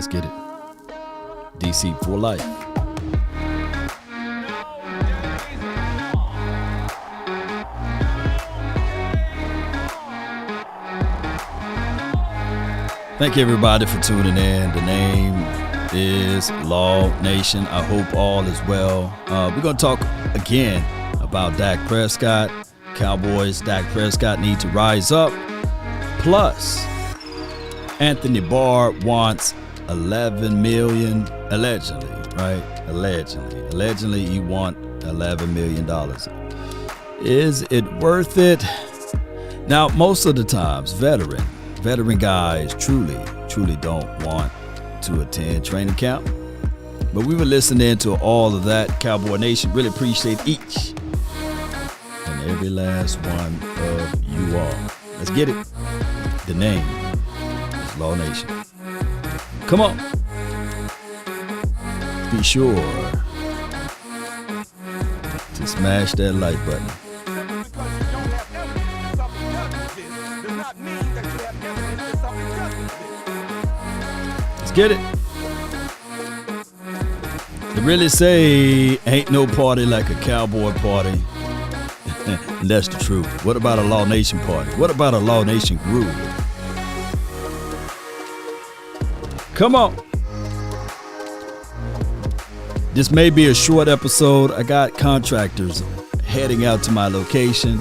Let's get it. DC for life. Thank you, everybody, for tuning in. The name is Law Nation. I hope all is well. We're going to talk again about Dak Prescott. Cowboys, Dak Prescott need to rise up. Plus, Anthony Barr wants $11 million, allegedly, right? Allegedly, he want $11 million. Is it worth it? Now, most of the times, veteran guys truly don't want to attend training camp. But we were listening to all of that. Cowboy Nation, really appreciate each and every last one of you all. Let's get it. The name is Law Nation. Come on. Be sure to smash that like button. Let's get it. They really say ain't no party like a cowboy party. And that's the truth. What about a Law Nation party? What about a Law Nation groove? Come on. This may be a short episode. I got contractors heading out to my location.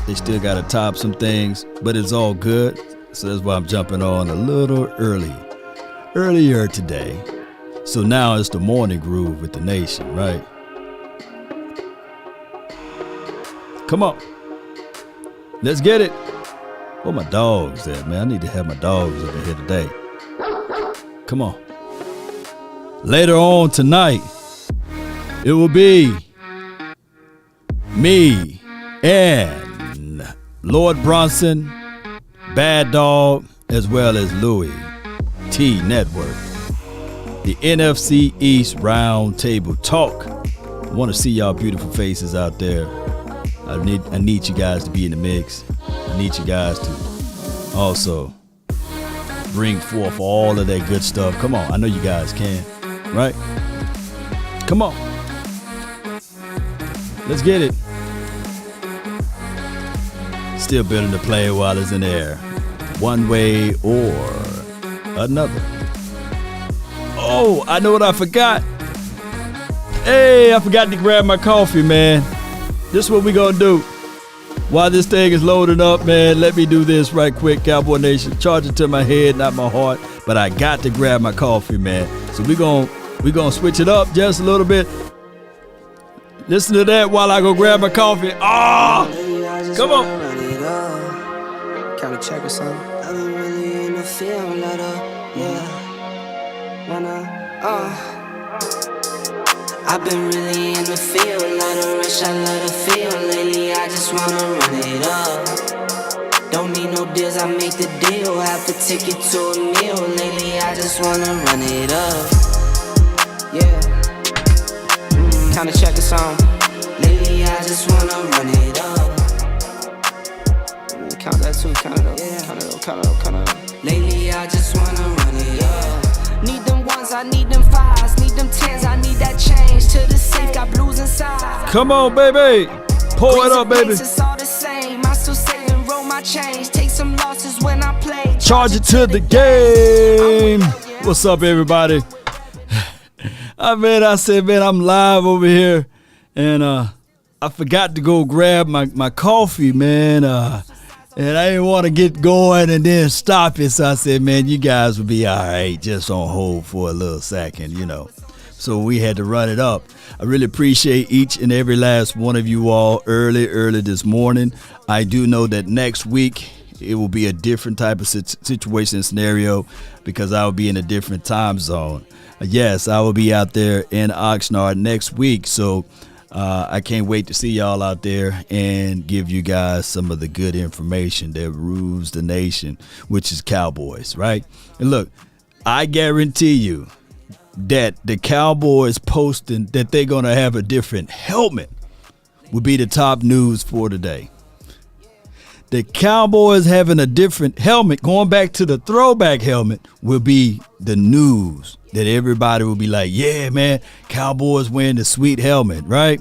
They still got to top some things, but it's all good. So that's why I'm jumping on a little earlier today. So now it's the morning groove with the nation, right? Come on. Let's get it. Where my dogs at, man? I need to have my dogs over here today. Come on. Later on tonight, it will be me and Lord Bronson, Bad Dog, as well as Louis T Network. The NFC East Round Table Talk. I want to see y'all beautiful faces out there. I need you guys to be in the mix. I need you guys to also bring forth all of that good stuff. Come on, I know you guys can, right? Come on. Let's get it. Still building the play while it's in the air. One way or another. Oh, I know what I forgot. Hey, I forgot to grab my coffee, man. This is what we gonna do. While this thing is loading up, man, let me do this right quick, Cowboy Nation. Charge it to my head, not my heart. But I got to grab my coffee, man. So we gonna switch it up just a little bit. Listen to that while I go grab my coffee. Ah! Come on. Can we check or something? I've been really in the field, let up, yeah. I've been really in the field, let her rush, I let her feel. Lately, I just wanna run it up. Don't need no deals, I make the deal. Half a ticket to a meal. Lately, I just wanna run it up. Yeah. Kinda check or something. Lately, I just wanna run it up. Count that too, count it up, yeah. Count it up. Lately, I just wanna run it up. Need them ones, I need them fives, need them tens, I need that change to the safe, got blues inside. Come on, baby. Pour it up, baby. It's all the same. I still save and roll my change. Take some losses when I play. Charge it to the game. What's up, everybody? I said, I'm live over here, and I forgot to go grab my coffee, man. And I didn't want to get going and then stop it. So I said, man, you guys will be all right just on hold for a little second, you know. So we had to run it up. I really appreciate each and every last one of you all early this morning. I do know that next week it will be a different type of situation and scenario because I will be in a different time zone. Yes, I will be out there in Oxnard next week. So I can't wait to see y'all out there and give you guys some of the good information that rules the nation, which is Cowboys, right? And look, I guarantee you that the Cowboys posting that they're going to have a different helmet will be the top news for today. The Cowboys having a different helmet, going back to the throwback helmet, will be the news that everybody will be like, yeah, man, Cowboys wearing the sweet helmet, right?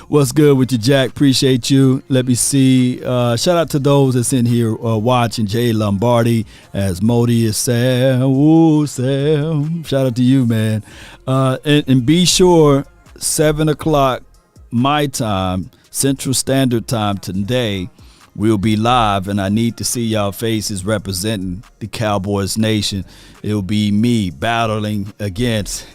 What's good with you, Jack? Appreciate you. Let me see. Shout out to those that's in here watching. Jay Lombardi, as Modi is Sam. Ooh, Sam. Shout out to you, man. And be sure, 7 o'clock my time, Central Standard Time today, we'll be live, and I need to see y'all faces representing the Cowboys Nation. It'll be me battling against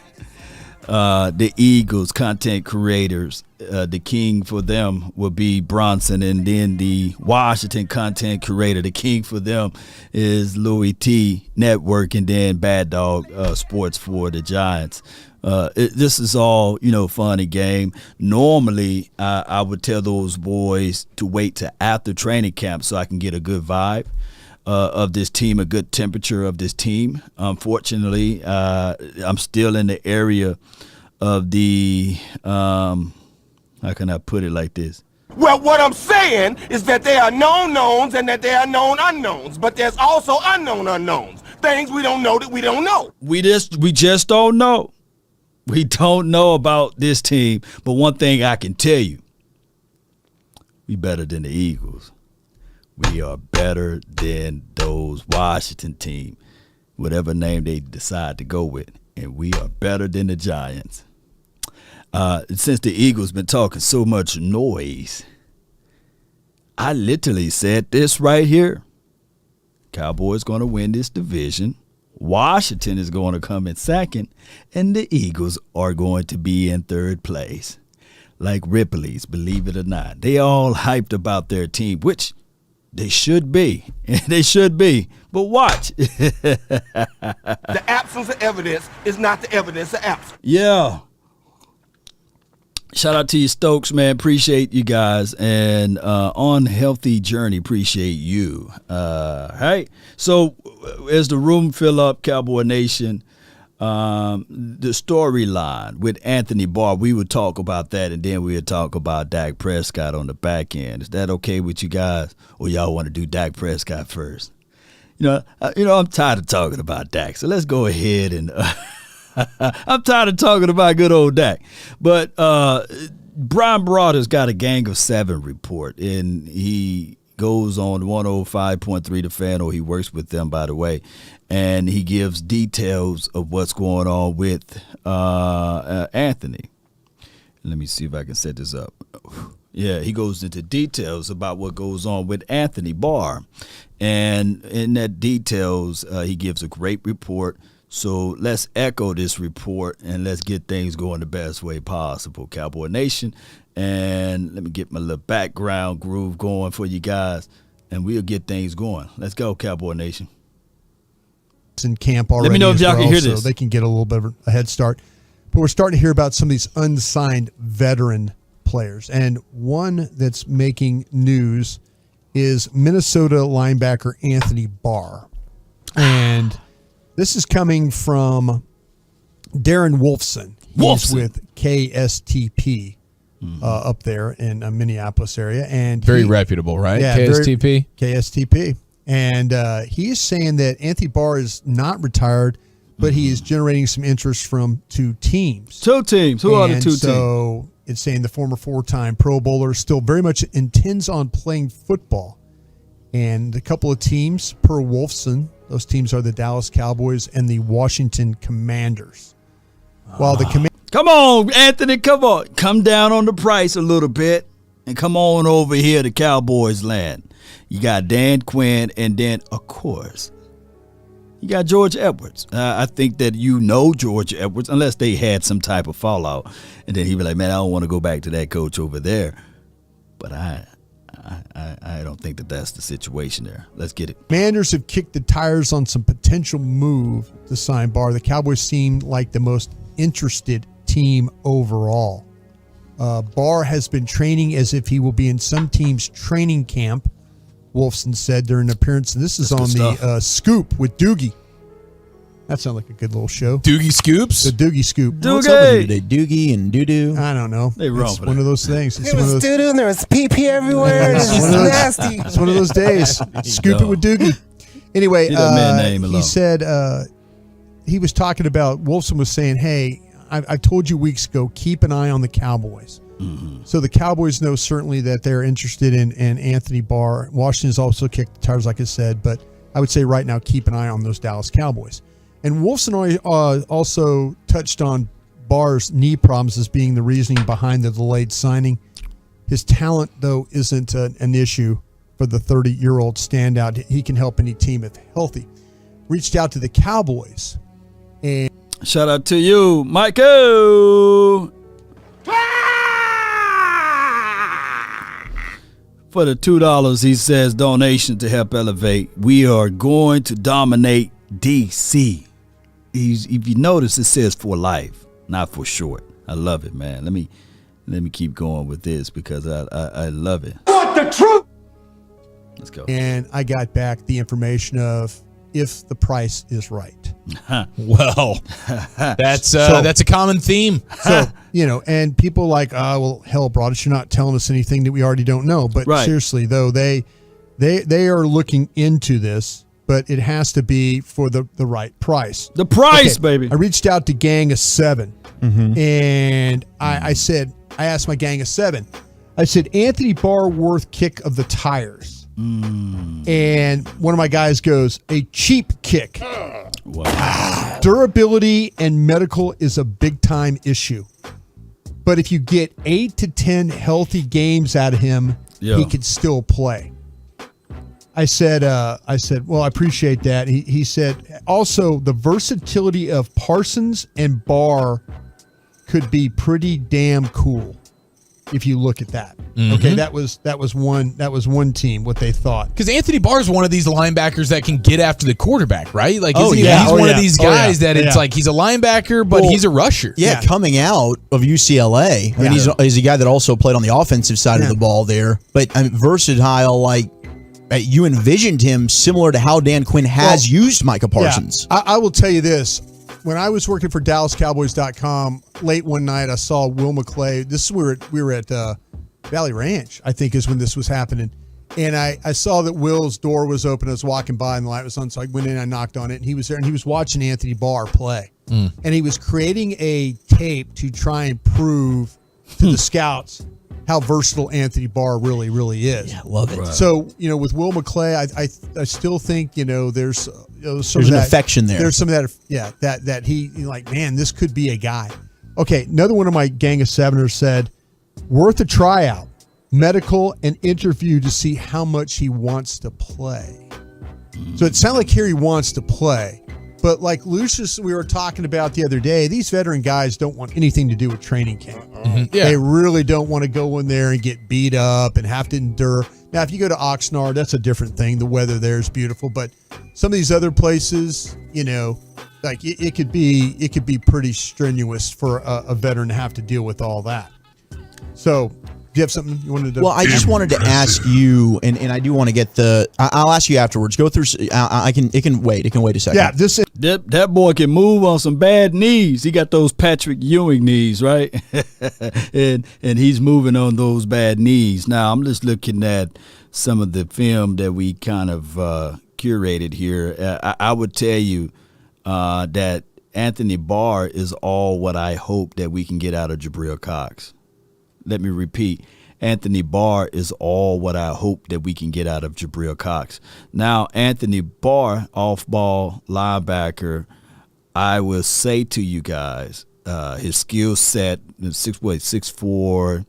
the Eagles content creators. The king for them will be Bronson, and then the Washington content creator, the king for them is Louis T Network, and then Bad Dog Sports for the Giants. This is all, fun and game. Normally, I would tell those boys to wait till after training camp so I can get a good vibe of this team, a good temperature of this team. Unfortunately, I'm still in the area of the how can I put it like this? Well, what I'm saying is that there are known knowns and that there are known unknowns, but there's also unknown unknowns. Things we don't know that we don't know. We just don't know. We don't know about this team, but one thing I can tell you, we better than the Eagles. We are better than those Washington team, whatever name they decide to go with, and we are better than the Giants. Since the Eagles been talking so much noise, I literally said this right here. Cowboys going to win this division. Washington is going to come in second, and the Eagles are going to be in third place. Like Ripley's, believe it or not. They all hyped about their team, which they should be. They should be. But watch. The absence of evidence is not the evidence of absence. Yeah. Shout out to you, Stokes, man. Appreciate you guys. And on Healthy Journey, appreciate you. Hey, so as the room fill up, Cowboy Nation, the storyline with Anthony Barr, we would talk about that, and then we would talk about Dak Prescott on the back end. Is that okay with you guys, or y'all want to do Dak Prescott first? I'm tired of talking about Dak, so let's go ahead and I'm tired of talking about good old Dak. But Brian Broader's got a Gang of Seven report, and he goes on 105.3 The Fan, or he works with them, by the way, and he gives details of what's going on with Anthony. Let me see if I can set this up. Yeah, he goes into details about what goes on with Anthony Barr, and in that details, he gives a great report. So let's echo this report and let's get things going the best way possible, Cowboy Nation. And let me get my little background groove going for you guys, and we'll get things going. Let's go, Cowboy Nation. It's in camp already. Let me know if y'all can hear this. So they can get a little bit of a head start. But we're starting to hear about some of these unsigned veteran players. And one that's making news is Minnesota linebacker Anthony Barr. And this is coming from Darren Wolfson. He's with KSTP up there in Minneapolis area. And very reputable, right? Yeah, KSTP? KSTP. And he is saying that Anthony Barr is not retired, but he is generating some interest from two teams. Two teams. Who are the two teams? So it's saying the former four-time Pro Bowler still very much intends on playing football. And a couple of teams per Wolfson, those teams are the Dallas Cowboys and the Washington Commanders. While the Come on, Anthony, come on. Come down on the price a little bit and come on over here to Cowboys land. You got Dan Quinn, and then, of course, you got George Edwards. I think that George Edwards, unless they had some type of fallout. And then he'd be like, man, I don't want to go back to that coach over there. But I don't think that that's the situation there. Let's get it. Commanders have kicked the tires on some potential move to sign Barr. The Cowboys seem like the most interested team overall. Barr has been training as if he will be in some team's training camp, Wolfson said during an appearance. And this is on the Scoop with Doogie. That sounds like a good little show. Doogie Scoops. The Doogie Scoop. What's up with you today? Doogie and doo-doo. I don't know. They wrong It's for one that. of those things. It's It one of was those, doo-doo and there was pee-pee everywhere. It's It's one of those- nasty. it's one of those days. Scoop it with Doogie. Anyway, Leave that man name he alone. said he was talking about, Wolfson was saying, hey, I told you weeks ago, keep an eye on the Cowboys. So the Cowboys know certainly that they're interested in Anthony Barr. Washington's also kicked the tires, like I said, but I would say right now keep an eye on those Dallas Cowboys. And Wolfson also touched on Barr's knee problems as being the reasoning behind the delayed signing. His talent, though, isn't an issue for the 30-year-old standout. He can help any team if healthy. Reached out to the Cowboys. And Shout out to you, Michael. For the $2, he says donation to help elevate. We are going to dominate DC. If you notice, it says for life, not for short. I love it, man. Let me keep going with this because I love it. Want the truth? Let's go. and I got back the information of if the price is right. Well, that's a common theme. So, and people like, well, hell, Broadus, you're not telling us anything that we already don't know. But Right. seriously, though, they are looking into this, but it has to be for the right price. The price, Okay, baby. I reached out to Gang of Seven, and I asked my Gang of Seven, I said, Anthony Barr worth kick of the tires? And one of my guys goes, a cheap kick. Wow. Durability and medical is a big time issue. But if you get 8 to 10 healthy games out of him, Yeah. he could still play. I said, well, I appreciate that. He said, also, the versatility of Parsons and Barr could be pretty damn cool if you look at that. Okay, that was one team, what they thought. Because Anthony Barr is one of these linebackers that can get after the quarterback, right? Like, Oh, isn't he? yeah. He's Oh, one yeah. of these Oh, yeah. guys that it's Yeah. like he's a linebacker, but Well, he's a rusher. Yeah, coming out of UCLA. I mean, he's a guy that also played on the offensive side of the ball there. But versatile, like you envisioned him similar to how Dan Quinn has used Micah Parsons. Yeah. I will tell you this. When I was working for DallasCowboys.com, late one night I saw Will McClay. We were at Valley Ranch, I think is when this was happening. And I saw that Will's door was open. I was walking by and the light was on, so I went in and I knocked on it. And he was there, and he was watching Anthony Barr play. And he was creating a tape to try and prove to the scouts how versatile Anthony Barr really, really is. Yeah, love it. So, with Will McClay, I still think, there's some There's of an that affection there. There's some of that, that he like, man, this could be a guy. Okay, another one of my Gang of Seveners said, worth a tryout, medical, and interview to see how much he wants to play. So it sounded like here he wants to play. But like Lucius, we were talking about the other day, these veteran guys don't want anything to do with training camp. Yeah. They really don't want to go in there and get beat up and have to endure. Now, if you go to Oxnard, that's a different thing. The weather there is beautiful. But some of these other places, like it could be pretty strenuous for a veteran to have to deal with all that. So, do you have something you wanted to? Well, I just wanted to ask you, and I do want to get I'll ask you afterwards. Go through. It can wait. It can wait a second. yeah, this is That boy can move on some bad knees. He got those Patrick Ewing knees, right? and he's moving on those bad knees. Now, I'm just looking at some of the film that we kind of curated here. I would tell you that Anthony Barr is all what I hope that we can get out of Jabril Cox. Let me repeat. Anthony Barr is all what I hope that we can get out of Jabril Cox. Now, Anthony Barr, off-ball linebacker, I will say to you guys, his skill set, 6'4",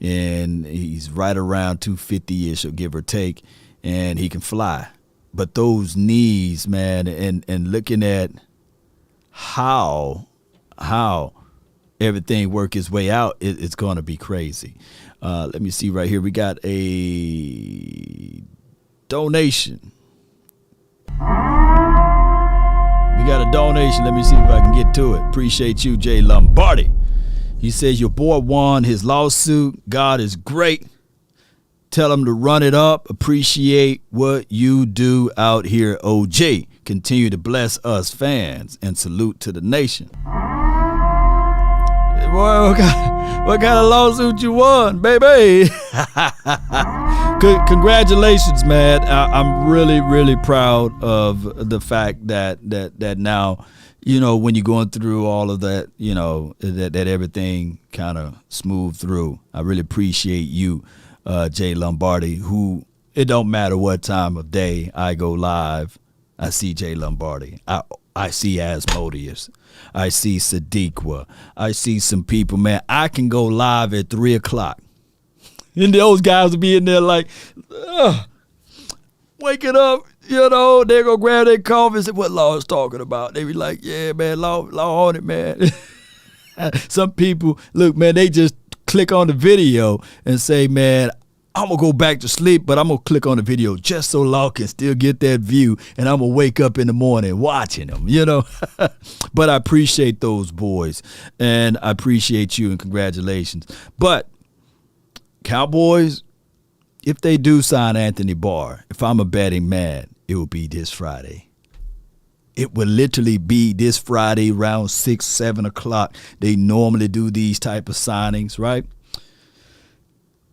and he's right around 250-ish, or give or take, and he can fly. But those knees, man, and looking at how everything work its way out, it's going to be crazy. Let me see right here. We got a donation. Let me see if I can get to it. Appreciate you, Jay Lombardi. He says your boy won his lawsuit. God is great. Tell him to run it up. Appreciate what you do out here, OG. continue to bless us fans, and salute to the nation. Boy, what kind of lawsuit you won, baby? Congratulations, man. I'm really, really proud of the fact that now, when you're going through all of that, that everything kind of smooth through. I really appreciate you, Jay Lombardi, who it don't matter what time of day I go live, I see Jay Lombardi. I see Asmodeus. I see Sadiqua. I see some people, man. I can go live at 3 o'clock. And those guys will be in there like, waking up, they're going to grab their coffee and say, what Law is talking about? They be like, yeah, man, law on it, man. Some people, look, man, they just click on the video and say, man, I'm going to go back to sleep, but I'm going to click on the video just so Law can still get that view, and I'm going to wake up in the morning watching them, But I appreciate those boys, and I appreciate you, and congratulations. But Cowboys, if they do sign Anthony Barr, if I'm a betting man, it will be this Friday. It will literally be this Friday around 6, 7 o'clock. They normally do these type of signings, right?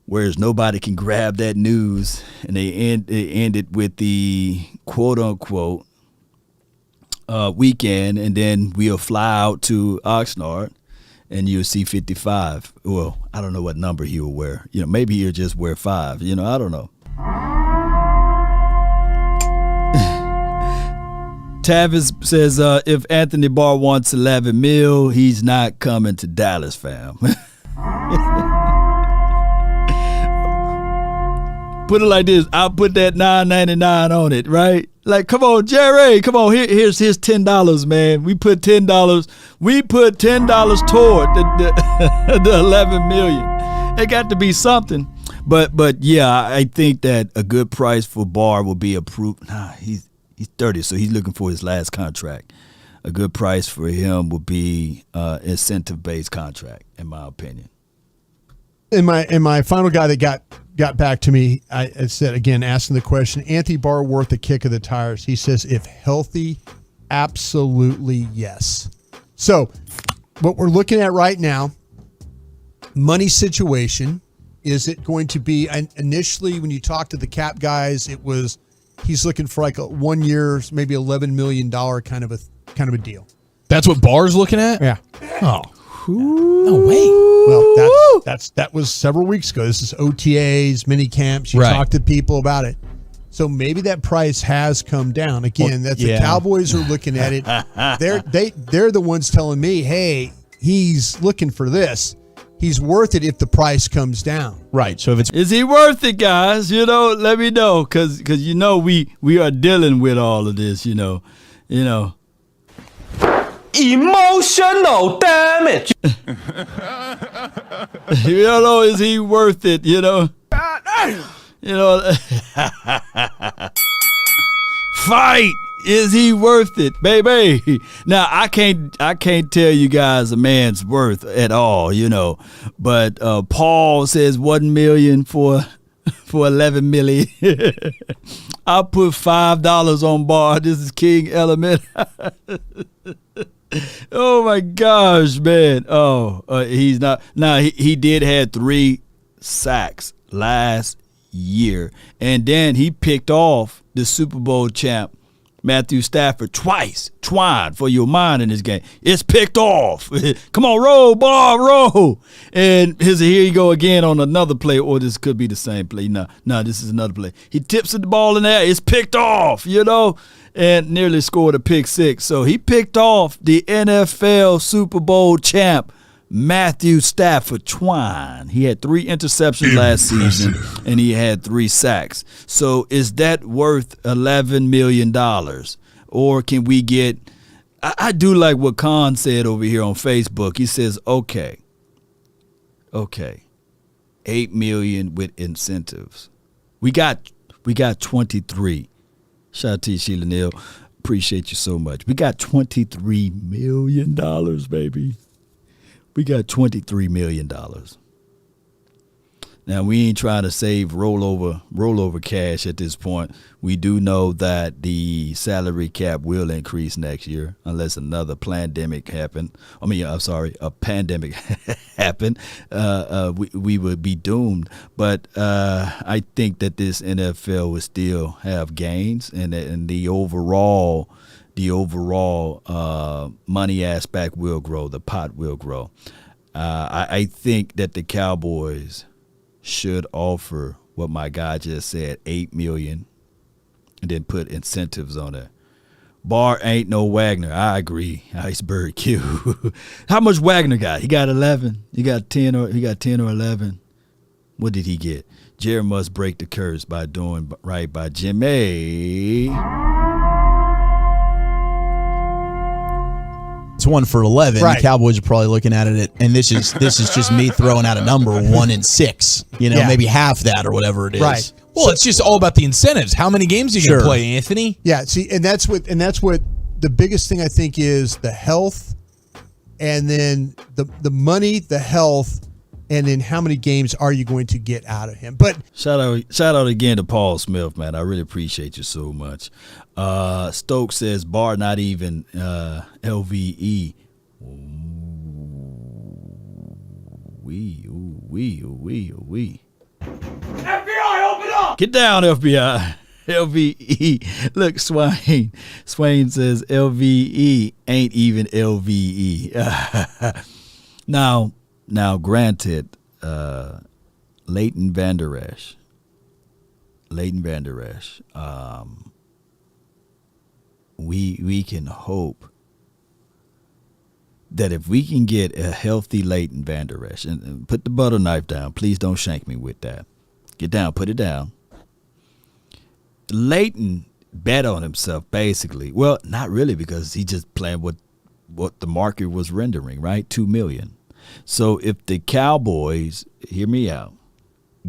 Whereas nobody can grab that news, and they end it with the quote-unquote weekend, and then we'll fly out to Oxnard, and you'll see 55. Well, I don't know what number he will wear. Maybe he'll just wear 5. I don't know. Tavis says, if Anthony Barr wants $11 million, he's not coming to Dallas, fam. Put it like this. I'll put that $9.99 on it, right? Like, come on, Jerry. Come on. Here's $10, man. We put $10. We put $10 toward the $11 million. It got to be something. But yeah, I think that a good price for Barr will be approved. Nah, he's 30, so he's looking for his last contract. A good price for him will be incentive-based contract, in my opinion. And my final guy that got back to me, I said, again, asking the question, Anthony Barr worth the kick of the tires? He says, if healthy, absolutely yes. So what we're looking at right now, money situation, is it going to be, initially when you talk to the cap guys, it was he's looking for like a 1 year, maybe $11 million kind of a deal. That's what Barr's looking at? Yeah. Oh. No way. Well, that was several weeks ago. This is OTAs, mini camps. You talk to people about it. So maybe that price has come down. Again, the Cowboys are looking at it. They're the ones telling me, hey, he's looking for this. He's worth it if the price comes down. Right. So if is he worth it, guys? Let me know, because we are dealing with all of this. Emotional damage. Is he worth it? Fight. Is he worth it, baby? Now I can't tell you guys a man's worth at all, But Paul says $1 million for $11 million. I'll put $5 on Barr. This is King Element. Oh my gosh, man. He's not. Now he did have 3 sacks last year, and then he picked off the Super Bowl champ Matthew Stafford twice. Twine for your mind in this game. It's picked off. Come on, roll, Barr, roll. And here you go again on another play, or this could be the same play. No, this is another play. He tips the ball in there. It's picked off, and nearly scored a pick 6. So he picked off the NFL Super Bowl champ, Matthew Stafford Twine. He had 3 interceptions last season, and he had 3 sacks. So is that worth $11 million? Or can we get – I do like what Khan said over here on Facebook. He says, okay, $8 million with incentives. We got 23. Shout out to you, Sheila Neal. Appreciate you so much. We got $23 million, baby. We got $23 million. Now, we ain't trying to save rollover cash at this point. We do know that the salary cap will increase next year unless another pandemic happen. A pandemic happen. We would be doomed. But I think that this NFL will still have gains, and the overall money aspect will grow. The pot will grow. I think that the Cowboys should offer what my guy just said, $8 million, and then put incentives on it. Barr ain't no Wagner. I agree. Iceberg Q. How much Wagner got? He got 11. He got 10 or 11. What did he get? Jerry must break the curse by doing right by Jimmy. It's 1 for 11. Right. The Cowboys are probably looking at it, and this is just me throwing out a number, 1 in 6. Maybe half that or whatever it is. Right. Well, it's just all about the incentives. How many games are you going to play, Anthony? Yeah. See, and that's what the biggest thing I think is the health, and then the money, the health, and then how many games are you going to get out of him? But Shout out again to Paul Smith, man. I really appreciate you so much. Stokes says Barr not even LVE. We. FBI, open up! Get down, FBI. LVE. Look, Swain says LVE ain't even LVE. Now, granted, Leighton Vander Esch, we can hope that if we can get a healthy Leighton Vander Esch, and put the butter knife down, please don't shank me with that. Get down, put it down. Leighton bet on himself, basically. Well, not really, because he just playing what the market was rendering, right? $2 million. So if the Cowboys, hear me out,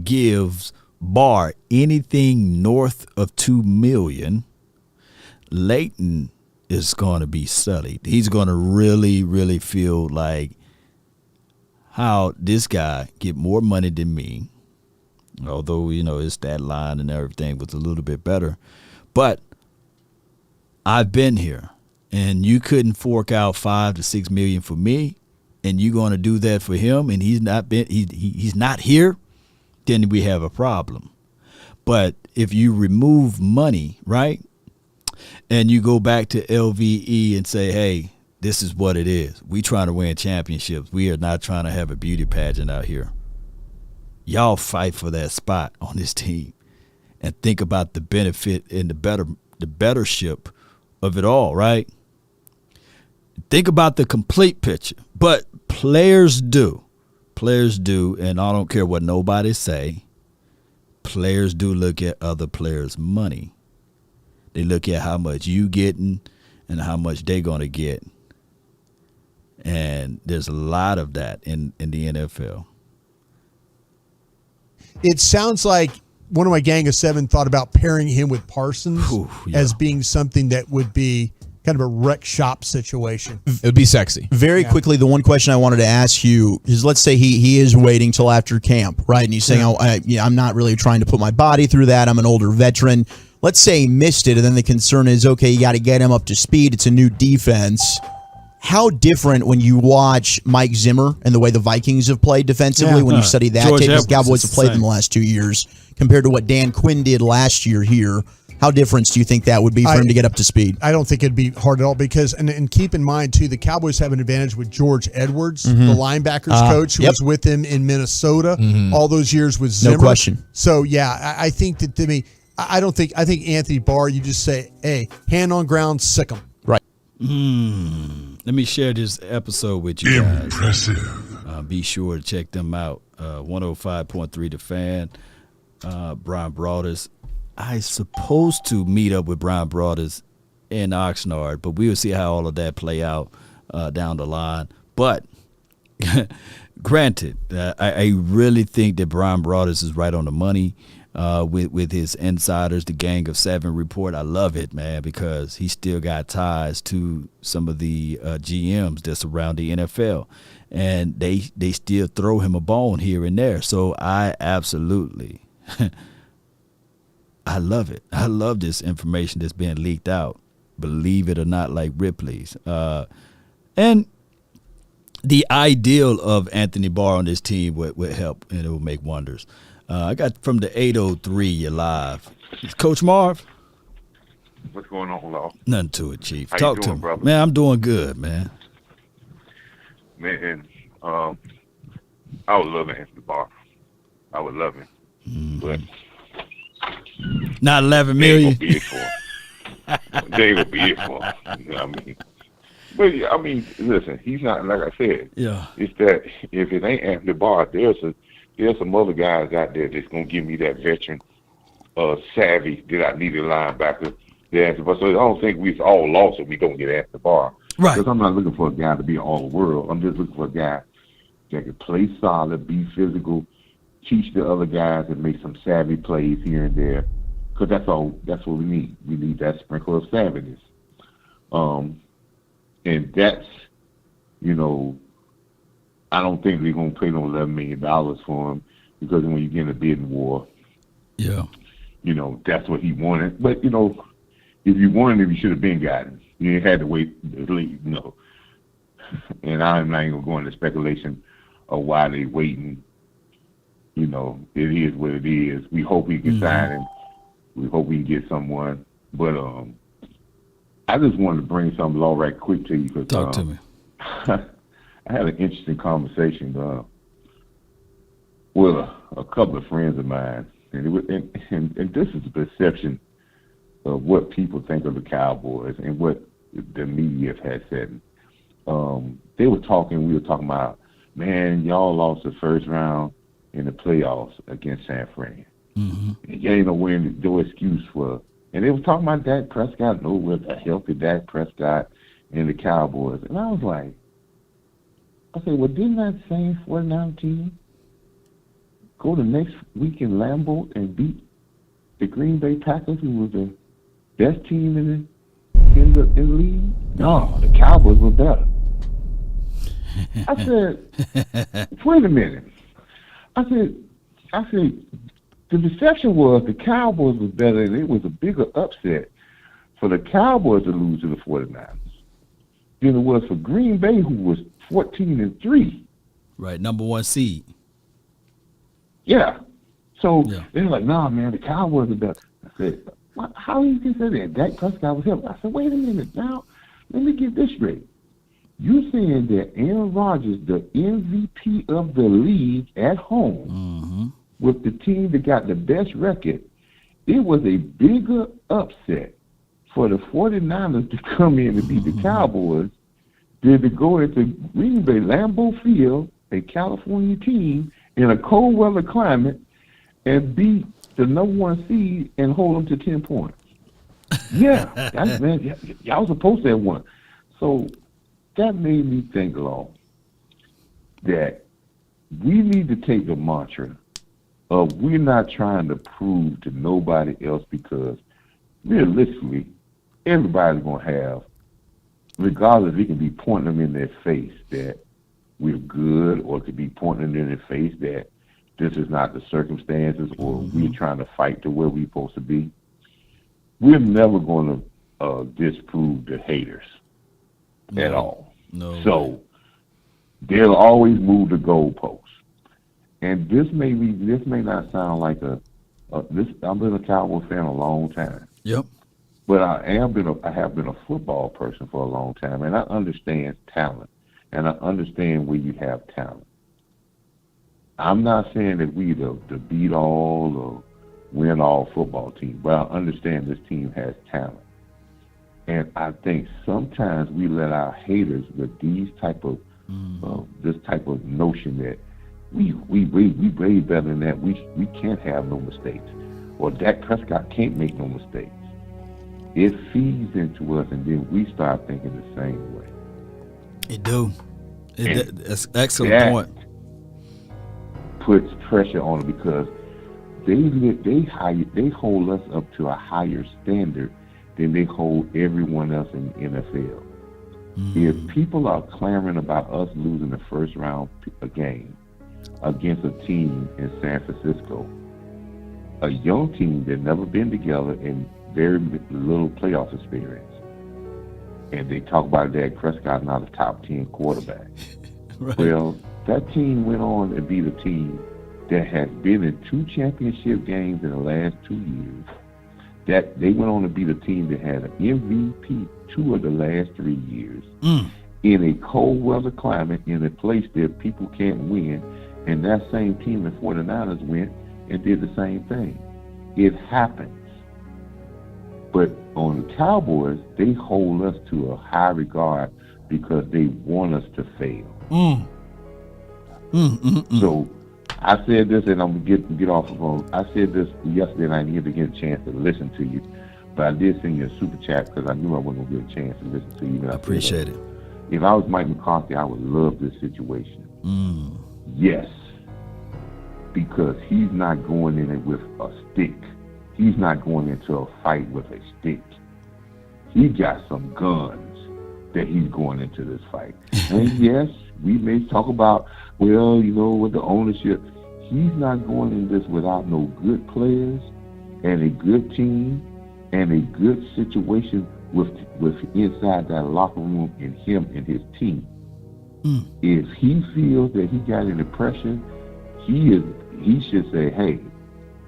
gives Barr anything north of $2 million, Leighton is going to be sullied. He's going to really, really feel like how this guy get more money than me, although, his stat line and everything was a little bit better. But I've been here, and you couldn't fork out $5 to $6 million for me, and you're going to do that for him, and he's not here, then we have a problem. But if you remove money, right, and you go back to LVE and say, hey, this is what it is. We trying to win championships. We are not trying to have a beauty pageant out here. Y'all fight for that spot on this team and think about the benefit and the bettership of it all, right? Think about the complete picture. But players do, and I don't care what nobody say, players do look at other players' money. They look at how much you getting and how much they gonna get. And there's a lot of that in the NFL. it sounds like one of my gang of seven thought about pairing him with Parsons as being something that would be kind of a wreck shop situation. It would be sexy. Very quickly, the one question I wanted to ask you is, let's say he is waiting till after camp, right? And he's saying, I'm not really trying to put my body through that. I'm an older veteran. Let's say he missed it, and then the concern is, okay, you got to get him up to speed. It's a new defense. How different when you watch Mike Zimmer and the way the Vikings have played defensively when you study that tape, because Cowboys have played them the last 2 years, compared to what Dan Quinn did last year here. How different do you think that would be for him to get up to speed? I don't think it'd be hard at all because, and keep in mind, too, the Cowboys have an advantage with George Edwards, the linebackers coach who was with him in Minnesota all those years with Zimmer. No question. So, yeah, I think that, to me, I think Anthony Barr, you just say, hey, hand on ground, sick him. Right. Let me share this episode with you guys. Impressive. Be sure to check them out. 105.3 The Fan. Brian Broadus. I supposed to meet up with Brian Broadus in Oxnard, but we will see how all of that play out down the line. But granted, I really think that Brian Broadus is right on the money. with his insiders, the Gang of Seven report. I love it, man, because he still got ties to some of the GMs that's around the NFL, and they still throw him a bone here and there. So I absolutely, I love it. I love this information that's being leaked out, believe it or not, like Ripley's. And the ideal of Anthony Barr on this team would help, and it will make wonders. I got from the 803, you're live. It's Coach Marv. What's going on, Law? Nothing to it, Chief. How Talk you to doing, me. brother? Man, I'm doing good, man. Man, I would love Anthony Barr. I would love him. But Not 11 they ain't million. gonna be it for him. They ain't gonna be it for him. You know what I mean? But, I mean, listen, he's not, like I said, Yeah. it's that if it ain't Anthony Barr, there's some other guys out there that's going to give me that veteran savvy that I need a linebacker. So I don't think we've all lost if we don't get Anthony Barr. Right. Because I'm not looking for a guy to be all world. I'm just looking for a guy that can play solid, be physical, teach the other guys, and make some savvy plays here and there. Because that's what we need. We need that sprinkle of savviness. And that's, I don't think they're going to pay no $11 million for him, because when you get in a bidding war, Yeah. That's what he wanted. But, if you wanted him, you should have been gotten. You had to wait, And I'm not even going to go into speculation of why they waiting. It is what it is. We hope we can sign him. We hope we can get someone. But I just wanted to bring something Law right quick to you. Cause, Talk to me. I had an interesting conversation with a couple of friends of mine, and this is the perception of what people think of the Cowboys and what the media has said. We were talking about, man, y'all lost the first round in the playoffs against San Fran. And you ain't no excuse for. And they was talking about Dak Prescott, with a healthy Dak Prescott and the Cowboys. And I was like, well, didn't that same 49 team go the next week in Lambeau and beat the Green Bay Packers, who was the best team in the league? No, the Cowboys were better. I said, wait a minute. I said, the deception was the Cowboys was better, and it was a bigger upset for the Cowboys to lose to the 49ers than it was for Green Bay, who was 14-3. Right, number one seed. Yeah. So Yeah. they're like, nah, man, the Cowboys are better. I said, how do you consider that? Dak Prescott was helping. I said, wait a minute now. Let me get this straight. You saying that Aaron Rodgers, the MVP of the league at home, with the team that got the best record, it was a bigger upset for the 49ers to come in and beat the Cowboys than to go into Green Bay, Lambeau Field, a California team, in a cold weather climate, and beat the number one seed and hold them to 10 points. Yeah, y'all was supposed to have won. So that made me think, Law, that we need to take the mantra of we're not trying to prove to nobody else, because realistically, everybody's going to have, regardless, it can be pointing them in their face that we're good, or it could be pointing them in their face that this is not the circumstances, or we're trying to fight to where we're supposed to be. We're never going to disprove the haters at all. No. So they'll always move the goalposts. And this may not sound like I've been a Cowboy fan a long time. Yep. But I have been a football person for a long time, and I understand talent, and I understand where you have talent. I'm not saying that we the beat all or win all football team, but I understand this team has talent. And I think sometimes we let our haters with these type of this type of notion that we way better than that. We can't have no mistakes, or Dak Prescott can't make no mistakes. It feeds into us, and then we start thinking the same way. It do. That's an excellent that point. Puts pressure on it, because they hold us up to a higher standard than they hold everyone else in the NFL. If people are clamoring about us losing the first round game against a team in San Francisco, a young team that never been together and very little playoff experience, and they talk about Dak Prescott not a top 10 quarterback. Right. Well, that team went on to be the team that has been in 2 championship games in the last 2 years. That they went on to be the team that had an MVP 2 of the last 3 years in a cold weather climate in a place that people can't win. And that same team, the 49ers, went and did the same thing. It happens. But on the Cowboys, they hold us to a high regard because they want us to fail. So I said this, and I'm going to get off the phone. I said this yesterday, and I didn't get a chance to listen to you. But I did send you a super chat because I knew I wasn't going to get a chance to listen to you. I appreciate it. If I was Mike McCarthy, I would love this situation. Yes. Because he's not going in it with a stick. He's not going into a fight with a stick. He got some guns that he's going into this fight. And yes, we may talk about, well, you know, with the ownership. He's not going in this without no good players and a good team and a good situation with inside that locker room and him and his team. If he feels that he got any pressure, he should say, hey,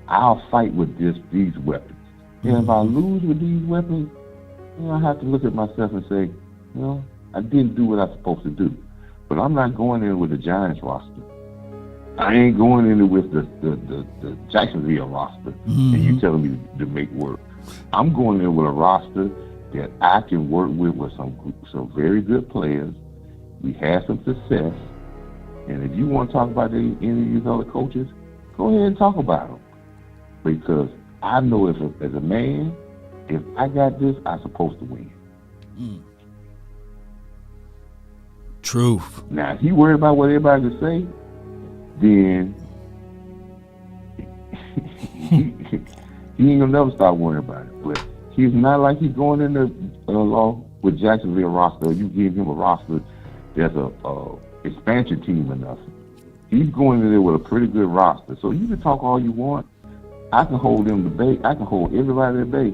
I'll fight with these weapons. And if I lose with these weapons, you know, I have to look at myself and say, you know, I didn't do what I was supposed to do. But I'm not going in with the Giants roster. I ain't going in with the Jacksonville roster, and you telling me to make work. I'm going in with a roster that I can work with some very good players. We had some success. And if you want to talk about any of these other coaches, go ahead and talk about them. Because I know as a man, if I got this, I'm supposed to win. Truth. Now, if he worried about what everybody can say, then he ain't gonna never stop worrying about it. But he's not like he's going in the law with Jacksonville roster. You give him a roster that's a expansion team or nothing. He's going in there with a pretty good roster. So you can talk all you want. I can hold them to bay. I can hold everybody at bay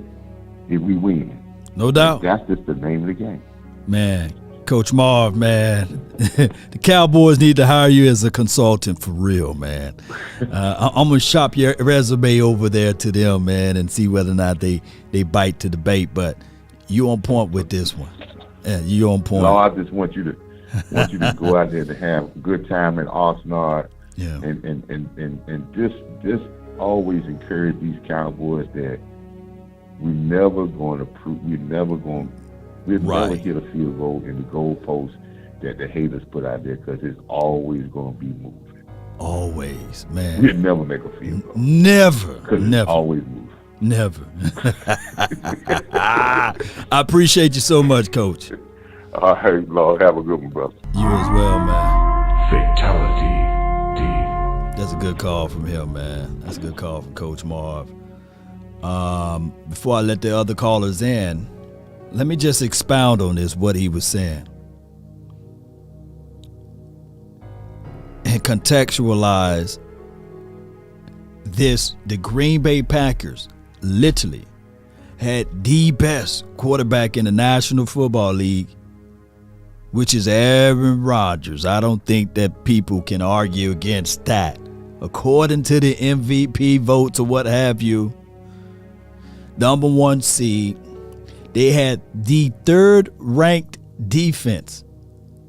if we win. No doubt. That's just the name of the game. Man, Coach Marv, man, the Cowboys need to hire you as a consultant for real, man. I'm going to shop your resume over there to them, man, and see whether or not they bite to the bait. But you on point with this one. Yeah, you on point. No, I just want you to go out there to have a good time at Oxnard. Yeah. And just always encourage these Cowboys that we're never going to never hit a field goal in the goalpost that the haters put out there, because it's always going to be moving. Always, man. We'll never make a field goal. Never. Because it's always moving. Never. I appreciate you so much, Coach. All right, Lord, have a good one, brother. You as well, man. Fatality. That's a good call from him, man. That's a good call from Coach Marv. Before I let the other callers in, let me just expound on this, what he was saying. And contextualize this. The Green Bay Packers literally had the best quarterback in the National Football League, which is Aaron Rodgers. I don't think that people can argue against that. According to the MVP votes or what have you, number 1 seed, they had the 3rd ranked defense.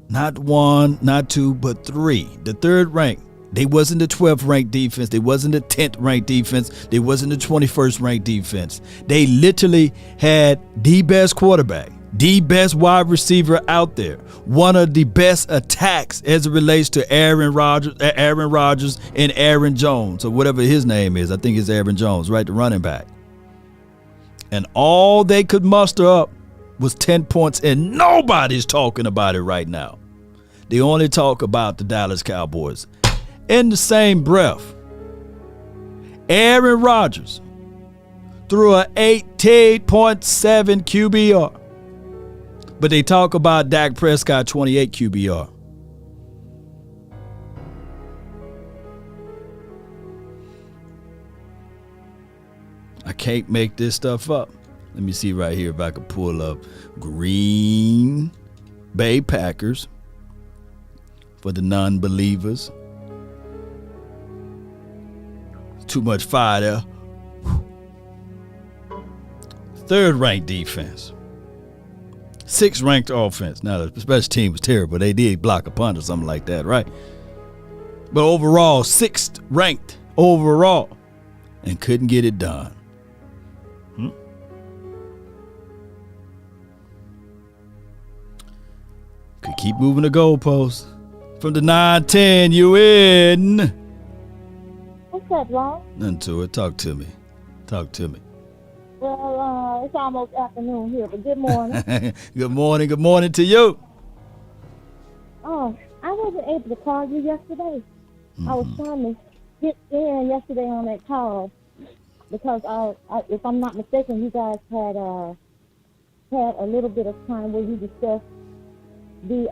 Not 1, not 2, but 3. The 3rd ranked. They wasn't the 12th ranked defense. They wasn't the 10th ranked defense. They wasn't the 21st ranked defense. They literally had the best quarterback, the best wide receiver out there, one of the best attacks as it relates to Aaron Rodgers and Aaron Jones, or whatever his name is. I think it's Aaron Jones, right? The running back. And all they could muster up was 10 points, and nobody's talking about it right now. They only talk about the Dallas Cowboys. In the same breath, Aaron Rodgers threw a 18.7 QBR. But they talk about Dak Prescott 28 QBR. I can't make this stuff up. Let me see right here if I can pull up Green Bay Packers for the non-believers. Too much fire there. Third ranked defense. Sixth ranked offense. Now the special team was terrible. They did block a punt or something like that, right? But overall, sixth ranked overall, and couldn't get it done. Could keep moving the goalposts. From the 9-10, you in. What's up, Long? Nothing to it. Talk to me. Talk to me. Well, it's almost afternoon here, but good morning. Good morning. Good morning to you. Oh, I wasn't able to call you yesterday. I was trying to get in yesterday on that call because, if I'm not mistaken, you guys had a little bit of time where you discussed the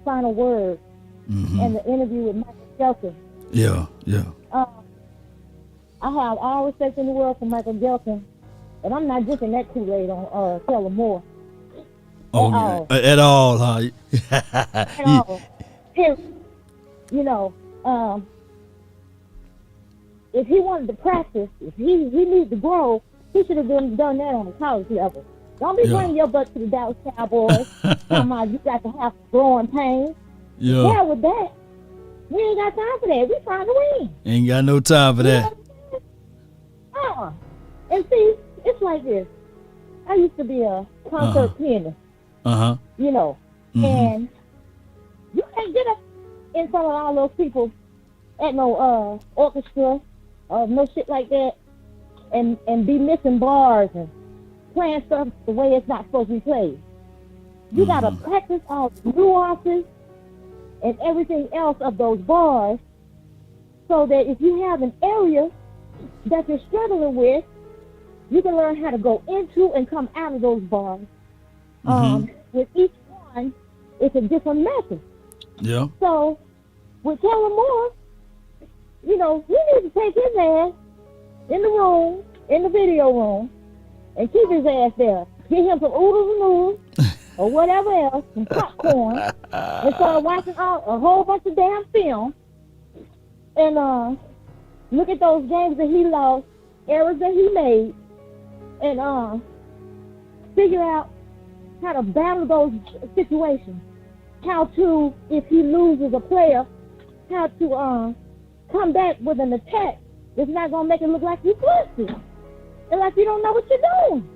final word and the interview with Michael Gelton. Yeah. I have all respect in the world for Michael Gelton, and I'm not drinking that Kool-Aid on Keller Moore. At all, huh? At all. If he wanted to practice, if he needed to grow, he should have done that on the college level. Don't be bringing your butt to the Dallas Cowboys. Come on, you got to have growing pains. Yeah, with that. We ain't got time for that. We trying to win. Ain't got no time for that. And see, it's like this. I used to be a concert pianist. And you can't get up in front of all those people at no orchestra or no shit like that and be missing bars and playing stuff the way it's not supposed to be played. You gotta practice all the nuances and everything else of those bars so that if you have an area that you're struggling with, you can learn how to go into and come out of those bars. With each one, it's a different method. Yeah. So, with Keller Moore, we need to take his ass in the room, in the video room, and keep his ass there. Get him some oodles and noodles, or whatever else, some popcorn, and start watching a whole bunch of damn film, and look at those games that he lost, errors that he made, and figure out how to battle those situations. How to, if he loses a player, how to come back with an attack that's not going to make it look like you pussy. And like you don't know what you're doing.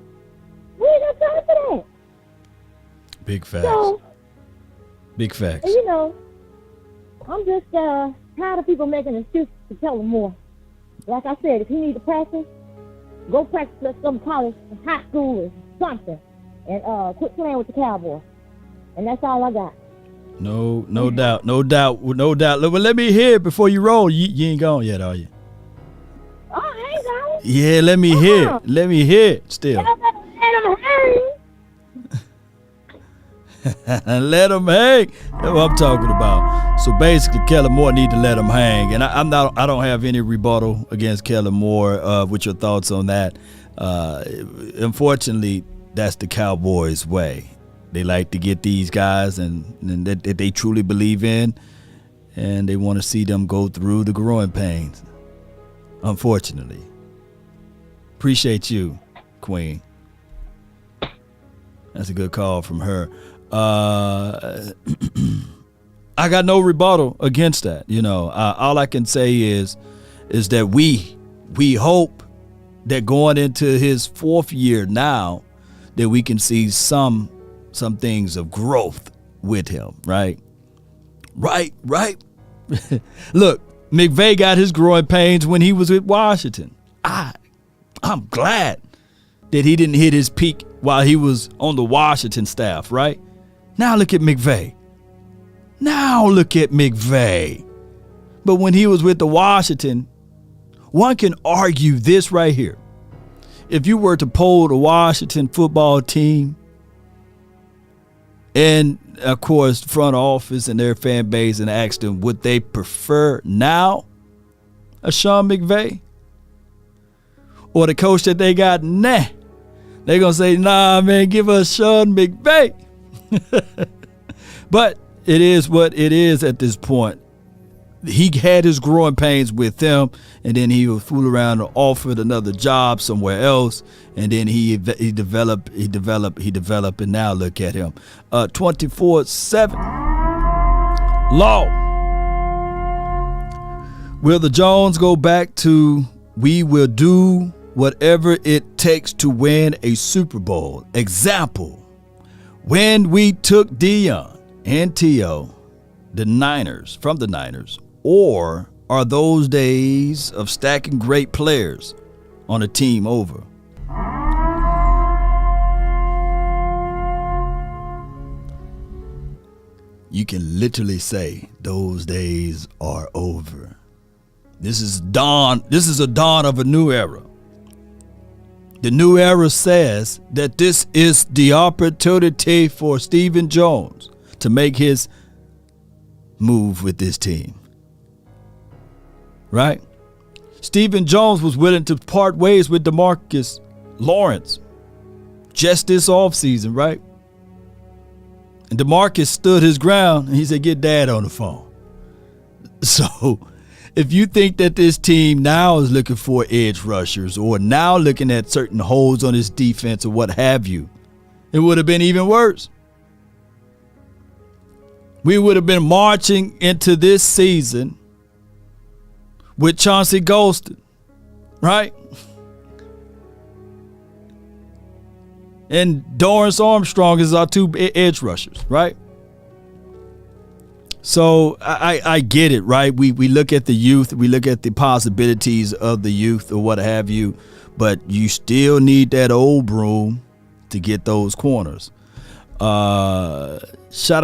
We ain't got time for that. Big facts. So, big facts. And, I'm just tired of people making excuses to tell him more. Like I said, if he needs to practice, go practice at some college, high school or something. And quit playing with the Cowboys. And that's all I got. No doubt. Well, let me hear it before you roll. You ain't gone yet, are you? Oh, I ain't gone. Yeah, let me hear it. Let me hear it still. Let him hang. Let him hang. That's what I'm talking about. So basically, Keller Moore need to let him hang, and I don't have any rebuttal against Keller Moore. With your thoughts on that? Unfortunately, that's the Cowboys' way. They like to get these guys and that they truly believe in, and they want to see them go through the growing pains. Unfortunately. Appreciate you, Queen. That's a good call from her. I got no rebuttal against that. All I can say is that we hope that going into his fourth year now, that we can see some things of growth with him, right? Right. Look, McVay got his growing pains when he was with Washington. I'm glad that he didn't hit his peak while he was on the Washington staff, right? Now look at McVay. But when he was with the Washington, One can argue this right here. If you were to poll the Washington football team and, of course, front office and their fan base and ask them, would they prefer now a Sean McVay or the coach that they got? Nah. They're going to say, nah, man, give us Sean McVay. But it is what it is at this point. He had his growing pains with them, and then he would fool around and offered another job somewhere else, and then he developed, and now look at him. 24/7. Law. Will the Jones go back to we will do whatever it takes to win a Super Bowl? Example, when we took Deion and T.O., from the Niners, or are those days of stacking great players on a team over? You can literally say those days are over. This is a dawn of a new era. The new era says that this is the opportunity for Stephen Jones to make his move with this team. Right? Stephen Jones was willing to part ways with DeMarcus Lawrence just this offseason, right? And DeMarcus stood his ground and he said, get dad on the phone. So if you think that this team now is looking for edge rushers or now looking at certain holes on his defense or what have you, it would have been even worse. We would have been marching into this season with Chauncey Golston, right? And Dorrance Armstrong is our two edge rushers, right? So I get it, right? We look at the youth, we look at the possibilities of the youth or what have you, but you still need that old broom to get those corners. Shout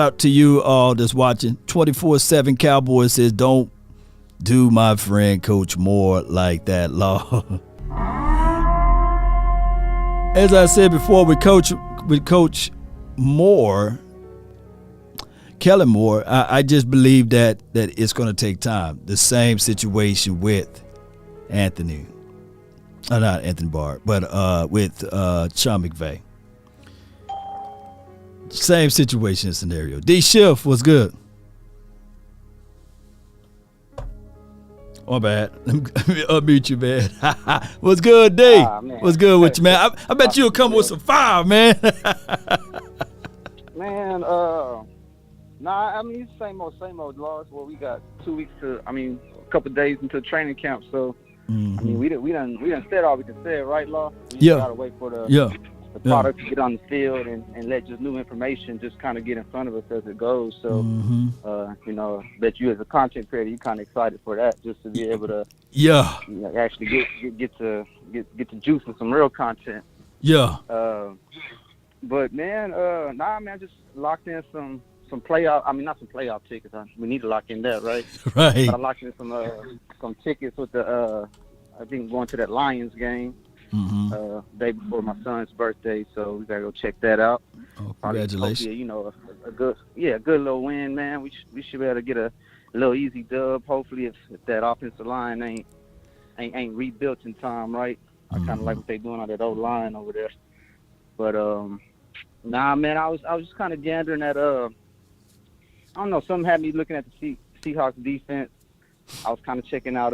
out to you all that's watching. 24/7 Cowboys says, don't do my friend Coach Moore like that, Law. As I said before, with Coach Moore, Kellen Moore, I just believe that it's going to take time. The same situation with Anthony, not Anthony Barr, but with Sean McVay. Same situation and scenario. D Schiff was good. My bad. Let me unmute you, man. What's good, D? What's good with you, man? I bet you'll come with some fire, man. Man, I mean, same old laws. Well, we got 2 weeks a couple of days until training camp. So, I mean, we done said all we can say, right, Law? We just gotta wait for the product to get on the field and let just new information just kind of get in front of us as it goes. So, bet you as a content creator, you're kind of excited for that, just to be able to actually get to juice in some real content. Yeah. But man, I just locked in some playoff. I mean, not some playoff tickets. We need to lock in that, right? Right. But I locked in some tickets with the. I think going to that Lions game. Day before my son's birthday, so we gotta go check that out. Oh, congratulations! Hopefully, a good little win, man. We should be able to get a little easy dub. Hopefully, if that offensive line ain't rebuilt in time, right? I kind of like what they doing on that old line over there. But man, I was just kind of gathering at I don't know, something had me looking at the Seahawks defense. I was kind of checking out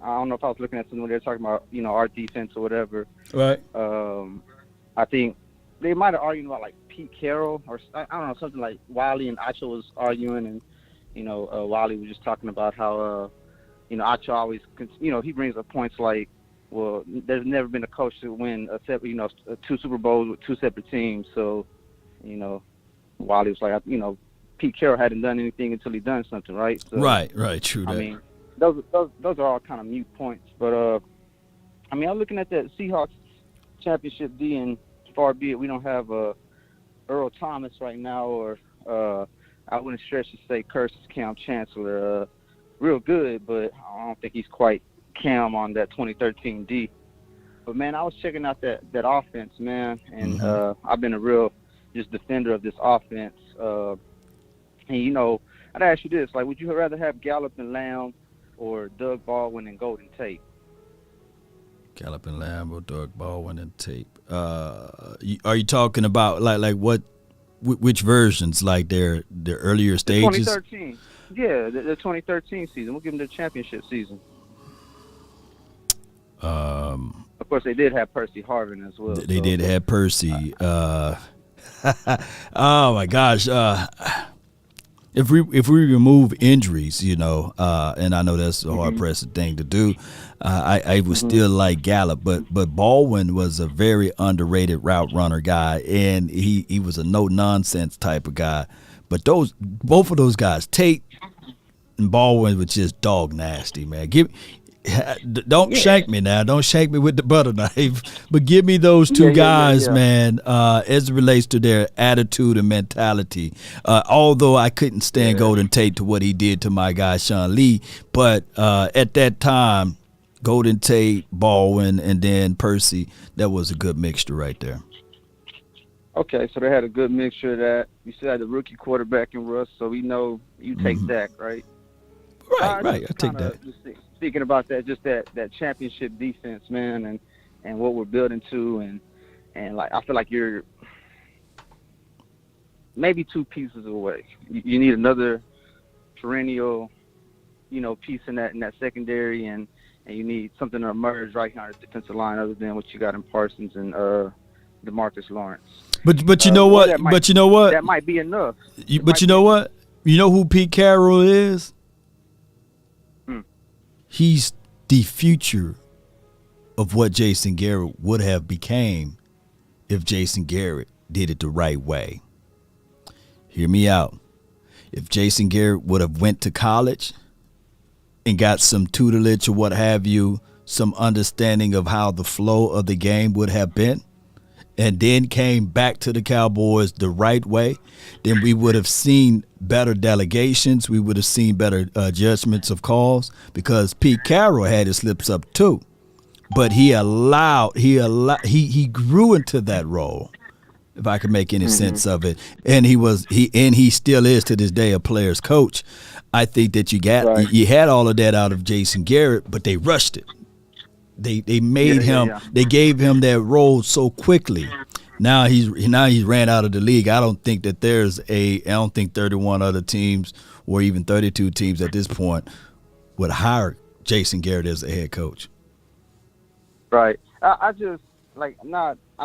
I don't know if I was looking at something where they're talking about, our defense or whatever. Right. I think they might have argued about like Pete Carroll or I don't know, something like Wiley and Acho was arguing, and Wiley was just talking about how Acho always he brings up points like, well, there's never been a coach to win two Super Bowls with two separate teams. So Wiley was like, Pete Carroll hadn't done anything until he done something, right? So, right, true. I mean, those are all kind of mute points. But I'm looking at that Seahawks championship D, and far be it we don't have Earl Thomas right now, or I wouldn't stretch to say Curtis Cam Chancellor real good, but I don't think he's quite Cam on that 2013 D. But man, I was checking out that offense, man, and I've been a real just defender of this offense. And you know, I'd ask you this: like, would you rather have Gallup and Lamb, or Doug Baldwin and Golden Tate? Gallup and Lamb or Doug Baldwin and Tate. Are you talking about like what? Which versions? Like their earlier stages? 2013. Yeah, the 2013 season. We'll give them the championship season. Of course, they did have Percy Harvin as well. They did have Percy. Oh my gosh! If we remove injuries, you know, and I know that's a hard pressed thing to do, I would still like Gallup, but Baldwin was a very underrated route runner guy, and he was a no nonsense type of guy. But both of those guys, Tate and Baldwin, was just dog nasty, man. Don't shank me now. Don't shank me with the butter knife. But give me those two guys, man, as it relates to their attitude and mentality. Although I couldn't stand Golden Tate to what he did to my guy Sean Lee, but at that time, Golden Tate, Baldwin, and then Percy, that was a good mixture right there. Okay, so they had a good mixture of that. You still had the rookie quarterback in Russ, so we know you take Dak, right? Right. I take that. Speaking about that, just that championship defense, man, and what we're building to, and like I feel like you're maybe two pieces away. You need another perennial, you know, piece in that secondary, and you need something to emerge right here on the defensive line, other than what you got in Parsons and DeMarcus Lawrence. But you know what? But you know what? That might be enough. But you know what? You know who Pete Carroll is? He's the future of what Jason Garrett would have became if Jason Garrett did it the right way. Hear me out. If Jason Garrett would have went to college and got some tutelage or what have you, some understanding of how the flow of the game would have been, and then came back to the Cowboys the right way, then we would have seen better delegations. We would have seen better judgments of calls, because Pete Carroll had his slips up too, but he grew into that role, if I can make any sense of it. And he still is to this day a player's coach. I think that you had all of that out of Jason Garrett, but they rushed it. They made him. They gave him that role so quickly. Now he's ran out of the league. I don't think that I don't think 31 other teams or even 32 teams at this point would hire Jason Garrett as a head coach. Right. I just I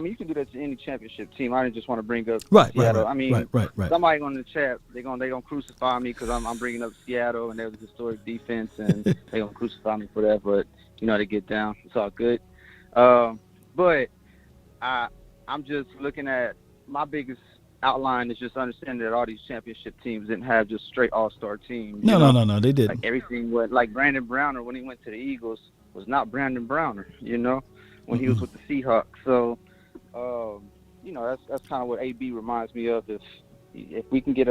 mean, you can do that to any championship team. I didn't just want to bring up Seattle. Right, I mean, right. Somebody on the chat, they're gonna crucify me because I'm bringing up Seattle and their historic defense, and they're gonna crucify me for that. But you know how to get down. It's all good. But I'm just looking at my biggest outline is just understanding that all these championship teams didn't have just straight all-star teams. No, they didn't. Like everything was like Brandon Browner when he went to the Eagles was not Brandon Browner, you know, when he was with the Seahawks. So, you know, that's kind of what AB reminds me of. If we can get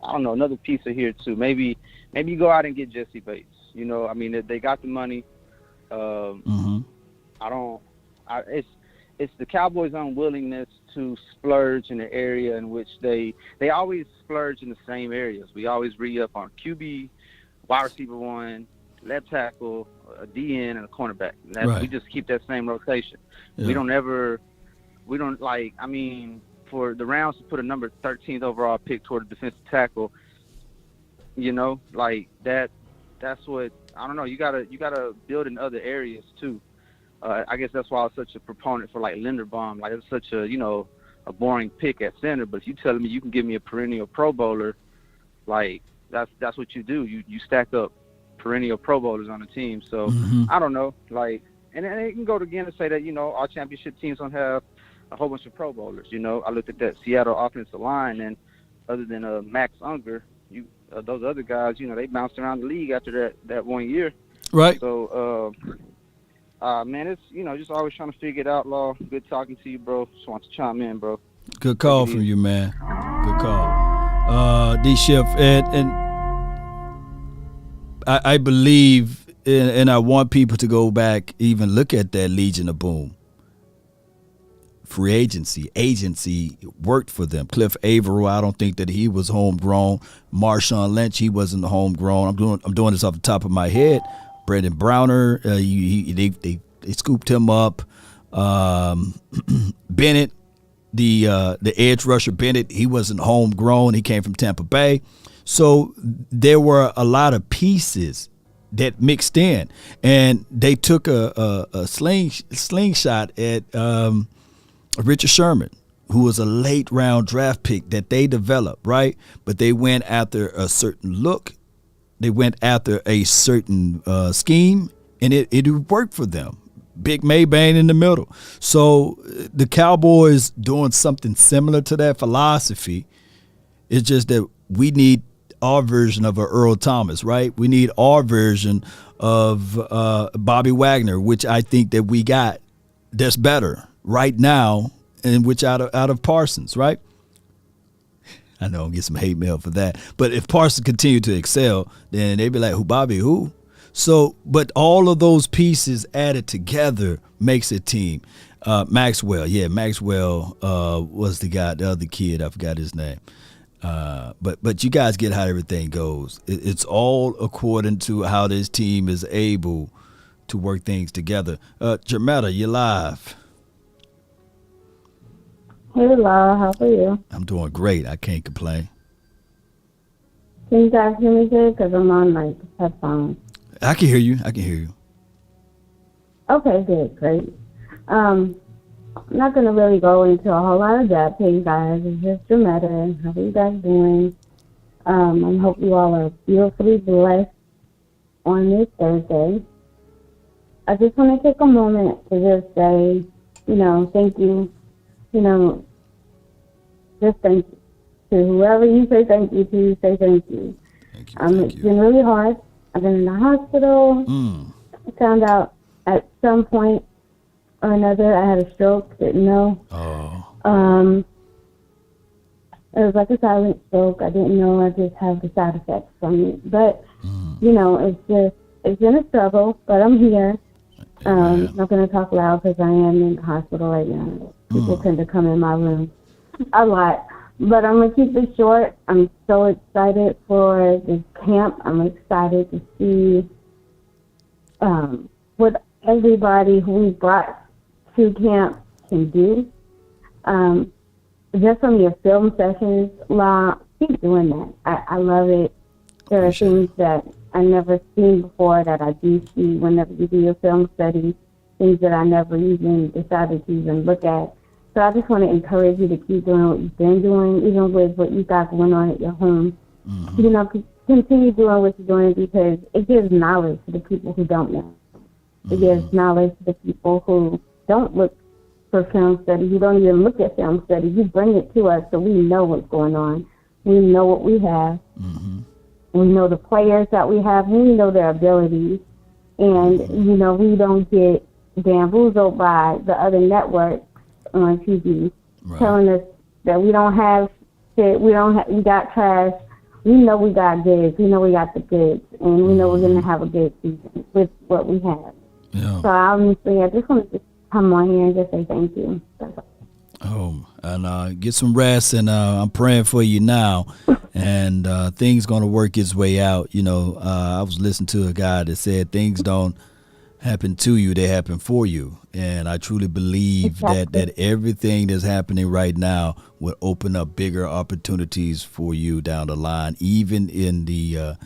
another piece of here too. Maybe you go out and get Jesse Bates. You know, I mean, they got the money. It's the Cowboys' unwillingness to splurge in the area in which they always splurge in the same areas. We always re-up on QB, wide receiver one, left tackle, a DN, and a cornerback. We just keep that same rotation. Yeah. We don't I mean, for the Rams to put a number 13th overall pick toward a defensive tackle, you know, like that's what, I don't know, you gotta build in other areas too. I guess that's why I was such a proponent for like Linderbaum. Like, it's such a boring pick at center. But if you telling me you can give me a perennial Pro Bowler, like that's what you do. You stack up perennial Pro Bowlers on the team. So I don't know. Like, and it can go again and say that, you know, our championship teams don't have a whole bunch of Pro Bowlers. You know, I looked at that Seattle offensive line, and other than Max Unger, those other guys, you know, they bounced around the league after that 1 year. Right. So. Man, it's, you know, just always trying to figure it out, Law. Good talking to you, bro. Just want to chime in, bro. Good call from you, man. Good call. D-Shift, and I believe and I want people to go back, even look at that Legion of Boom. Free agency worked for them. Cliff Averill, I don't think that he was homegrown. Marshawn Lynch, he wasn't homegrown. I'm doing this off the top of my head. Brendan Browner, they scooped him up. Bennett, the edge rusher Bennett, he wasn't homegrown. He came from Tampa Bay. So there were a lot of pieces that mixed in, and they took a slingshot at Richard Sherman, who was a late round draft pick that they developed, right? But they went after a certain look. They went after a certain scheme, and it worked for them. Big Maybane in the middle. So the Cowboys doing something similar to that philosophy. It's just that we need our version of a Earl Thomas, right? We need our version of Bobby Wagner, which I think that we got that's better right now, and which out of Parsons, right? I know I'm get some hate mail for that. But if Parsons continue to excel, then they'd be like, who, Bobby, who? So, but all of those pieces added together makes a team. Maxwell was the guy, the other kid, I forgot his name. But you guys get how everything goes. It's all according to how this team is able to work things together. Jametta, you're live. Hey, Laura, how are you? I'm doing great. I can't complain. Can you guys hear me good? Because I'm on, headphones. I can hear you. Okay, good, great. I'm not going to really go into a whole lot of depth here, you guys. It's just Jametta. How are you guys doing? I hope you all are beautifully blessed on this Thursday. I just want to take a moment to just say, thank you. Just thank you. To whoever you say thank you to, say thank you. It's been really hard. I've been in the hospital. I found out at some point or another I had a stroke. Didn't know. It was like a silent stroke. I didn't know. I just have the side effects from it. But, it's been a struggle, but I'm here. I'm not going to talk loud because I am in the hospital right now. People tend to come in my room a lot. But I'm going to keep it short. I'm so excited for this camp. I'm excited to see what everybody who we brought to camp can do. Just from your film sessions, La, keep doing that. I love it. There are things that I never seen before that I do see whenever you do your film study, things that I never even decided to even look at. So I just want to encourage you to keep doing what you've been doing, even with what you got going on at your home. Continue doing what you're doing because it gives knowledge to the people who don't know. It gives knowledge to the people who don't look for film study, who don't even look at film study. You bring it to us so we know what's going on. We know what we have. We know the players that we have. We know their abilities. And, we don't get bamboozled by the other networks on TV telling us that we don't have shit, we got trash. We know we got goods. We know we got the goods. And we know we're going to have a good season with what we have. Yeah. So honestly, I just want to come on here and just say thank you. That's all. And get some rest, and I'm praying for you now. And things going to work its way out. I was listening to a guy that said things don't happen to you, they happen for you. And I truly believe that everything that's happening right now will open up bigger opportunities for you down the line, even in the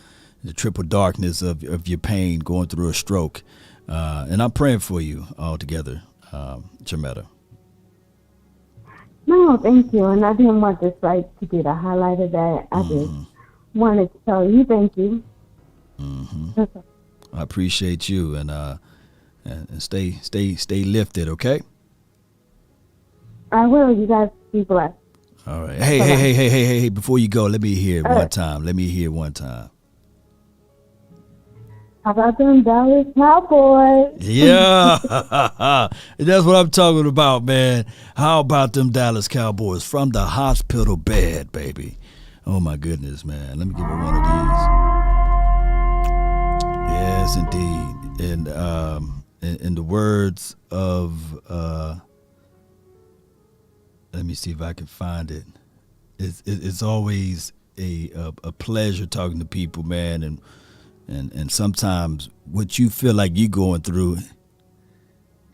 triple darkness of your pain going through a stroke. And I'm praying for you altogether, Jametta. No, thank you. And I didn't want this to get a highlight of that. I just wanted to tell you thank you. I appreciate you, and stay lifted, okay? I will. You guys be blessed. All right. Hey! Before you go, let me hear it one time. How about them Dallas Cowboys? Yeah, that's what I'm talking about, man. How about them Dallas Cowboys from the hospital bed, baby? Oh my goodness, man. Let me give it one of these. Yes, indeed. And in the words of, let me see if I can find it. It's always a pleasure talking to people, man, and sometimes what you feel like you going through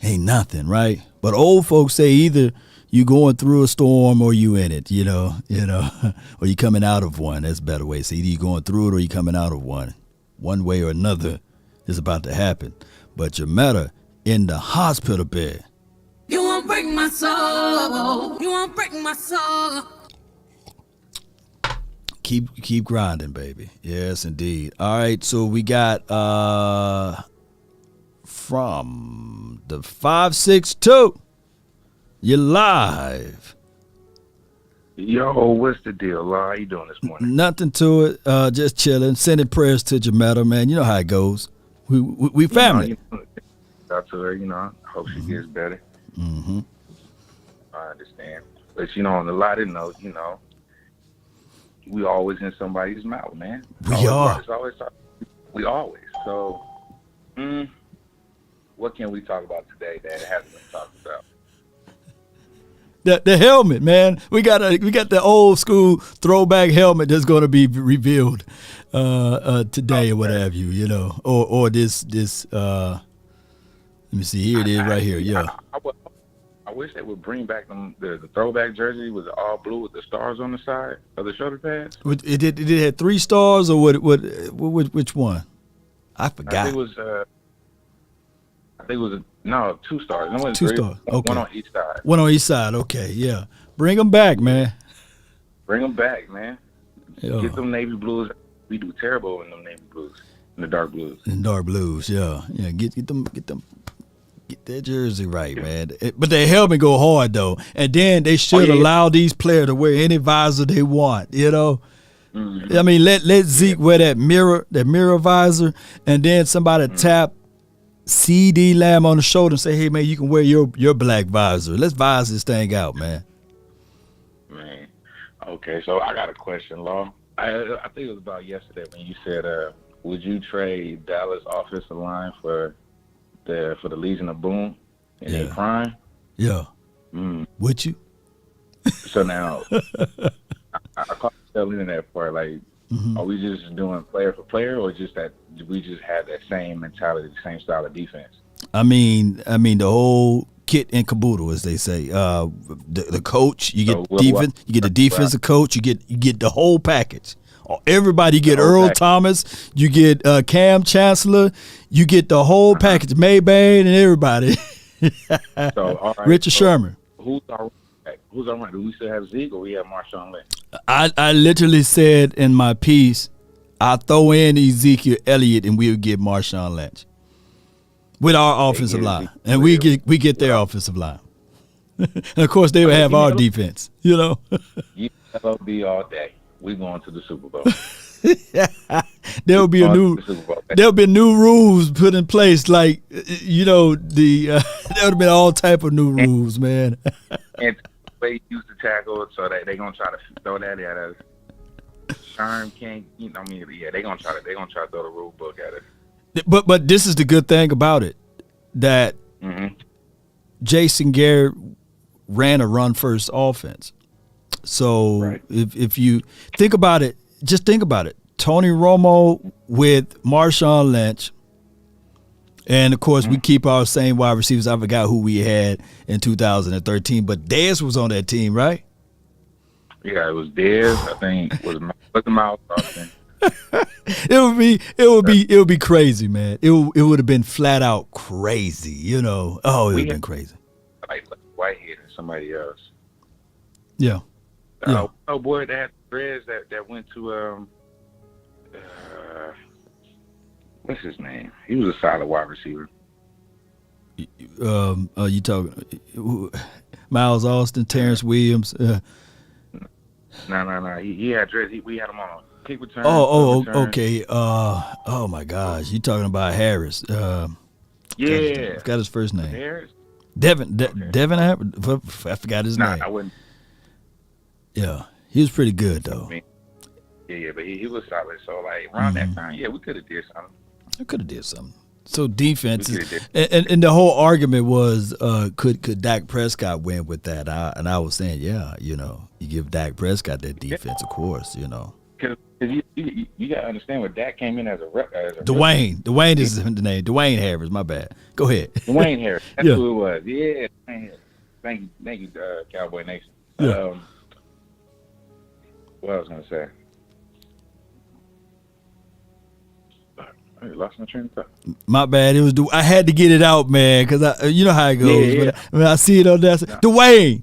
ain't nothing, right? But old folks say either you going through a storm or you in it, you know, or you coming out of one. That's a better way to say either you going through it or you coming out of one. One way or another is about to happen. But Jametta in the hospital bed. You won't break my soul. You won't break my soul. Keep grinding, baby. Yes, indeed. All right, so we got from the 562. You're live. Yo, what's the deal, Law? How you doing this morning? Nothing to it. Just chilling. Sending prayers to Jametta, man. You know how it goes. We family. Out to her, I hope she gets better. Mm-hmm. I understand. But, on the lighter note, we always in somebody's mouth, man. We are. It's always we always. So, what can we talk about today that hasn't been talked about? The helmet, man. We got the old school throwback helmet that's going to be revealed today or what have you, or this. Let me see. Here it is, right here. Yeah. I wish they would bring back the throwback jersey with the all blue with the stars on the side of the shoulder pads. It had 3 stars or which one? I forgot. I think it was 2 stars. No, 2 stars. Okay. One on each side. One on each side. Okay, yeah. Bring them back, man. Bring them back, man. Yeah. Get them navy blues. We do terrible in them navy blues, in the dark blues. In dark blues, yeah. Get them. Get that jersey right, man. But their helmet go hard though, and then they should allow these players to wear any visor they want. Mm-hmm. I mean, let Zeke wear that mirror visor, and then somebody tap CD Lamb on the shoulder and say, "Hey, man, you can wear your black visor. Let's vise this thing out, man." Man, okay. So I got a question, Law. I think it was about yesterday when you said, "Would you trade Dallas offensive line for the Legion of Boom in their prime?" Yeah. Would you? So now, I caught myself in that part. Like, are we just doing player for player, or just that we just have that same mentality, the same style of defense? I mean, the whole kit and caboodle, as they say. The coach, you get defense, you get the defensive coach, you get the whole package. Everybody, you get Earl Thomas, you get Cam Chancellor, you get the whole package, Maybain and everybody. So, all right, Richard Sherman. Who's our running? Do we still have Zeke or we have Marshawn Lynch? I literally said in my piece, I'll throw in Ezekiel Elliott and we'll get Marshawn Lynch with our offensive line, and we get their offensive line. And of course, they would have our defense. You be all day. We going to the Super Bowl. There'll be new rules put in place, like there would have been all type of new rules, man. And the way he used to tackle, so that they're gonna try to throw that at us. Sherm can't, they're gonna try to throw the rule book at us. But this is the good thing about it, that Jason Garrett ran a run first offense. So if you think about it, just think about it. Tony Romo with Marshawn Lynch, and of course we keep our same wide receivers. I forgot who we had in 2013, but Dez was on that team, right? Yeah, it was Dez. I think was Miles Austin. It would be crazy, man. It would have been flat out crazy, Oh, it would have been crazy. Like Whitehead and somebody else. Yeah. Oh boy, that had dreads that went to what's his name? He was a solid wide receiver. You talking Miles Austin, Terrence Williams? No. He had dreads. We had him on a kick return. Okay. Oh my gosh, you talking about Harris? Yeah, forgot his first name. Harris. Devin. Devin. I forgot his name. I wouldn't. Yeah, he was pretty good though. Yeah, but he was solid. So like around that time, we could have did something. I could have did something. So defense, and the whole argument was, could Dak Prescott win with that? And I was saying, yeah, you give Dak Prescott that defense, of course, Because you got to understand what Dak came in as a Dwayne. Dwayne is the name. Dwayne Harris. My bad. Go ahead. Dwayne Harris. That's who it was. Yeah, Dwayne Harris. Thank you, Cowboy Nation. Yeah. What I was gonna say. I lost my train of thought. My bad. It was I had to get it out, man, because you know how it goes. Yeah. When I see it on that, Dwayne.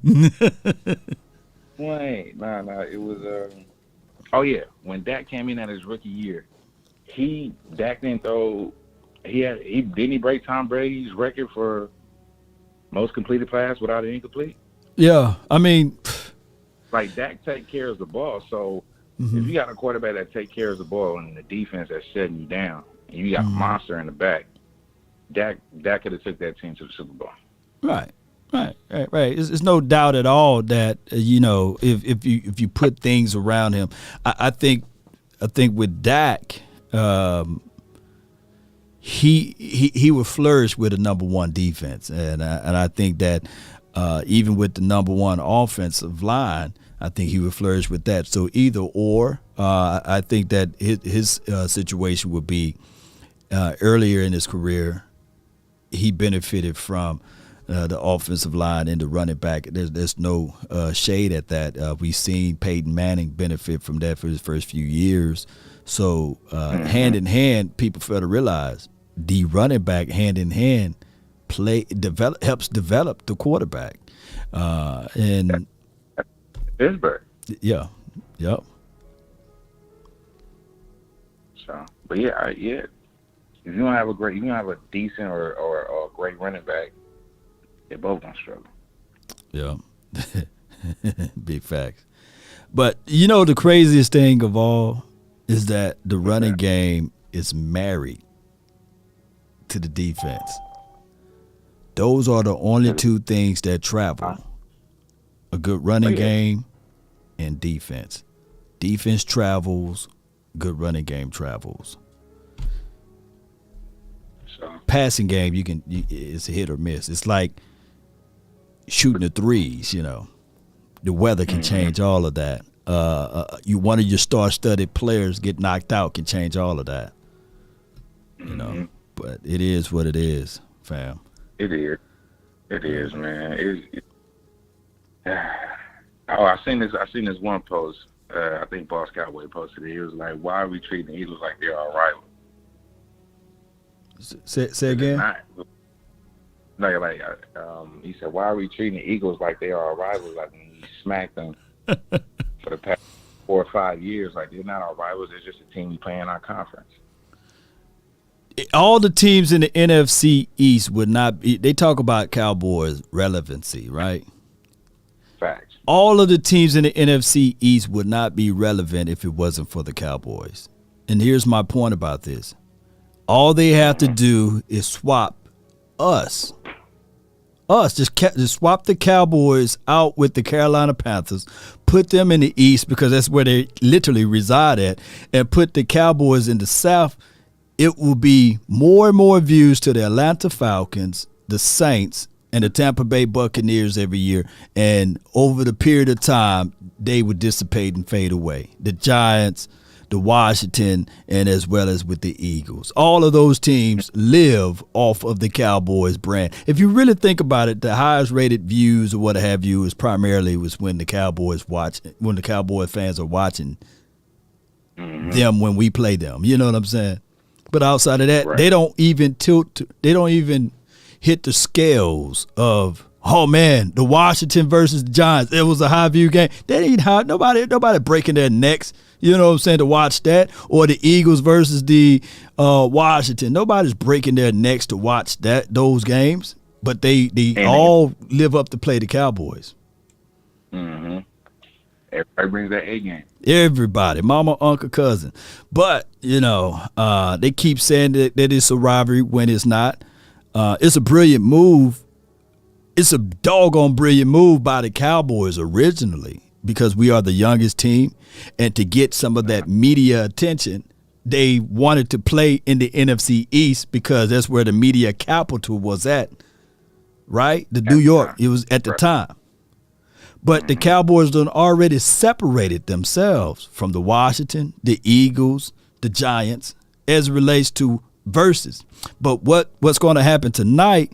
Dwayne. Nah. It was. Oh yeah, when Dak came in at his rookie year, Dak didn't throw. Didn't he break Tom Brady's record for most completed pass without an incomplete? Yeah, I mean, like Dak take care of the ball. So if you got a quarterback that take care of the ball and the defense that's shutting you down, and you got a monster in the back, Dak could have took that team to the Super Bowl. Right. There's no doubt at all that if you put things around him, I think with Dak, he would flourish with a number one defense, and I think that even with the number one offensive line, I think he would flourish with that. So either or, I think that his situation would be earlier in his career, he benefited from the offensive line and the running back. There's no shade at that. We've seen Peyton Manning benefit from that for his first few years. So hand in hand, people fail to realize the running back hand in hand helps develop the quarterback. And Pittsburgh. Yeah. Yep. So, but yeah. If you don't have a decent or a great running back, they're both gonna struggle. Yeah. Big facts. But the craziest thing of all is that the running game is married to the defense. Those are the only two things that travel. A good running game and defense. Defense travels, good running game travels. So passing game, it's a hit or miss. It's like shooting the threes, The weather can change all of that. One of your star-studded players get knocked out can change all of that. But it is what it is, fam. It is, man. I seen this one post. I think Boss Cowboy posted it. He was like, "Why are we treating the Eagles like they're our rival?" Say again. He said, "Why are we treating the Eagles like they are our rivals? Like when we smacked them for the past 4 or 5 years, like they're not our rivals. They're just a team we play in our conference." All the teams in the NFC East would not be. They talk about Cowboys' relevancy, right? Facts. All of the teams in the NFC East would not be relevant if it wasn't for the Cowboys. And here's my point about this. All they have to do is swap us. Just swap the Cowboys out with the Carolina Panthers, put them in the East because that's where they literally reside at, and put the Cowboys in the South. It will be more and more views to the Atlanta Falcons, the Saints, and the Tampa Bay Buccaneers every year. And over the period of time, they would dissipate and fade away. The Giants, the Washington, and as well as with the Eagles. All of those teams live off of the Cowboys brand. If you really think about it, the highest rated views or what have you is primarily was when the Cowboys fans are watching them when we play them. You know what I'm saying? But outside of that, they don't even hit the scales of, oh man, the Washington versus the Giants. It was a high view game. They ain't high. Nobody breaking their necks. You know what I'm saying, to watch that. Or the Eagles versus the Washington. Nobody's breaking their necks to watch those games. But they all live up to play the Cowboys. Mm-hmm. Everybody brings that A game. Everybody, mama, uncle, cousin. But, they keep saying that it's a rivalry when it's not. It's a brilliant move. It's a doggone brilliant move by the Cowboys originally because we are the youngest team. And to get some of that media attention, they wanted to play in the NFC East because that's where the media capital was at, right? The New York, it was at the time. But the Cowboys done already separated themselves from the Washington, the Eagles, the Giants as it relates to versus. But what's going to happen tonight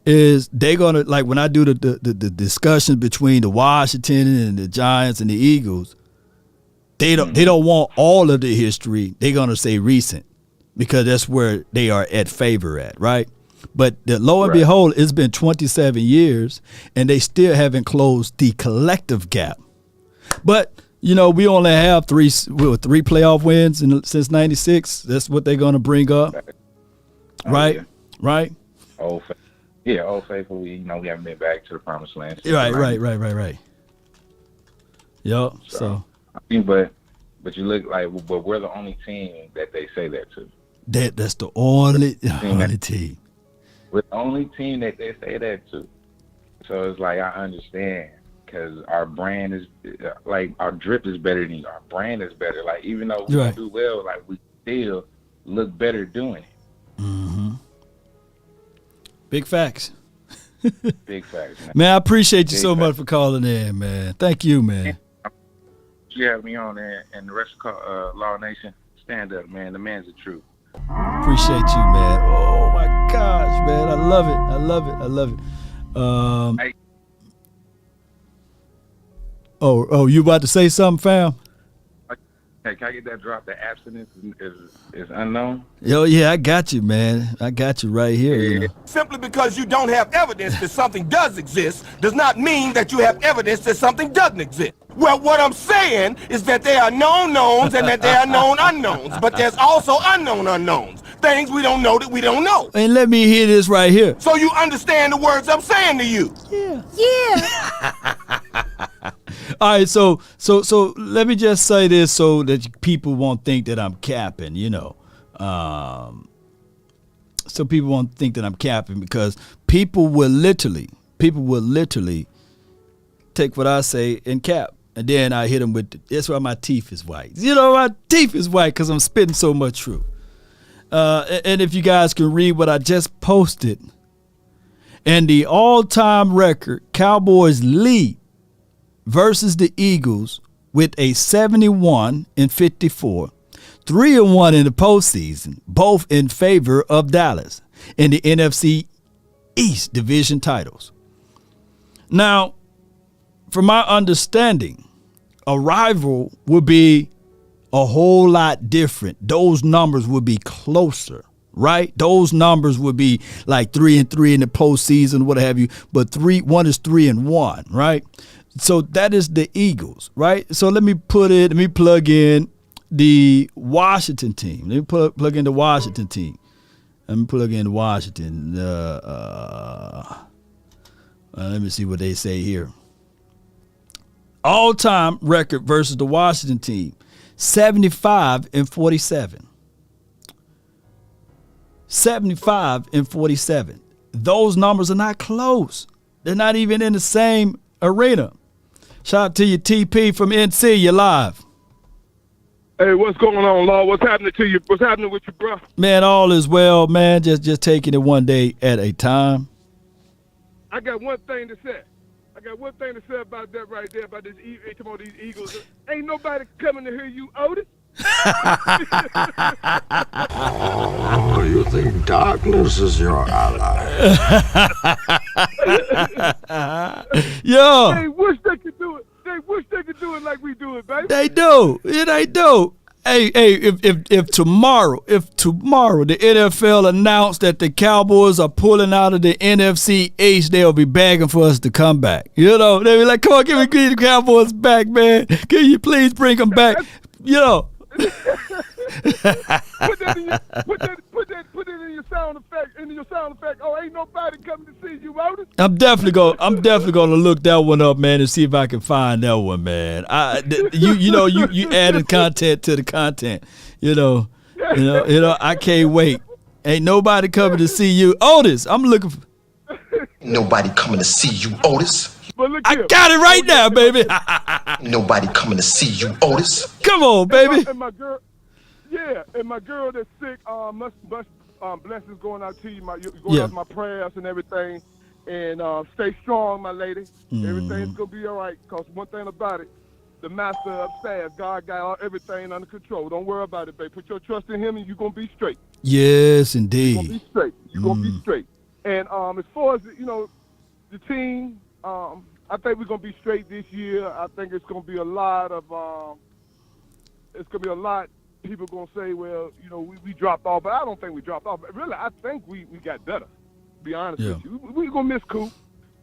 is they're going to, like when I do the discussion between the Washington and the Giants and the Eagles, they don't want all of the history. They're going to say recent because that's where they are at favor at, right? But lo and behold, it's been 27 years, and they still haven't closed the collective gap. But, you know, we only have three playoff wins since 96. That's what they're going to bring up. Right? Yeah. Right? Old Faithful, you know, we haven't been back to the promised land. Right. Yup, so. I mean, but you look like, but we're the only team that they say that to. That's the only team. We're the only team that they say that to. So it's like, I understand, because our brand is, like, our drip is better than you. Our brand is better. Like, even though we don't do well, like, we still look better doing it. Mm-hmm. Big facts. Big facts, man. Man, I appreciate you so much for calling in, man. Thank you, man. You have me on there, and the rest of Law Nation, stand up, man. The man's the truth. Appreciate you, man. Oh my gosh, man. I love it. Hey. Oh, you about to say something, fam? Hey, can I get that drop? The abstinence is unknown. Yo, yeah, I got you, man. I got you right here. Yeah. You know? Simply because you don't have evidence that something does exist does not mean that you have evidence that something doesn't exist. Well, what I'm saying is that there are known knowns and that there are known unknowns, but there's also unknown unknowns. Things we don't know that we don't know. And let me hear this right here. So you understand the words I'm saying to you. Yeah. All right, so let me just say this so that people won't think that I'm capping, you know. So people won't think that I'm capping, because people will literally take what I say and cap. And then I hit them with, that's why my teeth is white. You know, my teeth is white because I'm spitting so much truth. And if you guys can read what I just posted, and the all-time record, Cowboys lead versus the Eagles with a 71-54, 3-1 in the postseason, both in favor of Dallas in the NFC East division titles. Now, from my understanding, a rival would be a whole lot different. Those numbers would be closer, right? Those numbers would be like 3-3 in the postseason, what have you. But one is 3-1, right? So that is the Eagles, right? So let me plug in the Washington team. Let me plug in the Washington team. Let me plug in Washington. Let me see what they say here. All-time record versus the Washington team, 75-47. 75-47. Those numbers are not close. They're not even in the same arena. Shout out to you, TP from NC. You're live. Hey, what's going on, Law? What's happening to you? What's happening with you, bro? Man, all is well, man. Just taking it one day at a time. I got one thing to say. About that right there, about these Eagles. Ain't nobody coming to hear you, Otis. Oh, you think darkness is your ally? Yo. They wish they could do it. They wish they could do it like we do it, baby. They do. They do. Hey, if tomorrow the NFL announced that the Cowboys are pulling out of the NFC East, they'll be begging for us to come back. You know, they'll be like, come on, give me the Cowboys back, man. Can you please bring them back? You know. Put that in your sound effect. Oh, ain't nobody coming to see you, Otis. I'm definitely gonna look that one up, man, and see if I can find that one, man. You added content to the content. You know, I can't wait. Ain't nobody coming to see you, Otis. I'm looking for. Nobody coming to see you, Otis. I got it right now, baby. Nobody coming to see you, Otis. Come on, baby. And my girl, Yeah, and my girl that's sick, much blessings going out to you. Going out my prayers and everything. And stay strong, my lady. Everything's going to be all right. Because one thing about it, the master upstairs, God got everything under control. Don't worry about it, babe. Put your trust in him and you're going to be straight. Yes, indeed. You're going to be straight. You're going to be straight. And as far as, the team, I think we're going to be straight this year. I think it's going to be a lot of people going to say, well, we dropped off. But I don't think we dropped off. Really, I think we got better, to be honest with you. We're going to miss Coop.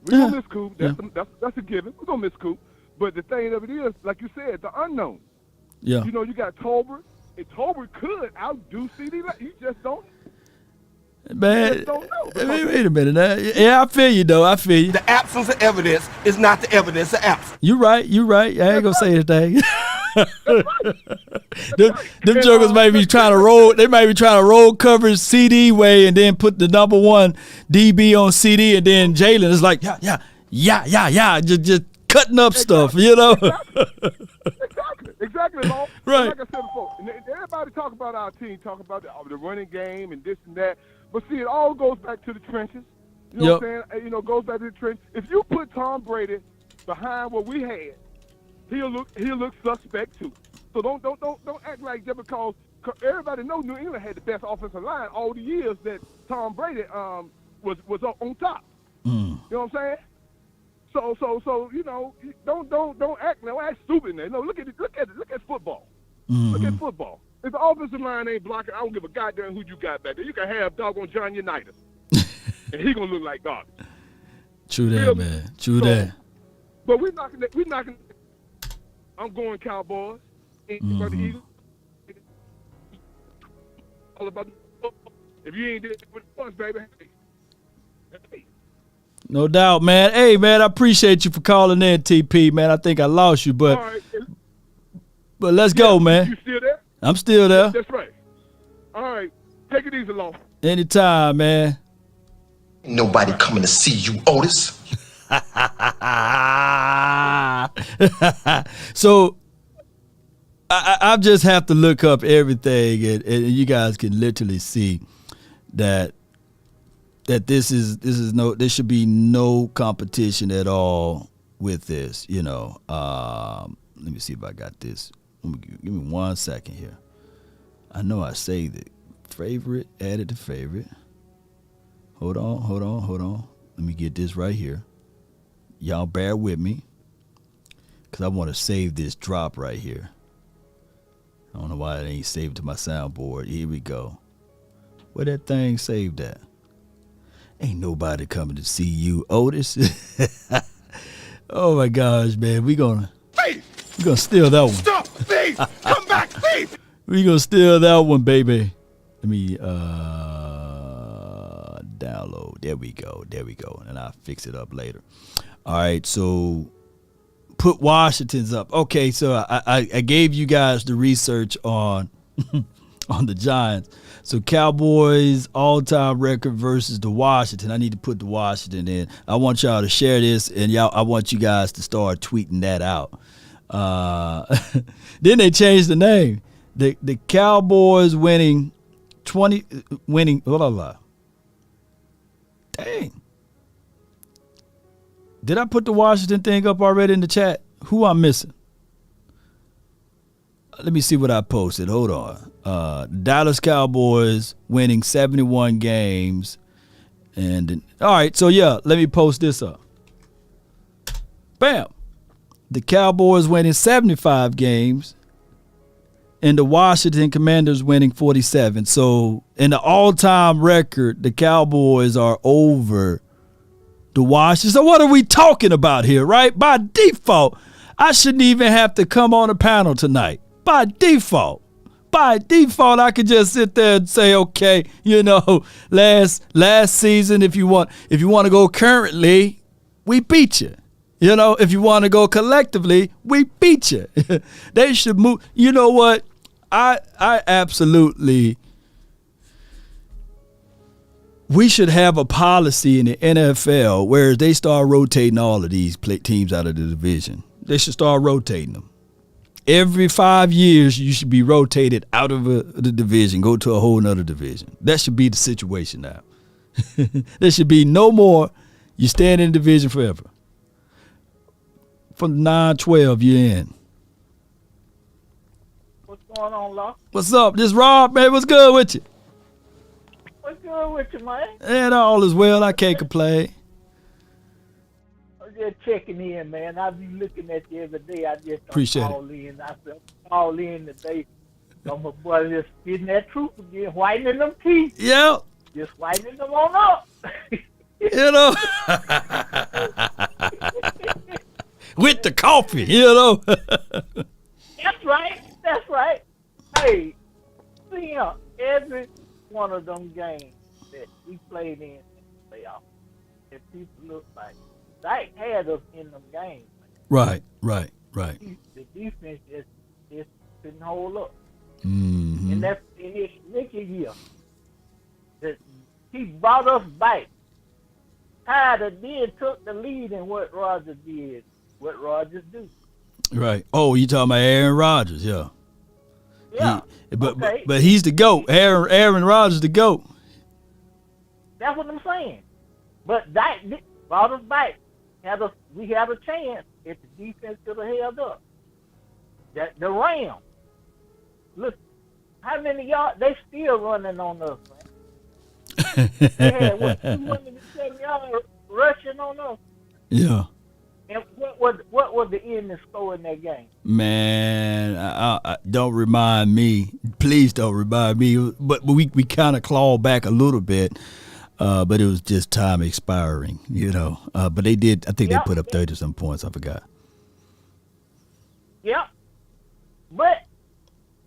We're going to miss Coop. That's a given. We're going to miss Coop. But the thing of it is, like you said, the unknown. Yeah. You got Tolbert. And Tolbert could outdo CD. You just don't. Man, don't know. Wait a minute. Yeah, I feel you, though. I feel you. The absence of evidence is not the evidence of absence. You right. I ain't gonna say anything. Them jokers might be trying to roll. They might be trying to roll coverage CD way and then put the number one DB on CD, and then Jalen is like, yeah, just cutting up stuff, Exactly, Mo. Right. Like I said before, everybody talk about our team, talk about the running game and this and that. But see, it all goes back to the trenches. You know what I'm saying? Goes back to the trenches. If you put Tom Brady behind what we had, he'll look suspect too. So don't act like that because everybody knows New England had the best offensive line all the years that Tom Brady was on top. You know what I'm saying? So don't act stupid there. No, look at football. Look at football. If the offensive line ain't blocking, I don't give a goddamn who you got back there. You can have doggone John Unitas, and he gonna look like garbage. True that, man. True that. But we're knocking. I'm going Cowboys. For the Eagles. All about if you ain't did with the punch, baby. Hey. No doubt, man. Hey, man, I appreciate you for calling in, TP, man. I think I lost you, but let's go, man. You still there? I'm still there. That's right. All right. Take it easy, Law. Anytime, man. Nobody coming to see you, Otis. So I just have to look up everything, and you guys can literally see that there should be no competition at all with this. Let me see if I got this. Give me 1 second here. I know I saved it. Favorite, added to favorite. Hold on. Let me get this right here. Y'all bear with me, because I want to save this drop right here. I don't know why it ain't saved to my soundboard. Here we go. Where that thing saved at? Ain't nobody coming to see you, Otis. Oh my gosh, man. We're gonna steal that one. Stop, thief! Come back, thief! We're gonna steal that one, baby. Let me download. There we go. And I'll fix it up later. All right, so put Washington's up. Okay, so I gave you guys the research on on the Giants. So Cowboys all-time record versus the Washington. I need to put the Washington in. I want y'all to share this, and I want you guys to start tweeting that out. Then they changed the name. The Cowboys winning. Dang. Did I put the Washington thing up already in the chat? Who I'm missing? Let me see what I posted. Hold on. Dallas Cowboys winning 71 games. And all right, so let me post this up. Bam. The Cowboys winning 75 games. And the Washington Commanders winning 47. So in the all-time record, the Cowboys are over the Washington. So what are we talking about here, right? By default, I shouldn't even have to come on a panel tonight. By default, I could just sit there and say, okay, last season, if you want to go currently, we beat you. If you want to go collectively, we beat you. They should move. You know what? I absolutely. We should have a policy in the NFL where they start rotating all of these teams out of the division. They should start rotating them. Every 5 years, you should be rotated out of the division, go to a whole nother division. That should be the situation now. There should be no more. You stand in the division forever. From 9-12, you're in. What's going on, Law? What's up? This Rob, man. What's good with you? What's good with you, man? And all is well. I can't complain. I'm just checking in, man. I be looking at you every day. I just Appreciate call in. I said, call in today. So my boy just getting that truth again, whitening them teeth. Yeah. Just whitening them on up. You know. With the coffee, you know. That's right. That's right. Hey, see, every one of them games that we played in the playoffs, that people look like, they had us in them games. Right. The defense just couldn't hold up. Mm-hmm. And that's in his rookie year. That he brought us back. Tyler did took the lead in what Rodgers did, what Rodgers do. Right. Oh, you talking about Aaron Rodgers, yeah. Yeah. But he's the GOAT. Aaron Rodgers the GOAT. That's what I'm saying. But that brought us back. We had a chance if the defense could have held up. The Rams. Look, how many yards they still running on us, man. They had 207 yards rushing on us. Yeah. And what was the ending score in that game? Man, I don't remind me. Please don't remind me. But we kind of clawed back a little bit. But it was just time expiring, you know. But they did. I think they put up 30-some points. I forgot. Yeah. But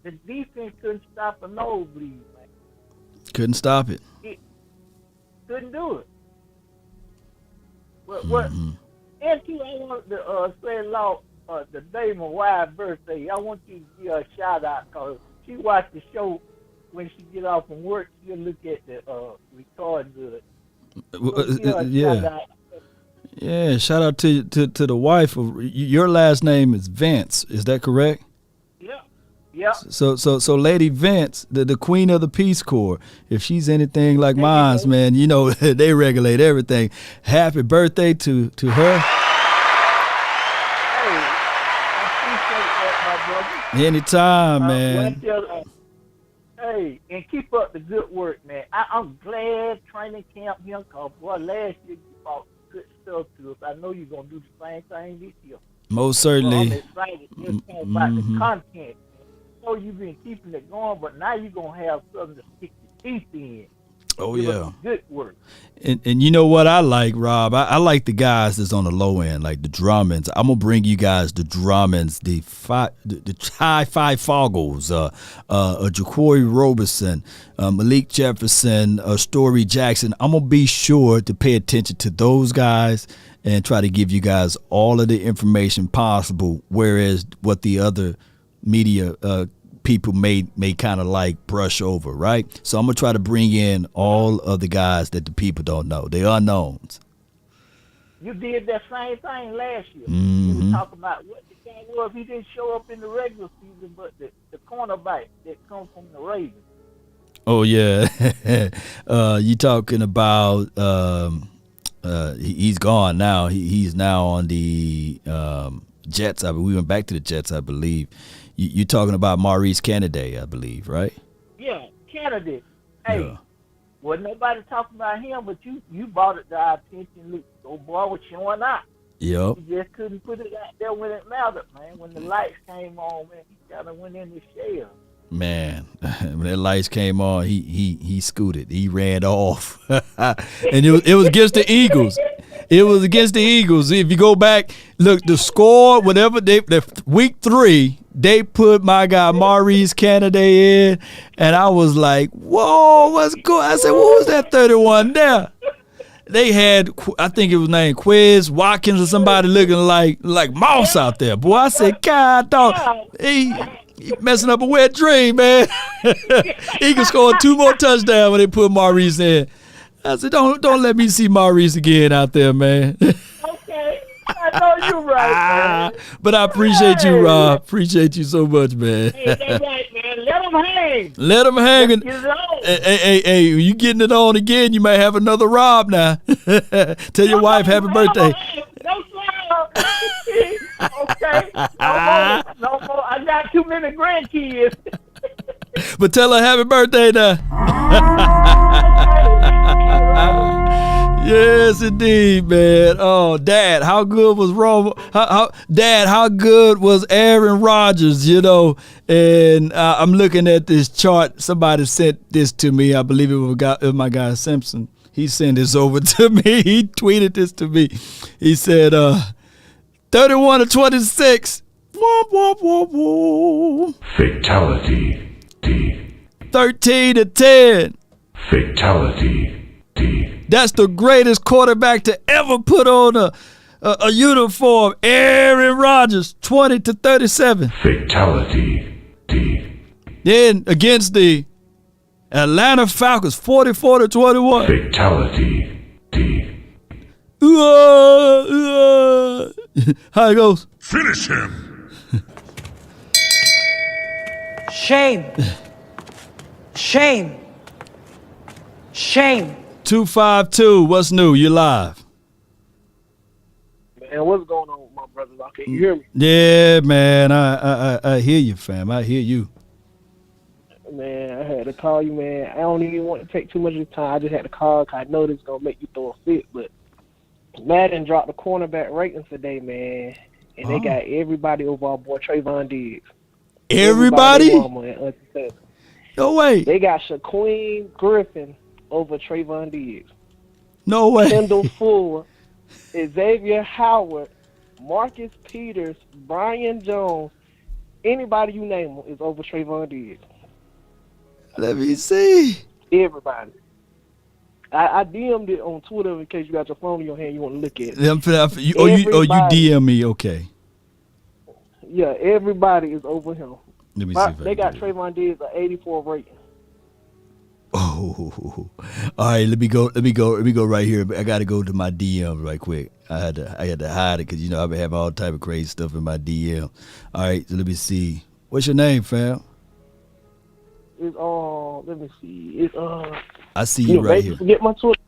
the defense couldn't stop a nosebleed, man. Couldn't stop it. Couldn't do it. What? And I want to say, Law, the day of my wife's birthday, I want you to give her a shout out because she watched the show. When she get off from work, she'll look at the recording of it. Yeah. Shout out to the wife. Your last name is Vance. Is that correct? Yeah. So Lady Vance, the queen of the Peace Corps, if she's anything like mine, man, you know, they regulate everything. Happy birthday to her. Hey, I appreciate that, my brother. Anytime, man. Hey, and keep up the good work, man. I'm glad training camp here, because, boy, last year you brought good stuff to us. I know you're going to do the same thing this year. Most certainly. Well, I'm excited just about the content. So you've been keeping it going, but now you're going to have something to stick your teeth in. Oh, yeah. Good work. And you know what I like, Rob? I like the guys that's on the low end, like the Drummonds. I'm going to bring you guys the Drummonds, the high five Foggles, Jaquari Roberson, Malik Jefferson, Story Jackson. I'm going to be sure to pay attention to those guys and try to give you guys all of the information possible, whereas what the other media people may kind of like brush over, right? So I'm going to try to bring in all of the guys that the people don't know, the unknowns. You did that same thing last year. Mm-hmm. You were talking about what the guy was. He didn't show up in the regular season, but the cornerback that comes from the Ravens. Oh, yeah. You talking about he's gone now. He's now on the Jets. We went back to the Jets, I believe. You're talking about Maurice Kennedy, I believe, right? Yeah, Kennedy. Hey, wasn't nobody talking about him, but you brought it to our attention. Look, old boy was showing out. Yep. He just couldn't put it out there when it mattered, man. When the lights came on, man, he kind of went in the shell. Man, when the lights came on, he scooted. He ran off. And it was against the Eagles. It was against the Eagles. If you go back, look, the score, whatever week 3, they put my guy Maurice Kennedy in, and I was like, whoa, what's going on? I said, what was that 31 there? They had, I think it was named Quiz Watkins or somebody looking like Moss out there. Boy, I said, God, dog, he messing up a wet dream, man. He can score 2 more touchdowns when they put Maurice in. I said, don't let me see Maurice again out there, man. Okay. I know you right, man. But I appreciate you, Rob. Appreciate you so much, man. Hey, that's right, man. Let them hang. Let them hang. Let's get it on. Hey, you getting it on again? You might have another Rob now. Tell your wife happy birthday. No, sir. Okay. No more. I got too many grandkids. But tell her happy birthday now. Yes, indeed, man. Oh, Dad, how good was Dad, how good was Aaron Rodgers? You know, and I'm looking at this chart. Somebody sent this to me. I believe it was my guy Simpson. He sent this over to me. He tweeted this to me. He said, 31-26. Womp, womp, womp, womp. Fatality. 13-10. Fatality. That's the greatest quarterback to ever put on a uniform. Aaron Rodgers, 20-37. Fatality. Then against the Atlanta Falcons, 44-21. Fatality. How it goes? Finish him. Shame. Shame. Shame. 252. What's new? You live? Man, what's going on with my brothers? Can you hear me? Yeah, man. I hear you, fam. I hear you. Man, I had to call you, man. I don't even want to take too much of your time. I just had to call because I know this is going to make you throw a fit. But Madden dropped the cornerback ratings today, man. And they got everybody over our boy Trayvon Diggs. Everybody? No way. They got Shaquem Griffin over Trayvon Diggs. No way. Kendall Fuller, Xavier Howard, Marcus Peters, Brian Jones, anybody you name them is over Trayvon Diggs. Let me see. Everybody. I DM'd it on Twitter in case you got your phone in your hand, you want to look at it. You DM me, okay. Yeah, everybody is over him. Let me see. They got Trayvon Diggs at 84 rating. Oh, all right. Let me go right here. I got to go to my DM right quick. I had to hide it because I've been having all type of crazy stuff in my DM. All right, so let me see. What's your name, fam? It's let me see. It's I see you right here. Forget my Twitter.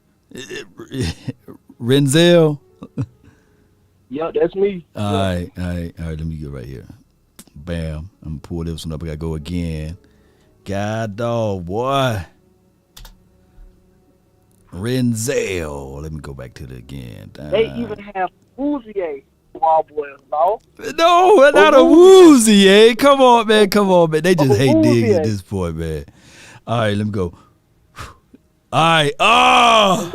Renzel. Yeah, that's me. All right. Let me get right here. Bam. I'm gonna pull this one up. I gotta go again. God dog, boy. Renzel. Let me go back to it again. They even have Uzier, ball boy. No, not a woozy, eh? Come on, man. They just hate Diggs at this point, man. All right, let me go. All right. Oh,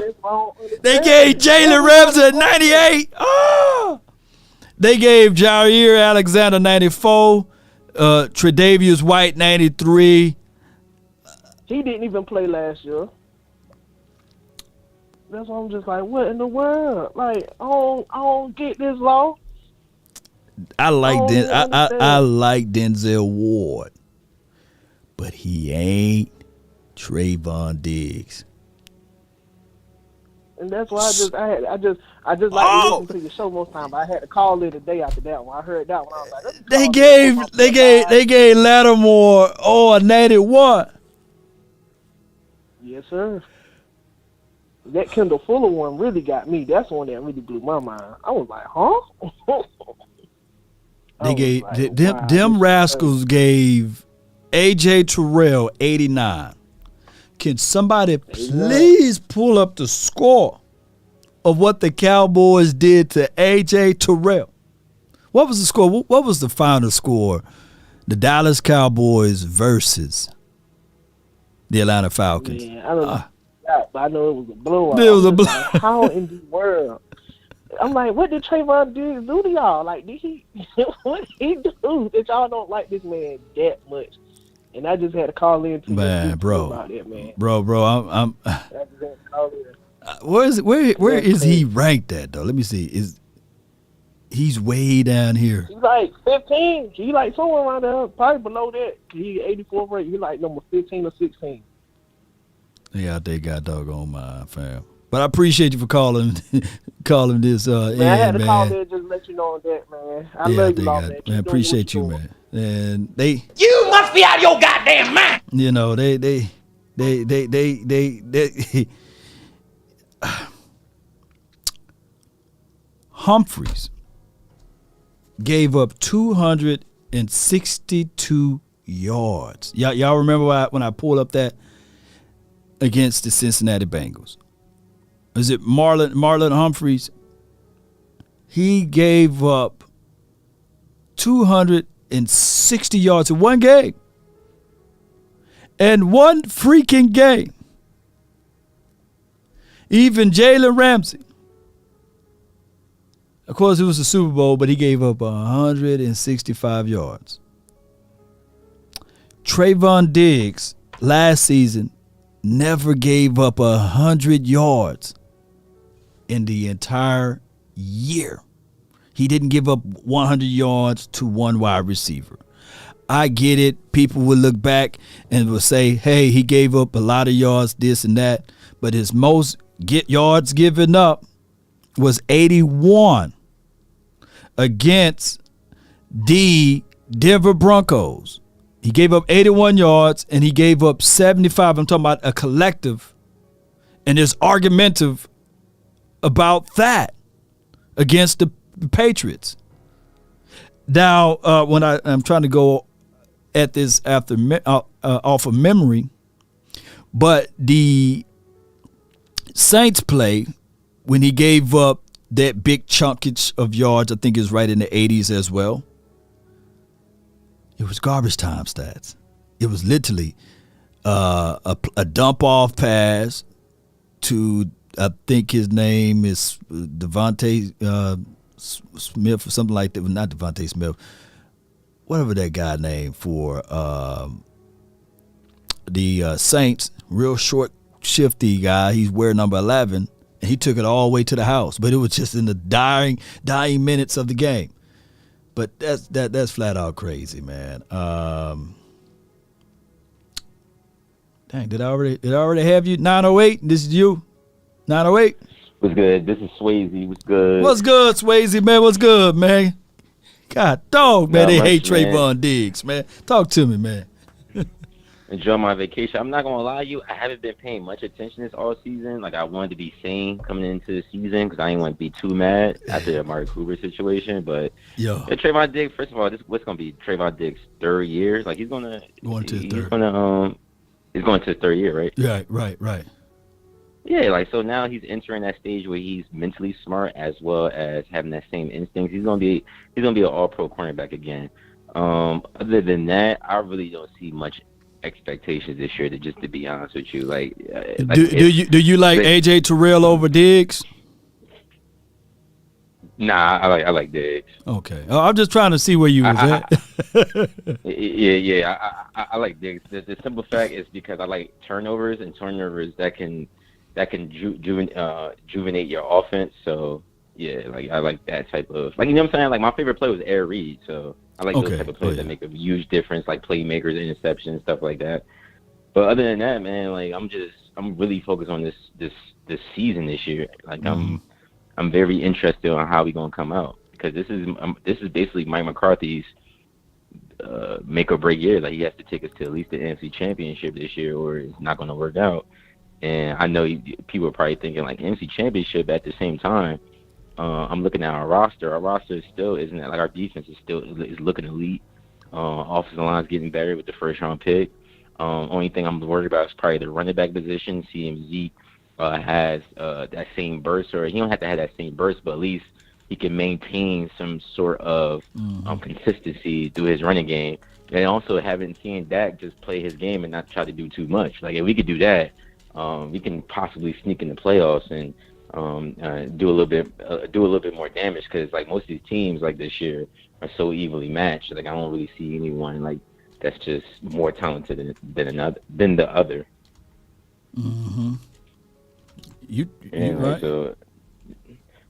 they gave Jalen Ramsey at 98. Oh, they gave Jair Alexander 94. Tre'Davious White 93. He didn't even play last year. That's why I'm just like, what in the world? Like, I don't get this law. I like Denzel Ward, but he ain't Trayvon Diggs. And that's why I just like to listen to your show most time. But I had to call it a day after that one. I heard that one. I was like, they gave Lattimore a 91. Yes, sir. That Kendall Fuller one really got me. That's the one that really blew my mind. I was like, huh? They gave them rascals gave AJ Terrell 89. Can somebody please pull up the score of what the Cowboys did to AJ Terrell? What was the score? What was the final score? The Dallas Cowboys versus the Atlanta Falcons. Man, I don't know. But I know it was a blowout. It was a blowout. Like, how in the world? I'm like, what did Trayvon Diggs do to y'all? Like, what did he do that y'all don't like this man that much? And I just had to call in to about that, man. Bro, I'm I just had to call in. where is he ranked at though? Let me see. He's way down here. He's like 15. He like somewhere around there, probably below that. He 84 rate. He like number 15 or 16. Yeah, they got doggone my fam. But I appreciate you for calling this Man, I had to call in just let you know that, man. I love you, Law, man. Keep doing appreciate what you, you're man. And they, You must be out of your goddamn mind. you know, they Humphreys gave up 262 yards. Y'all remember when I pulled up that against the Cincinnati Bengals? Is it Marlon Humphreys? He gave up 260 yards in one game. And one freaking game. Even Jalen Ramsey. Of course, it was the Super Bowl, but he gave up 165 yards. Trayvon Diggs last season never gave up 100 yards in the entire year. He didn't give up 100 yards to one wide receiver. I get it. People will look back and will say, hey, he gave up a lot of yards, this and that. But his most yards given up was 81 against the Denver Broncos. He gave up 81 yards and he gave up 75. I'm talking about a collective. And there's argumentative about that against the Patriots. Now, when I'm trying to go at this off of memory, but the Saints play when he gave up that big chunkage of yards, I think is right in the 80s as well. It was garbage time stats. It was literally a dump off pass to, I think his name is Devontae Smith or something like that. Well, not Devontae Smith. Whatever that guy named for the Saints. Real short, shifty guy. He's wearing number 11. And he took it all the way to the house. But it was just in the dying minutes of the game. But that's flat out crazy, man. Dang, did I already have you? 908, this is you. 908. What's good? This is Swayze. What's good? What's good, Swayze, man? What's good, man? God dog, man, they hate Trayvon Diggs, man. Talk to me, man. Enjoy my vacation. I'm not gonna lie to you, I haven't been paying much attention this all season. Like I wanted to be sane coming into the season because I didn't want to be too mad after the Amari Cooper situation. But Trayvon Diggs, first of all, what's gonna be Trayvon Diggs' third year? Like he's going to his third year, right? Right. Yeah, like so now he's entering that stage where he's mentally smart as well as having that same instinct. He's gonna be an all-pro cornerback again. Other than that, I really don't see much expectations this year. To be honest with you, do you like AJ Terrell over Diggs? Nah, I like Diggs. Okay, I'm just trying to see where you was at. I like Diggs. The simple fact is because I like turnovers that can juvenate your offense. So yeah, like I like that type of you know what I'm saying. Like my favorite play was Air Reed, so I like those type of plays that make a huge difference, like playmakers, interceptions, stuff like that. But other than that, man, like I'm really focused on this season this year. Like I'm very interested on how we gonna come out because this is basically Mike McCarthy's make or break year. Like he has to take us to at least the NFC Championship this year, or it's not gonna work out. And I know people are probably thinking like NFC Championship at the same time. I'm looking at our roster. Our roster still isn't like our defense is looking elite. Offensive line's getting better with the first round pick. Only thing I'm worried about is probably the running back position. CMZ has that same burst, or he don't have to have that same burst, but at least he can maintain some sort of consistency through his running game. And also haven't seen Dak just play his game and not try to do too much. Like if we could do that, we can possibly sneak in the playoffs and do a little bit more damage because like most of these teams like this year are so evenly matched. Like I don't really see anyone like that's just more talented than the other. Mm-hmm. You right. So,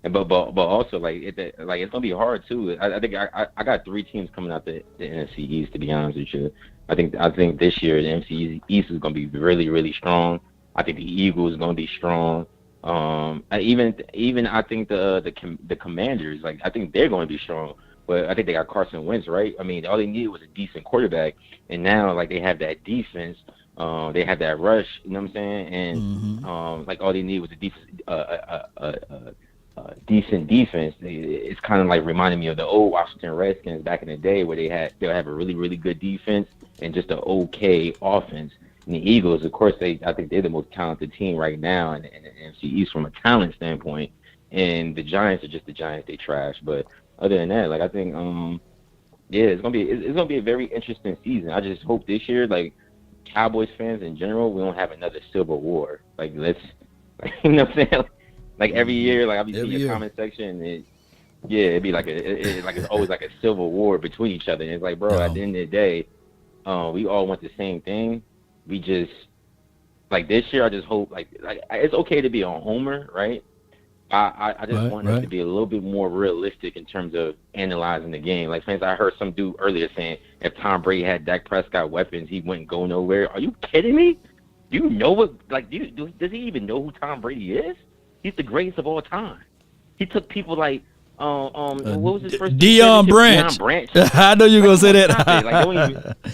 but also it's gonna be hard too. I think I got 3 teams coming out the NFC East, to be honest with you. I think this year the NFC East is gonna be really, really strong. I think the Eagles is gonna be strong. Even I think the Commanders, like I think they're going to be strong. But I think they got Carson Wentz, right? I mean, all they needed was a decent quarterback, and now like they have that defense, they have that rush. You know what I'm saying? And like all they need was a decent defense. It's kind of like reminding me of the old Washington Redskins back in the day, where they'll have a really really good defense and just an okay offense. And the Eagles, of course, I think they're the most talented team right now in the NFC East from a talent standpoint. And the Giants are just the Giants; they trash. But other than that, like I think, it's gonna be a very interesting season. I just hope this year, like Cowboys fans in general, we don't have another Civil War. Like you know what I'm saying? Like every year, like I'll be seeing your comment section, it'd be like it's always like a civil war between each other. And it's like, bro, at the end of the day, we all want the same thing. We just like this year. I just hope like it's okay to be a homer, right? I just want us to be a little bit more realistic in terms of analyzing the game. Like, fans, I heard some dude earlier saying if Tom Brady had Dak Prescott weapons, he wouldn't go nowhere. Are you kidding me? Do you know what? Like, does he even know who Tom Brady is? He's the greatest of all time. He took people like what was his first Deion Branch. Deion Branch. I know you're gonna say that.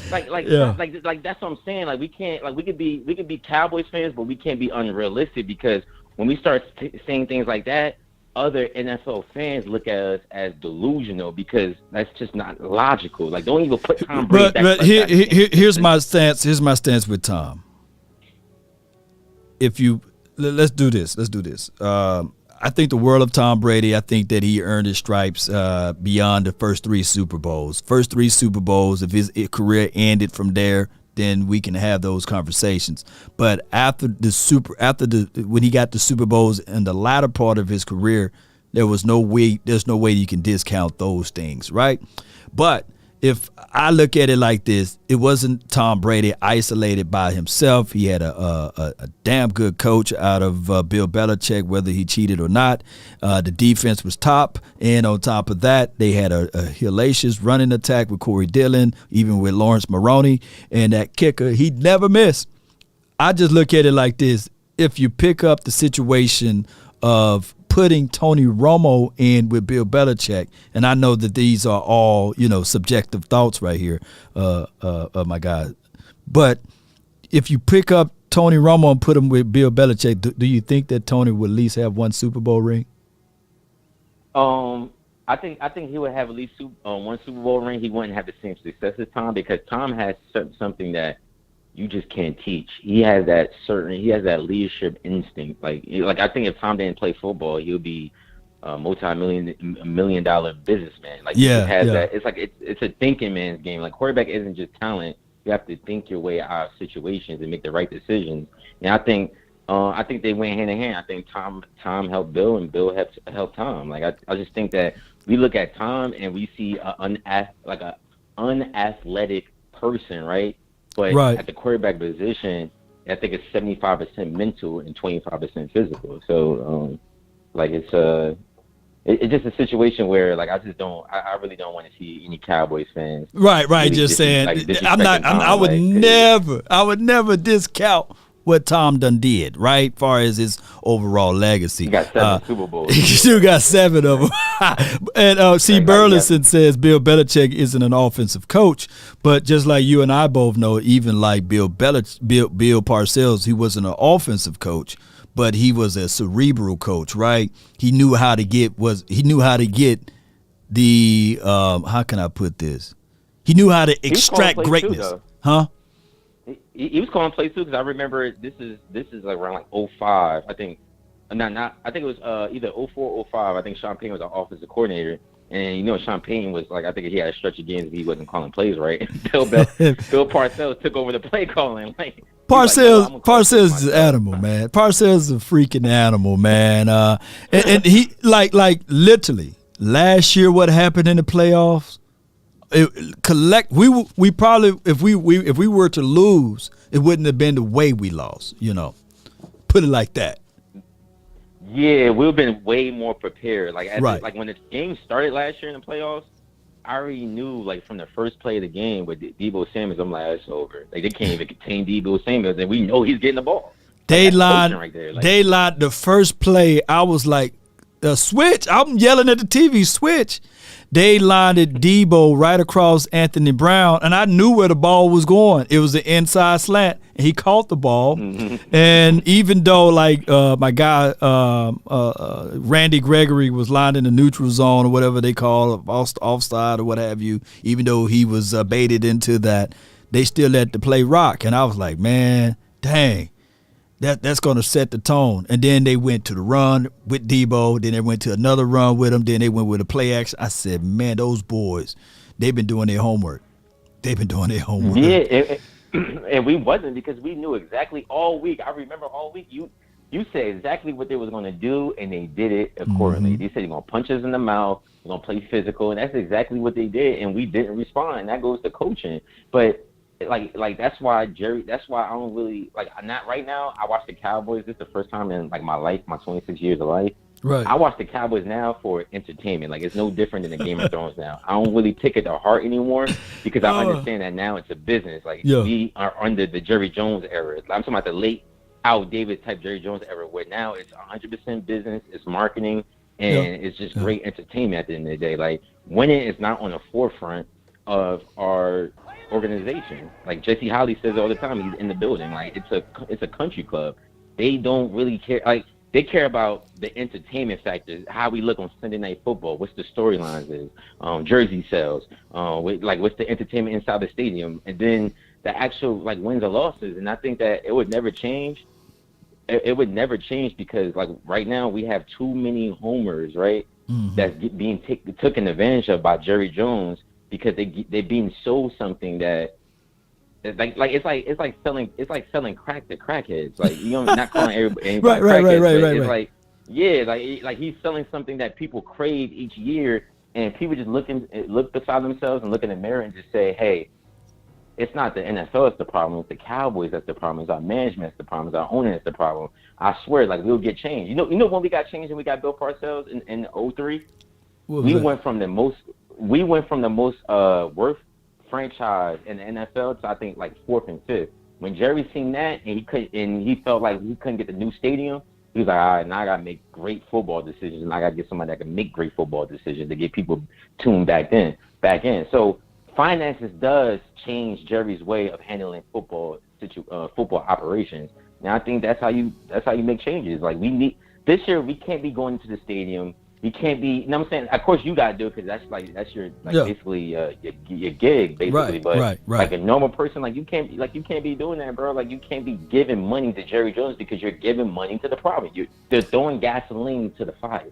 Like that's what I'm saying. Like we can't we could be Cowboys fans, but we can't be unrealistic because when we start saying things like that, other NFL fans look at us as delusional because that's just not logical. Like, don't even put Tom Brady. But here's my stance. Here's my stance with Tom. Let's do this. I think the world of Tom Brady. I think that he earned his stripes beyond the first 3 Super Bowls. First 3 Super Bowls. If his career ended from there, then we can have those conversations. But when he got the Super Bowls in the latter part of his career, there's no way you can discount those things, right? But if I look at it like this, it wasn't Tom Brady isolated by himself. He had a damn good coach out of Bill Belichick, whether he cheated or not. The defense was top, and on top of that, they had a hellacious running attack with Corey Dillon, even with Lawrence Maroney, and that kicker, he'd never miss. I just look at it like this. If you pick up the situation of putting Tony Romo in with Bill Belichick, and I know that these are all, subjective thoughts right here, my God. But if you pick up Tony Romo and put him with Bill Belichick, do you think that Tony would at least have one Super Bowl ring? I think he would have at least one Super Bowl ring. He wouldn't have the same success as Tom because Tom has something that you just can't teach. He has that leadership instinct. Like I think if Tom didn't play football, he would be a multi-million dollar businessman. Like he has that. It's like it's a thinking man's game. Like quarterback isn't just talent. You have to think your way out of situations and make the right decisions. And I think they went hand in hand. I think Tom helped Bill and Bill helped Tom. Like I just think that we look at Tom and we see an unathletic person, right? But at the quarterback position, I think it's 75% mental and 25% physical. So, it's just a situation where, like, I really don't want to see any Cowboys fans. Right. Really just saying, I would never discount what Tom done did, right? As far as his overall legacy. He got 7 Super Bowls. He still got 7 of them. And C. Burleson says Bill Belichick isn't an offensive coach, but just like you and I both know, even like Bill Parcells, he wasn't an offensive coach, but he was a cerebral coach, right? He knew how to get the how can I put this? He knew how to extract greatness. Huh? He was calling plays too because I remember this is like around like 05. I think I think it was either 04 or 05. I think Sean Payton was our offensive coordinator, and Sean Payton was like I think he had a stretch of games he wasn't calling plays right. Bill Parcells took over the play calling. Like Parcells is an animal, man. Parcells is a freaking animal, man. And he like literally last year what happened in the playoffs. We probably if we were to lose, it wouldn't have been the way we lost. Put it like that. Yeah, we've been way more prepared. Like when the game started last year in the playoffs, I already knew like from the first play of the game with Deebo Samuel, I'm like, it's over. Like they can't even contain Deebo Samuel, and we know he's getting the ball. They That's lined, coaching right there. Like, they lined the first play. I was like, switch. I'm yelling at the TV, switch. They lined it Debo right across Anthony Brown, and I knew where the ball was going. It was the inside slant, and he caught the ball. And even though, like, my guy Randy Gregory was lined in the neutral zone or whatever they call it, offside or what have you, even though he was baited into that, they still let the play rock. And I was like, man, dang. That's going to set the tone. And then they went to the run with Debo. Then they went to another run with him. Then they went with a play action. I said, man, those boys, they've been doing their homework. Yeah, and we wasn't, because we knew exactly all week. I remember all week you said exactly what they was going to do, and they did it accordingly. They said you're going to punch us in the mouth, you're going to play physical, and that's exactly what they did, and we didn't respond. And that goes to coaching. But like that's why I don't really, like, not right now. I watch the Cowboys. This is the first time in, like, my life, my 26 years of life. Right. I watch the Cowboys now for entertainment. Like, it's no different than the Game of Thrones now. I don't really take it to heart anymore, because I understand that now it's a business. Like, we are under the Jerry Jones era. I'm talking about the late Al Davis type Jerry Jones era, where now it's 100% business, it's marketing, and it's just great entertainment at the end of the day. Like, winning is not on the forefront of our organization. Like Jesse Holly says all the time, he's in the building. Like, it's a country club. They don't really care. Like, they care about the entertainment factors, how we look on Sunday Night Football, what's the storylines is, jersey sales, what's the entertainment inside the stadium, and then the actual, like, wins or losses. And I think that it would never change. It would never change, because, like, right now we have too many homers, right? That's being taken advantage of by Jerry Jones, because they're being sold something that, it's like selling crack to crackheads. Like, you know, not calling everybody crackheads, right. Like he's selling something that people crave each year, and people just look beside themselves and look in the mirror and just say, hey, it's not the NFL that's the problem, it's the Cowboys that's the problem, it's our management that's the problem, it's our owner that's the problem. I swear, like, we'll get changed. You know when we got changed and we got built for ourselves in 03? We went from the most worth franchise in the NFL to, I think, like 4th and 5th. When Jerry seen that and he felt like he couldn't get the new stadium, he was like, all right, now I gotta make great football decisions, and I gotta get somebody that can make great football decisions to get people tuned back in. So finances does change Jerry's way of handling football operations. Now I think that's how you make changes. Like, this year we can't be going to the stadium. You can't be. You know what I'm saying? Of course you gotta do it, because that's your basically your gig, basically. But like a normal person, like you can't be doing that, bro. Like, you can't be giving money to Jerry Jones, because you're giving money to the problem. They're throwing gasoline to the fire.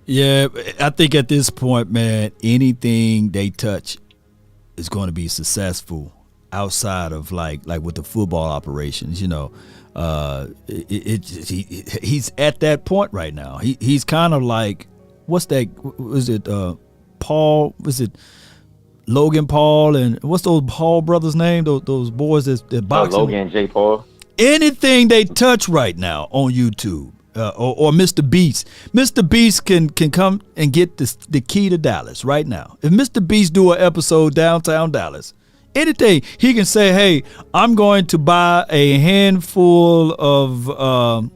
Yeah, I think at this point, man, anything they touch is going to be successful outside of like with the football operations, you know. He's at that point right now. He's kind of like, what's that? Was it Paul? Was it Logan Paul? And what's those Paul brothers' name? Those boys that boxing. Logan and Jay Paul. Anything they touch right now on YouTube, or Mr. Beast. Mr. Beast can come and get the key to Dallas right now. If Mr. Beast do an episode downtown Dallas, anything, he can say, hey, I'm going to buy a handful of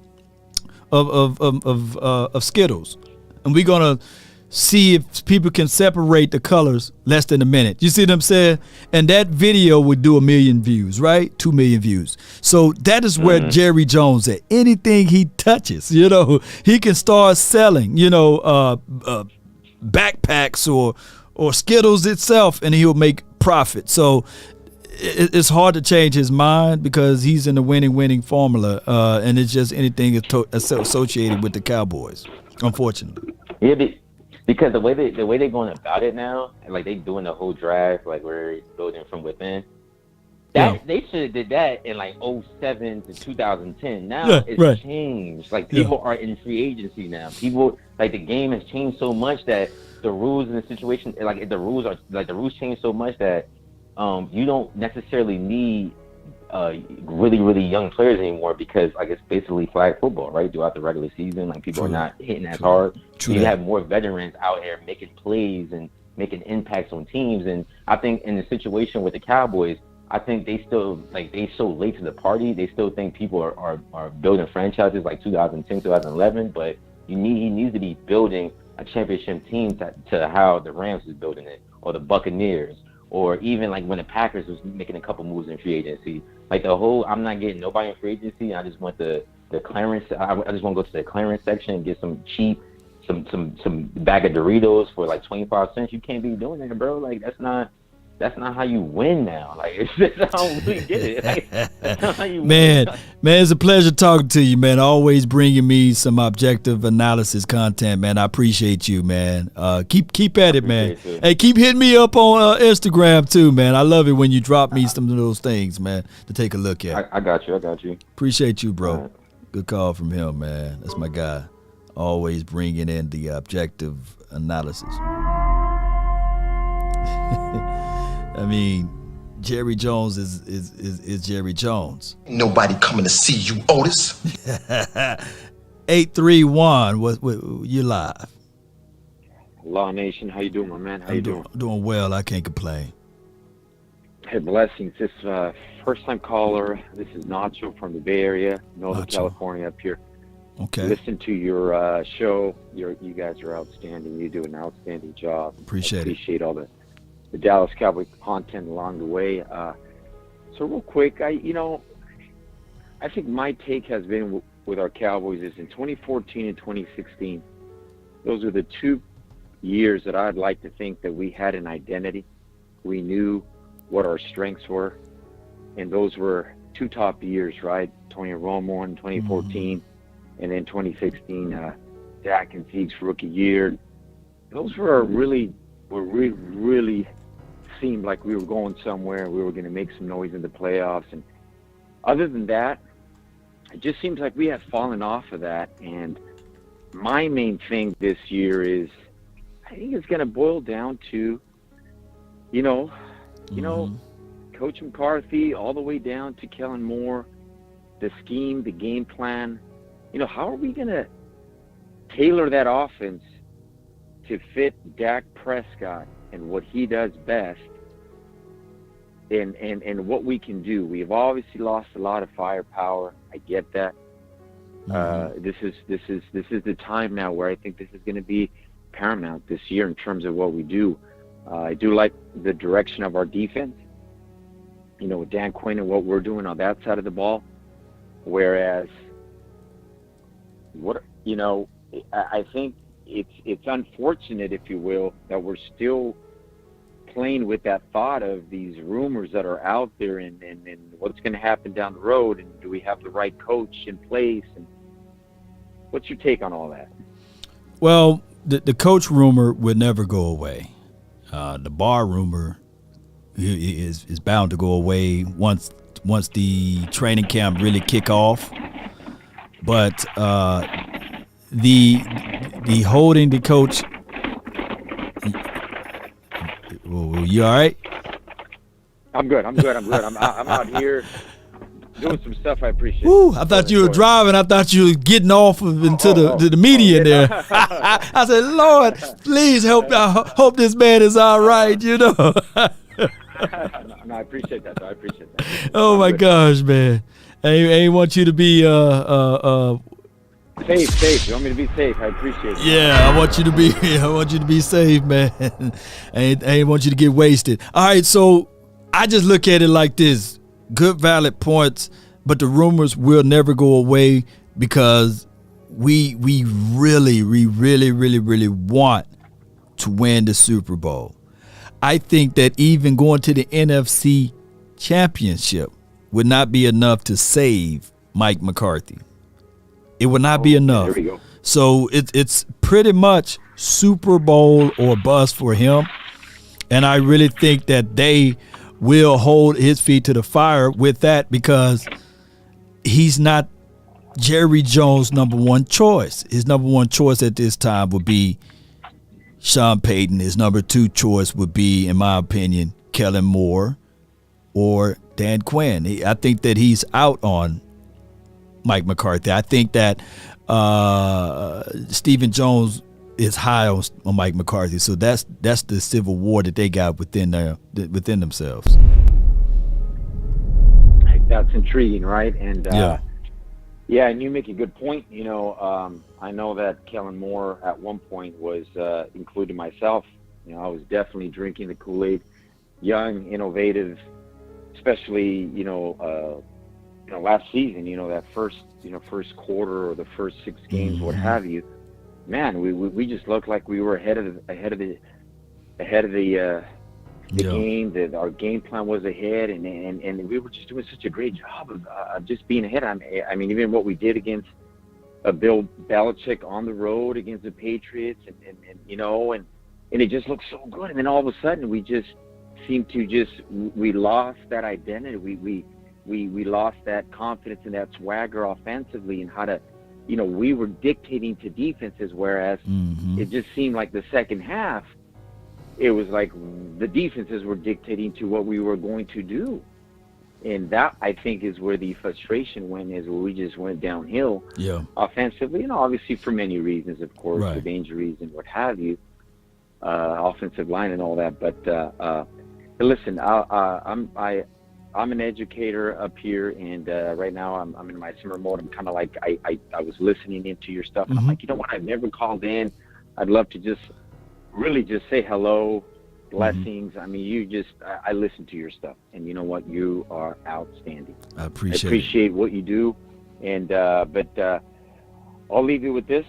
Skittles, and we're going to see if people can separate the colors less than a minute. You see what I'm saying? And that video would do 1 million views, right? 2 million views. So that is where Jerry Jones at. Anything he touches, you know, he can start selling, you know, backpacks or Skittles itself, and he'll make profit. So it's hard to change his mind, because he's in the winning formula, and it's just anything associated with the Cowboys, unfortunately. Yeah, because the way they're going about it now, like they doing the whole draft, like we're building from within. They should have did that in like 07 to 2010. Now it's changed. Like, people are in free agency now. People, like, the game has changed so much that the rules in the situation, like the rules change so much that you don't necessarily need really, really young players anymore, because, like, it's basically flag football, right? Throughout the regular season, like, people are not hitting as hard. You have more veterans out here making plays and making impacts on teams. And I think in the situation with the Cowboys, I think they still they so late to the party. They still think people are building franchises like 2010, 2011. But he needs to be building a championship team to how the Rams is building it, or the Buccaneers, or even like when the Packers was making a couple moves in free agency. Like the whole, I'm not getting nobody in free agency. I just want the clearance. I just want to go to the clearance section and get some cheap, some bag of Doritos for like 25 cents. You can't be doing that, bro. Like that's not how you win now. Like I don't really get it. Like, that's not how you man, win. man, it's a pleasure talking to you, man. Always bringing me some objective analysis content, man. I appreciate you, man. Keep at it, man. Hey, keep hitting me up on Instagram too, man. I love it when you drop me some of those things, man, to take a look at. I got you. Appreciate you, bro. Good call from him, man. That's my guy. Always bringing in the objective analysis. I mean, Jerry Jones is Jerry Jones. Ain't nobody coming to see you, Otis. 831, what you live? Law Nation, how you doing, my man? How you doing? Doing well. I can't complain. Hey, blessings. This first-time caller. This is Nacho from the Bay Area, Northern California, up here. Okay. Listen to your show. You guys are outstanding. You do an outstanding job. Appreciate all the Dallas Cowboy content along the way. So real quick, I think my take has been with our Cowboys is in 2014 and 2016. Those are the 2 years that I'd like to think that we had an identity. We knew what our strengths were, and those were 2 top years, right? Tony Romo in 2014, and then 2016, Dak and Zeke's rookie year. Those were really seemed like we were going somewhere. We were going to make some noise in the playoffs, and other than that, it just seems like we have fallen off of that. And my main thing this year is, I think it's going to boil down to, Coach McCarthy all the way down to Kellen Moore, the scheme, the game plan. How are we going to tailor that offense to fit Dak Prescott and what he does best, and what we can do? We've obviously lost a lot of firepower. I get that. This is the time now where I think this is going to be paramount this year in terms of what we do. I do like the direction of our defense. With Dan Quinn and what we're doing on that side of the ball. Whereas, I think it's unfortunate, if you will, that we're still playing with that thought of these rumors that are out there and what's going to happen down the road, and do we have the right coach in place, and what's your take on all that? Well, the coach rumor would never go away. The Barr rumor is bound to go away once the training camp really kick off. But the holding the coach. You all right? I'm good. I'm out here doing some stuff I appreciate. Woo, I thought you were driving. I thought you were getting off into the media there. I said, Lord, please help. I hope this man is all right, No, I appreciate that. I appreciate that. Oh, my gosh, man. I ain't want you to be safe. You want me to be safe? I appreciate it. Yeah, I want you to be safe, man. I ain't want you to get wasted. All right, so I just look at it like this. Good, valid points, but the rumors will never go away because we really want to win the Super Bowl. I think that even going to the NFC Championship would not be enough to save Mike McCarthy. It would not be enough. There we go. So it's pretty much Super Bowl or bust for him. And I really think that they will hold his feet to the fire with that because he's not Jerry Jones' number one choice. His number one choice at this time would be Sean Payton. His number two choice would be, in my opinion, Kellen Moore or Dan Quinn. I think that he's out on Mike McCarthy. I think that Stephen Jones is high on Mike McCarthy. So that's the civil war that they got within themselves. that's intriguing, right? And yeah, and you make a good point. I know that Kellen Moore at one point was, including myself, I was definitely drinking the Kool-Aid, young, innovative, especially, last season, that first quarter or the first 6 games, what have you. Man, we just looked like we were ahead of the game, that our game plan was ahead, and we were just doing such a great job of just being ahead. I mean, even what we did against Bill Belichick on the road against the Patriots, and it just looked so good. And then all of a sudden, we just seemed to we lost that identity. We lost that confidence and that swagger offensively, and how to, we were dictating to defenses, whereas it just seemed like the second half, it was like the defenses were dictating to what we were going to do. And that, I think, is where the frustration went, is where we just went downhill offensively, obviously for many reasons, of course, with injuries and what have you, offensive line and all that. But listen, I'm an educator up here, and right now I'm in my summer mode. I'm kind of like, I was listening into your stuff, and I'm like, you know what, I've never called in. I'd love to just say hello, blessings. I mean, I listen to your stuff, and you know what, you are outstanding. I appreciate what you do, and but I'll leave you with this.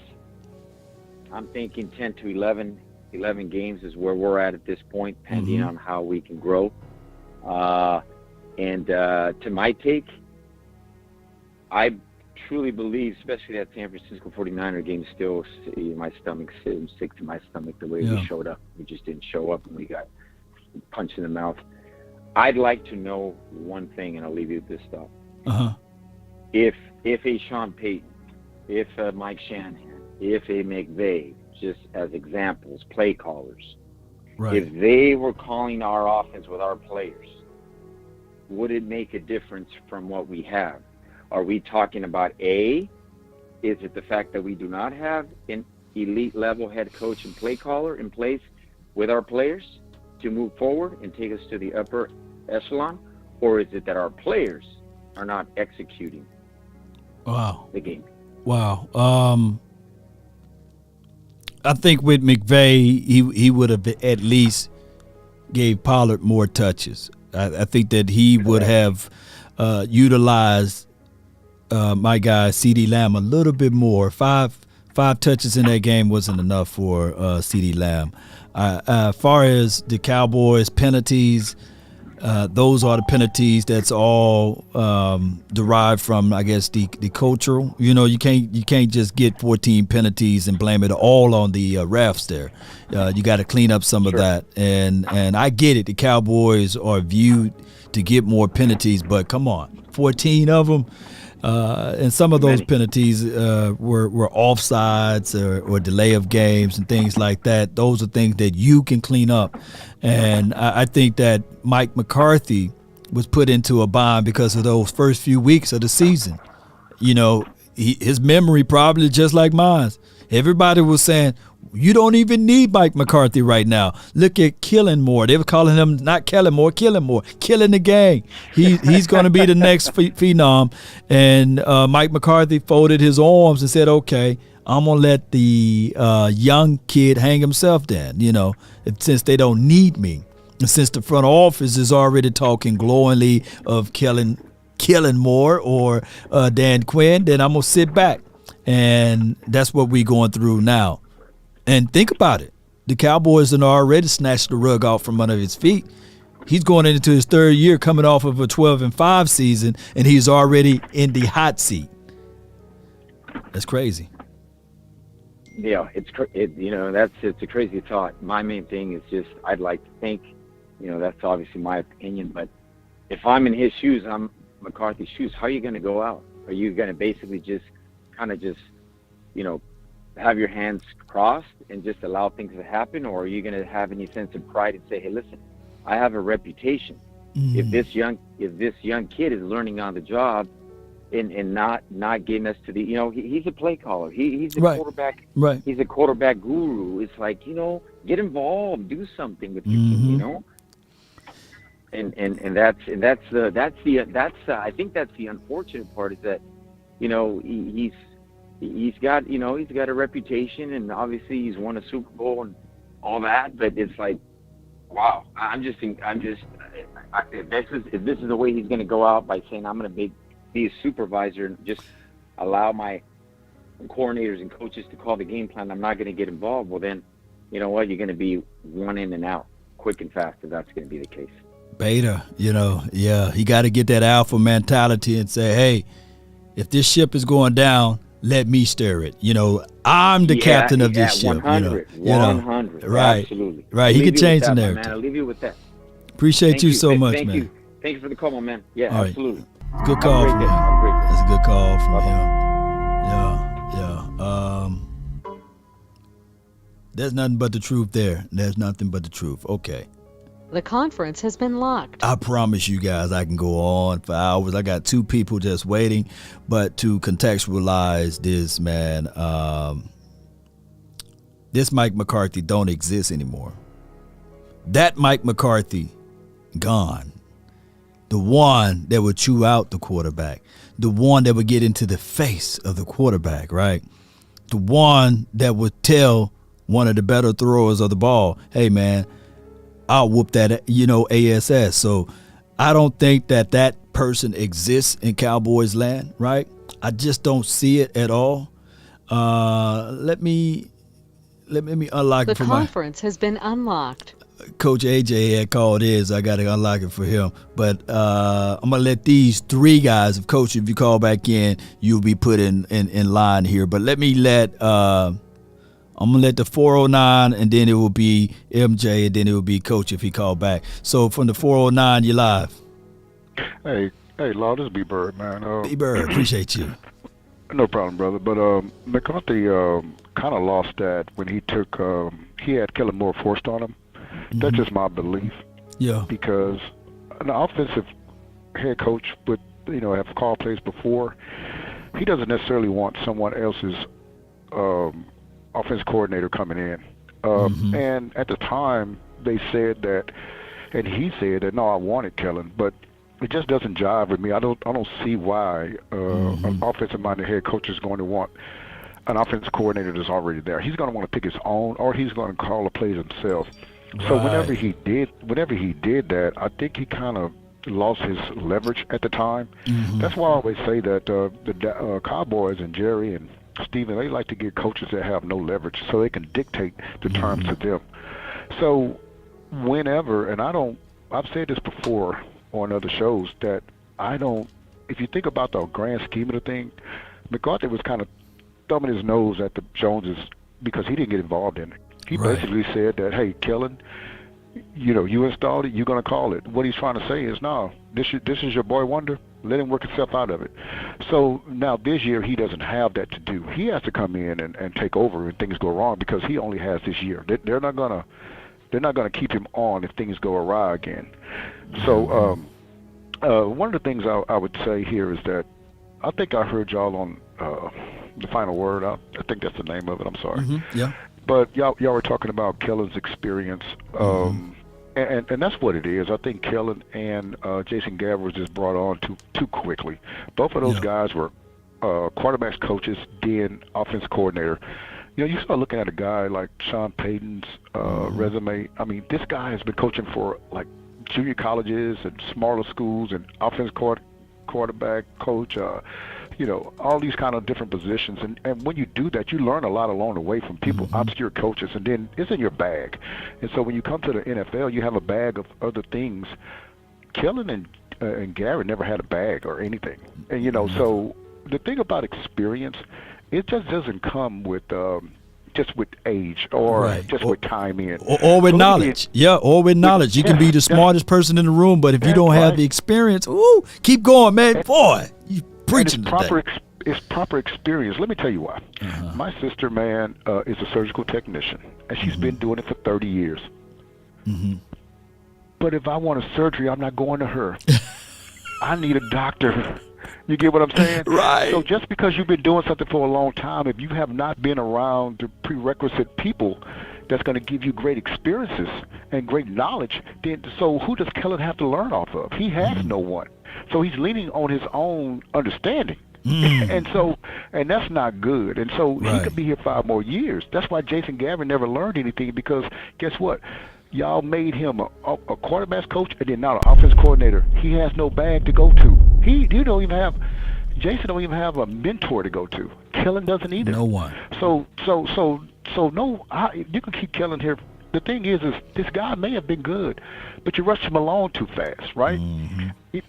I'm thinking 10 to 11 games is where we're at this point, depending on how we can grow. And to my take, I truly believe, especially that San Francisco 49er game, still my stomach sick to my stomach the way we showed up. We just didn't show up, and we got punched in the mouth. I'd like to know one thing, and I'll leave you with this stuff. If a Sean Payton, if a Mike Shanahan, if a McVay, just as examples, play callers, if they were calling our offense with our players, would it make a difference from what we have? Are we talking about is it the fact that we do not have an elite level head coach and play caller in place with our players to move forward and take us to the upper echelon? Or is it that our players are not executing the game? Wow. I think with McVay, he would have at least gave Pollard more touches. I think that he would have utilized my guy CeeDee Lamb a little bit more. Five touches in that game wasn't enough for CeeDee Lamb. As far as the Cowboys penalties, those are the penalties that's all derived from, I guess, the cultural. You can't just get 14 penalties and blame it all on the refs there. You got to clean up some of that. And I get it. The Cowboys are viewed to get more penalties, but come on, 14 of them. And some of those penalties were offsides or delay of games and things like that. Those are things that you can clean up. And I think that Mike McCarthy was put into a bind because of those first few weeks of the season. His memory probably just like mine. Everybody was saying, you don't even need Mike McCarthy right now. Look at Killing Moore. They were calling him not Kellen Moore, Killing Moore, killing the gang. He's going to be the next phenom. And Mike McCarthy folded his arms and said, okay, I'm going to let the young kid hang himself then, since they don't need me. And since the front office is already talking glowingly of Killing Moore or Dan Quinn, then I'm going to sit back. And that's what we're going through now. And think about it. The Cowboys have already snatched the rug out from under his feet. He's going into his third year coming off of a 12-5 season, and he's already in the hot seat. That's crazy. Yeah, it's a crazy thought. My main thing is just I'd like to think, that's obviously my opinion, but if I'm in his shoes, I'm McCarthy's shoes, how are you going to go out? Are you going to basically just kind of have your hands crossed and just allow things to happen, or are you going to have any sense of pride and say, hey, listen, I have a reputation. If this young kid is learning on the job and not getting us to the, he's a play caller. He's a quarterback. Right. He's a quarterback guru. It's like, get involved, do something with your team, I think that's the unfortunate part is that, he's got a reputation, and obviously he's won a Super Bowl and all that, but it's like, wow, if this is the way he's going to go out by saying I'm going to be a supervisor and just allow my coordinators and coaches to call the game plan, I'm not going to get involved. Well, then, you know what? You're going to be one in and out quick and fast if that's going to be the case. Beta, he got to get that alpha mentality and say, hey, if this ship is going down, let me steer it. I'm the captain of this ship. 100. Right. Absolutely. Right. He can change the narrative. Man, I'll leave you with that. Appreciate you so much, man. Thank you for the call, my man. Yeah, all absolutely. Right. Good call from him. That's a good call from him. Yeah. There's nothing but the truth there. There's nothing but the truth. Okay. The conference has been locked. I promise you guys I can go on for hours. I got two people just waiting. But to contextualize this, man, this Mike McCarthy don't exist anymore. That Mike McCarthy, gone. The one that would chew out the quarterback. The one that would get into the face of the quarterback, right? The one that would tell one of the better throwers of the ball, hey, man, I'll whoop that, ASS. So I don't think that person exists in Cowboys land, right? I just don't see it at all. Let me unlock it for the conference has been unlocked. Coach AJ had called his. I got to unlock it for him. But I'm going to let these three guys, Coach, if you call back in, you'll be put in line here. But I'm going to let the 409, and then it will be MJ, and then it will be Coach if he called back. So from the 409, you're live. Hey, Law, this is B-Bird, man. B-Bird, appreciate you. No problem, brother. But McCarthy kind of lost that when he took he had Kellen Moore forced on him. Mm-hmm. That's just my belief. Yeah. Because an offensive head coach would, have called plays before. He doesn't necessarily want someone else's offense coordinator coming in. And at the time, they said that, and he said that, no, I wanted Kellen, but it just doesn't jive with me. I don't see why an offensive-minded head coach is going to want an offense coordinator that's already there. He's going to want to pick his own, or he's going to call the plays himself. Right. So whenever he did that, I think he kind of lost his leverage at the time. That's why I always say that the Cowboys and Jerry and Steven, they like to get coaches that have no leverage so they can dictate the terms to them. So whenever, and I've said this before on other shows, that if you think about the grand scheme of the thing, McCarthy was kind of thumbing his nose at the Joneses because he didn't get involved in it. He basically said that, hey, Kellen, you installed it, you're going to call it. What he's trying to say is, no, this is your boy wonder. Let him work himself out of it. So now this year he doesn't have that to do. He has to come in and take over when things go wrong because he only has this year. They're not gonna keep him on if things go awry again. So one of the things I would say here is that I think I heard y'all on the final word. I think that's the name of it. I'm sorry. Yeah. But y'all were talking about Kellen's experience. And that's what it is. I think Kellen and Jason Gabbert was just brought on too quickly. Both of those guys were quarterbacks coaches, then offense coordinator. You start looking at a guy like Sean Payton's resume. I mean, this guy has been coaching for like junior colleges and smaller schools and offense quarterback coach. All these kind of different positions. And when you do that, you learn a lot along the way from people, obscure coaches, and then it's in your bag. And so when you come to the NFL, you have a bag of other things. Kellen and Garrett never had a bag or anything. And, so the thing about experience, it just doesn't come with just with age or just with time in. Or with knowledge. Or with knowledge. You can be the smartest person in the room, but if you don't have the experience, keep going, man. Boy, you preaching today. It's proper experience. Let me tell you why. My sister, man, is a surgical technician, and she's been doing it for 30 years. But if I want a surgery, I'm not going to her. I need a doctor. You get what I'm saying? Right. So just because you've been doing something for a long time, if you have not been around the prerequisite people that's going to give you great experiences and great knowledge, then so who does Kellen have to learn off of? He has no one. So he's leaning on his own understanding. And that's not good. And so he could be here 5 more years. That's why Jason Gavin never learned anything, because guess what? Y'all made him a quarterback's coach and then now an offense coordinator. He has no bag to go to. Jason don't even have a mentor to go to. Kellen doesn't either. No one. So no, you can keep Kellen here. The thing is this guy may have been good, but you rushed him along too fast, right?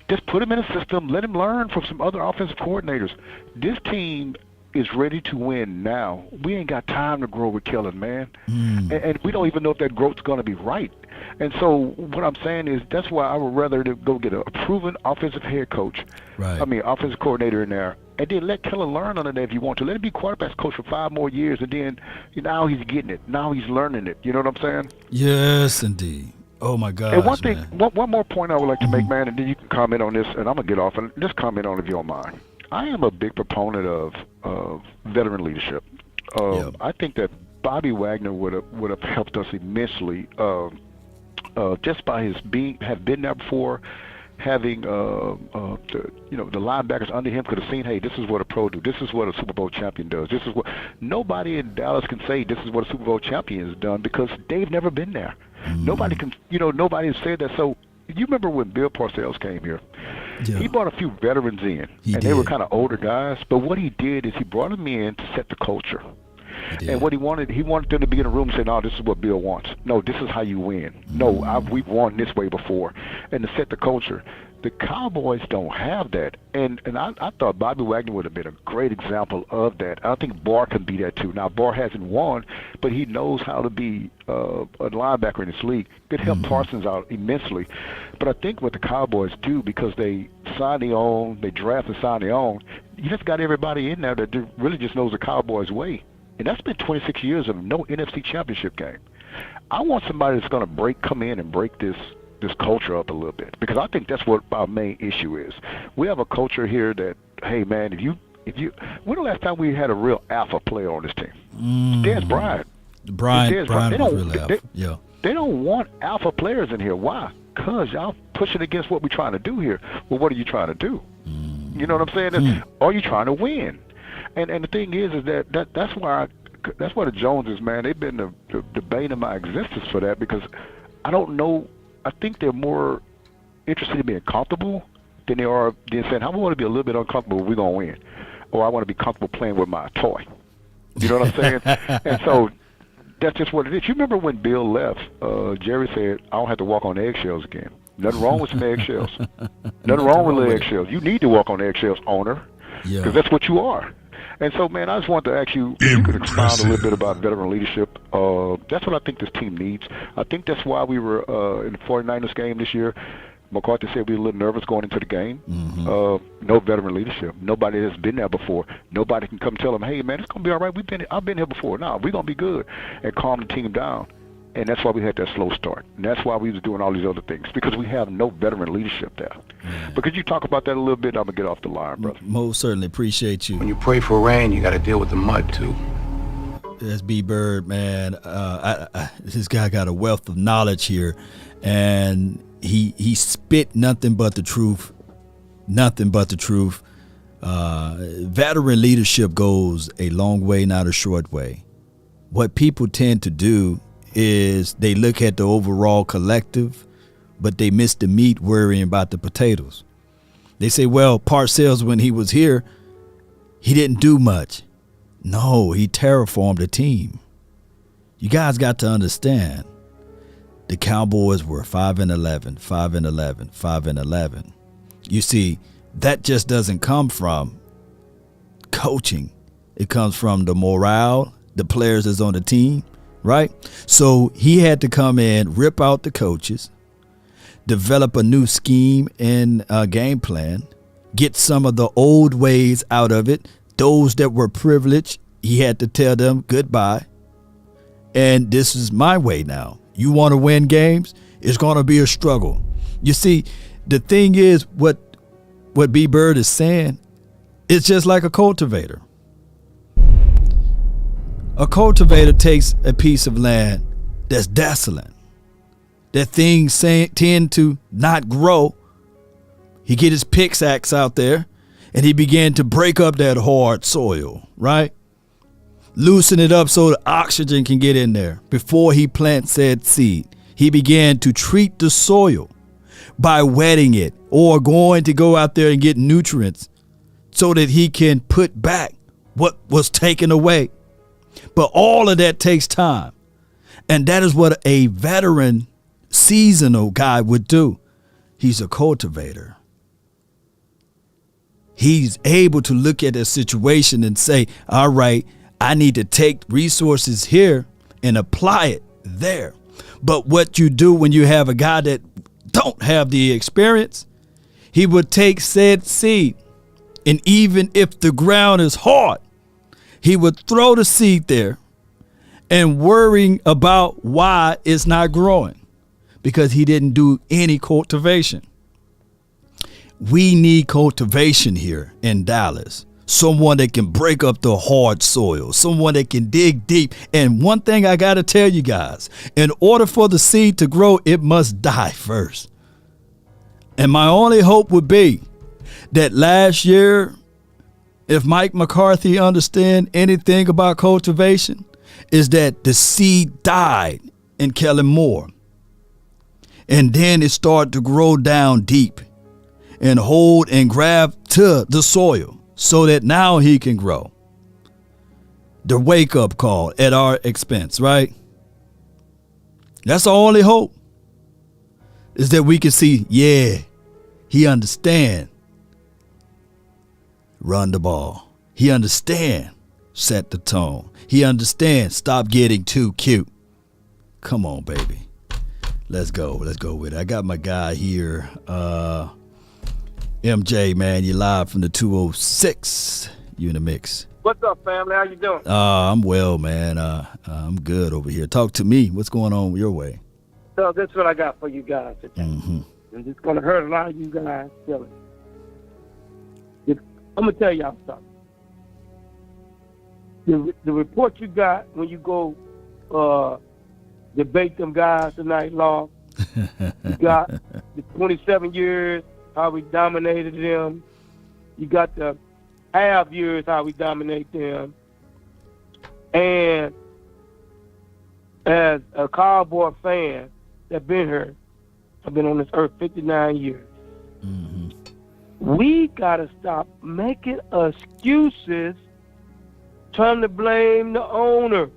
Just put him in a system, let him learn from some other offensive coordinators. This team is ready to win now. We ain't got time to grow with Kellen, man. And we don't even know if that growth's going to be right. And so what I'm saying is that's why I would rather to go get a proven offensive head coach, offensive coordinator in there, and then let Kellen learn under that if you want to. Let him be quarterback's coach for 5 more years, and then now he's getting it. Now he's learning it. You know what I'm saying? Yes, indeed. Oh, my God. And one thing, one more point I would like to make, man, and then you can comment on this, and I'm going to get off, and just comment on it if you don't mind. I am a big proponent of veteran leadership. I think that Bobby Wagner would have helped us immensely just by his have been there before, having the linebackers under him could have seen, hey, this is what a pro do. This is what a Super Bowl champion does. This is what nobody in Dallas can say. This is what a Super Bowl champion has done because they've never been there. Nobody can, nobody has said that. So you remember when Bill Parcells came here? He brought a few veterans in, they were kind of older guys. But what he did is he brought them in to set the culture. And what he wanted them to be in a room and say, no, this is what Bill wants. No, this is how you win. No, we've won this way before. And to set the culture. The Cowboys don't have that. And I thought Bobby Wagner would have been a great example of that. I think Barr can be that too. Now, Barr hasn't won, but he knows how to be a linebacker in this league. Could help Parsons out immensely. But I think what the Cowboys do, because they sign their own, they draft and sign their own, you just got everybody in there that really just knows the Cowboys' way. And that's been 26 years of no NFC championship game. I want somebody that's going to come in and break this culture up a little bit, because I think that's what our main issue is. We have a culture here that, hey man, if you when the last time we had a real alpha player on this team? Dez Bryant. Brian was really alpha. They don't want alpha players in here. Why? Because y'all pushing against what we're trying to do here. Well, what are you trying to do? You know what I'm saying? Are you trying to win? And the thing is that's why the Joneses, man, they've been the bane of my existence for that, because I don't know. I think they're more interested in being comfortable than they are saying, I want to be a little bit uncomfortable, we're going to win. Or I want to be comfortable playing with my toy. You know what I'm saying? And so that's just what it is. You remember when Bill left, Jerry said, I don't have to walk on eggshells again. Nothing wrong with some eggshells. Nothing wrong with eggshells. You need to walk on eggshells, owner, because that's what you are. And so, man, I just wanted to ask you if you could expound a little bit about veteran leadership. That's what I think this team needs. I think that's why we were in the 49ers game this year. McCarthy said we were a little nervous going into the game. No veteran leadership. Nobody has been there before. Nobody can come tell them, hey, man, it's going to be all right. I've been here before. No, we're going to be good, and calm the team down. And that's why we had that slow start. And that's why we was doing all these other things, because we have no veteran leadership there. But could you talk about that a little bit? I'm going to get off the line, brother. Most certainly. Appreciate you. When you pray for rain, you got to deal with the mud, too. That's B. Bird, man. This guy got a wealth of knowledge here. And he spit nothing but the truth. Nothing but the truth. Veteran leadership goes a long way, not a short way. What people tend to do is they look at the overall collective, but they miss the meat, worrying about the potatoes. They say, well, Parcells, when he was here, he didn't do much. No, he terraformed the team. You guys got to understand, the Cowboys were 5-11, 5-11, 5-11. You see, that just doesn't come from coaching. It comes from the morale, the players that's on the team. Right? So he had to come in, rip out the coaches, develop a new scheme and game plan, get some of the old ways out of it. Those that were privileged, he had to tell them goodbye. And this is my way now. You want to win games? It's going to be a struggle. You see, the thing is, what B. Bird is saying, it's just like a cultivator. A cultivator takes a piece of land that's desolate that things tend to not grow. He get his pickaxe out there and he began to break up that hard soil, right? Loosen it up so the oxygen can get in there. Before he plants said seed, he began to treat the soil by wetting it or going to go out there and get nutrients so that he can put back what was taken away. But all of that takes time. And that is what a veteran, seasonal guy would do. He's a cultivator. He's able to look at a situation and say, all right, I need to take resources here and apply it there. But what you do when you have a guy that don't have the experience, he would take said seed, and even if the ground is hard, he would throw the seed there and worrying about why it's not growing because he didn't do any cultivation. We need cultivation here in Dallas. Someone that can break up the hard soil, someone that can dig deep. And one thing I got to tell you guys, in order for the seed to grow, it must die first. And my only hope would be that last year, if Mike McCarthy understand anything about cultivation, is that the seed died in Kellen Moore. And then it started to grow down deep and hold and grab to the soil so that now he can grow. The wake-up call at our expense, right? That's the only hope, is that we can see, yeah, he understand. Run the ball. He understand. Set the tone. He understand. Stop getting too cute. Come on, baby. Let's go. Let's go with it. I got my guy here. MJ, man, you live from the 206. You in the mix. What's up, family? How you doing? I'm well, man. I'm good over here. Talk to me. What's going on your way? So this is what I got for you guys today. And it's going to hurt a lot of you guys. I'm going to tell y'all something. The report you got when you go debate them guys tonight, Law, you got the 27 years, how we dominated them. You got the half years, how we dominate them. And as a Cowboy fan that's been here, I've been on this earth 59 years. We got to stop making excuses, trying to blame the owner.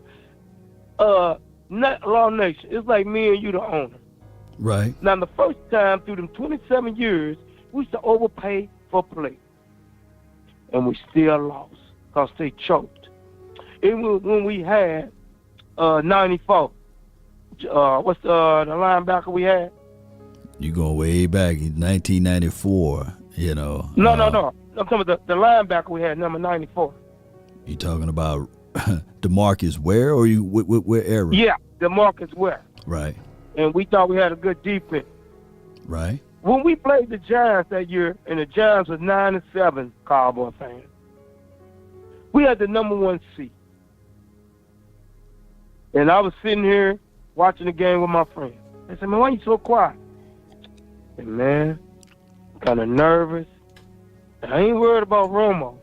Not Law Nation. It's like me and you, the owner. Right. Now, the first time through them 27 years, we used to overpay for play. And we still lost because they choked. Even when we had 94, what's the linebacker we had? You going way back in 1994, you know. No. I'm talking about the linebacker we had, number 94. You talking about DeMarcus Ware or you where era? Yeah, DeMarcus Ware. Right. And we thought we had a good defense. Right. When we played the Giants that year, and the Giants was 9-7, Cowboy fans, we had the number 1 seed. And I was sitting here watching the game with my friend. They said, man, why you so quiet? And man, I'm kind of nervous. I ain't worried about Romo.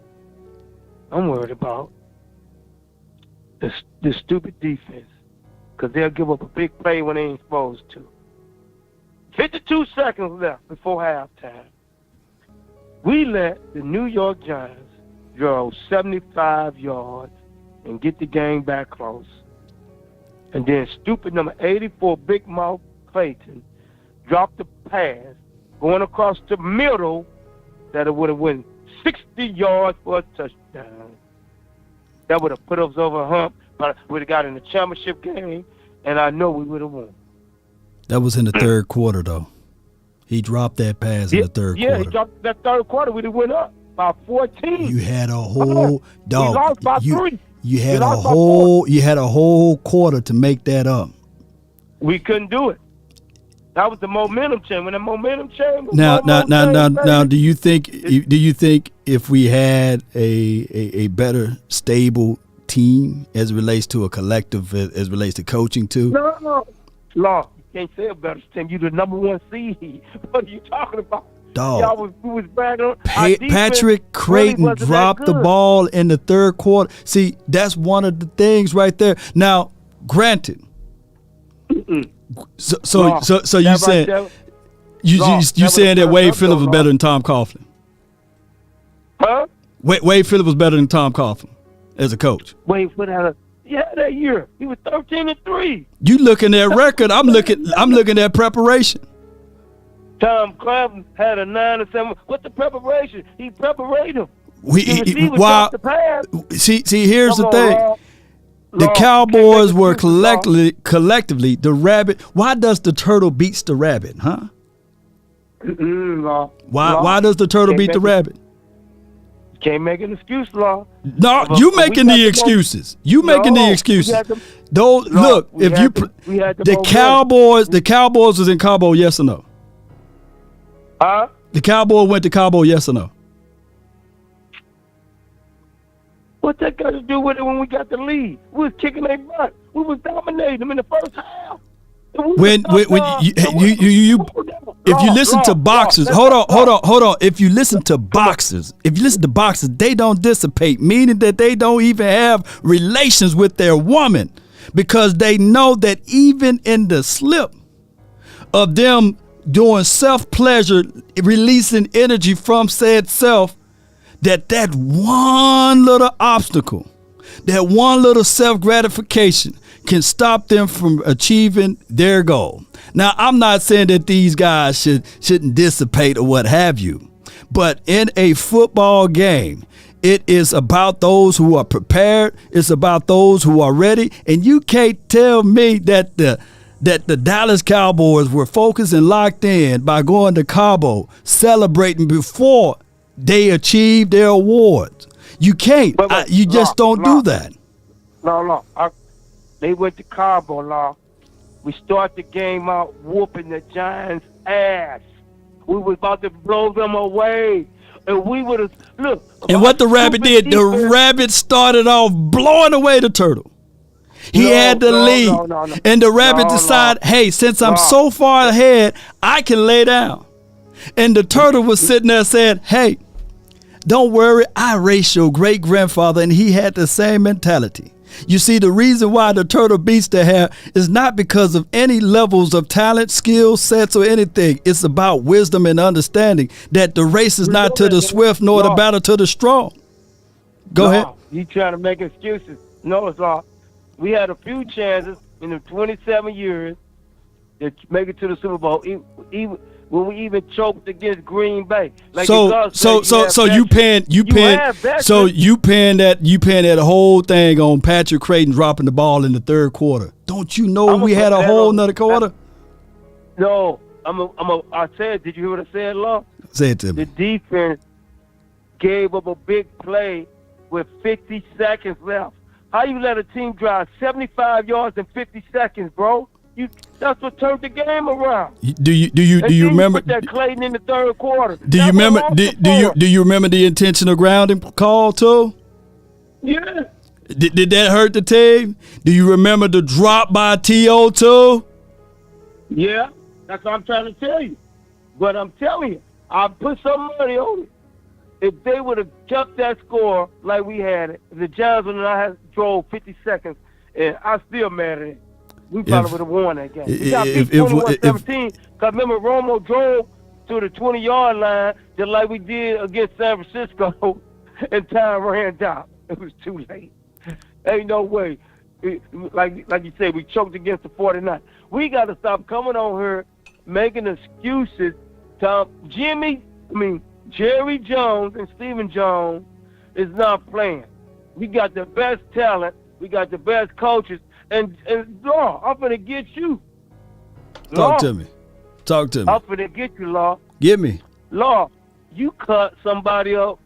I'm worried about the stupid defense. Because they'll give up a big play when they ain't supposed to. 52 seconds left before halftime. We let the New York Giants draw 75 yards and get the game back close. And then stupid number 84, Big Mouth Clayton, dropped the pass going across the middle that it would have went 60 yards for a touchdown. That would have put us over a hump. But we'd have got in the championship game, and I know we would have won. That was in the third quarter, though. He dropped that pass in the third quarter. Yeah, he dropped that third quarter. We'd have went up by 14. You had a whole dog. We lost by 3. You had a whole quarter to make that up. We couldn't do it. That was the momentum change. When the momentum changed. Now, do you think if we had a better stable team as it relates to a collective, as it relates to coaching too? No. Law, can't say a better team. You the number 1 seed. What are you talking about? Dog. We was bragging on. Our defense Patrick Creighton really wasn't dropped that the good. ball in the third quarter. See, that's one of the things right there. Now, granted, so you saying you saying that Wade Phillips was better than Tom Coughlin? Huh? Wade Phillips was better than Tom Coughlin as a coach. Wade Phillips, that year he was 13-3. You looking at record? I'm looking at preparation. Tom Coughlin had a 9-7. What's the preparation? He preparated him. See, here's the thing. The Cowboys were collectively the rabbit. Why does the turtle beats the rabbit, huh? Why does the turtle beat the rabbit? Can't make an excuse, Law. No, you making the excuses. You making the excuses. Look, if you the Cowboys was in Cabo, yes or no? Huh? The Cowboys went to Cabo, yes or no? What that got to do with it when we got the lead? We was kicking their butt. We was dominating them in the first half. When if you listen to boxers, hold on. If you listen to boxers, they don't dissipate, meaning that they don't even have relations with their woman, because they know that even in the slip of them doing self-pleasure, releasing energy from said self, that one little obstacle, that one little self-gratification can stop them from achieving their goal. Now, I'm not saying that these guys shouldn't dissipate or what have you, but in a football game, it is about those who are prepared. It's about those who are ready. And you can't tell me that the Dallas Cowboys were focused and locked in by going to Cabo, celebrating before they achieved their awards. You can't. You just don't do that. No. They went to Cabo, Law. We start the game out whooping the Giants' ass. We was about to blow them away. And we would have, look. And what the Rabbit did, the Rabbit started off blowing away the Turtle. He had the lead. And the Rabbit decided, hey, since I'm so far ahead, I can lay down. And the Turtle was sitting there saying, hey, don't worry, I raced your great-grandfather, and he had the same mentality. You see, the reason why the Turtle beats the Hare is not because of any levels of talent, skill sets, or anything. It's about wisdom and understanding that the race is not to the swift nor the battle to the strong. Go ahead. You trying to make excuses. No, it's all. We had a few chances in the 27 years to make it to the Super Bowl, even when we even choked against Green Bay. Like you paying that whole thing on Patrick Creighton dropping the ball in the third quarter. Don't you know we had a whole nother quarter? No, I said, did you hear what I said, Law? Say it to me. The defense gave up a big play with 50 seconds left. How you let a team drive 75 yards in 50 seconds, bro? That's what turned the game around. Do you remember put that Clayton in the third quarter? Do you remember the intentional grounding call too? Yeah. Did that hurt the team? Do you remember the drop by T.O. too? Yeah, that's what I'm trying to tell you. But I'm telling you, I put some money on it. If they would have kept that score like we had it, if the Giants would have drove 50 seconds, and I'm still mad at it. We probably would have won that game. We got beat 21-17. Because remember, Romo drove to the 20-yard line just like we did against San Francisco, and time ran down. It was too late. Ain't no way. Like you said, we choked against the 49. We got to stop coming on here making excuses. Jerry Jones and Stephen Jones is not playing. We got the best talent. We got the best coaches. And Law, I'm going to get you. Talk to me. I'm going to get you, Law. Get me. Law, you cut somebody up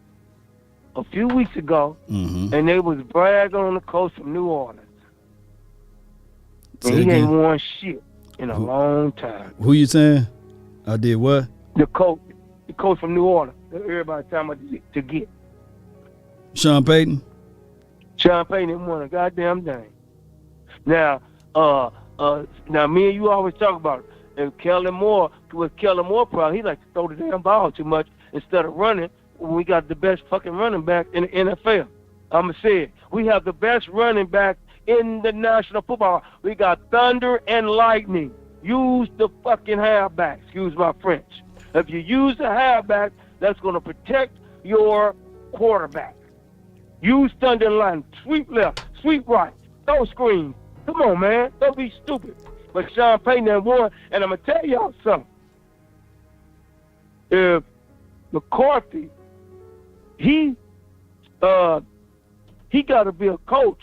a few weeks ago, and they was bragging on the coach from New Orleans. And he ain't won shit in a long time. Who you saying? I did what? The coach from New Orleans. Everybody talking about to get. Sean Payton? Sean Payton didn't won a goddamn thing. Now, Now me and you always talk about it. And Kellen Moore problem, he likes to throw the damn ball too much instead of running when we got the best fucking running back in the NFL. I'ma say it. We have the best running back in the National Football. We got thunder and lightning. Use the fucking halfback. Excuse my French. If you use the halfback, that's going to protect your quarterback. Use thunder and lightning. Sweep left, sweep right, throw screens. Come on, man. Don't be stupid. But Sean Payton had won, and I'm going to tell y'all something. If McCarthy, he got to be a coach.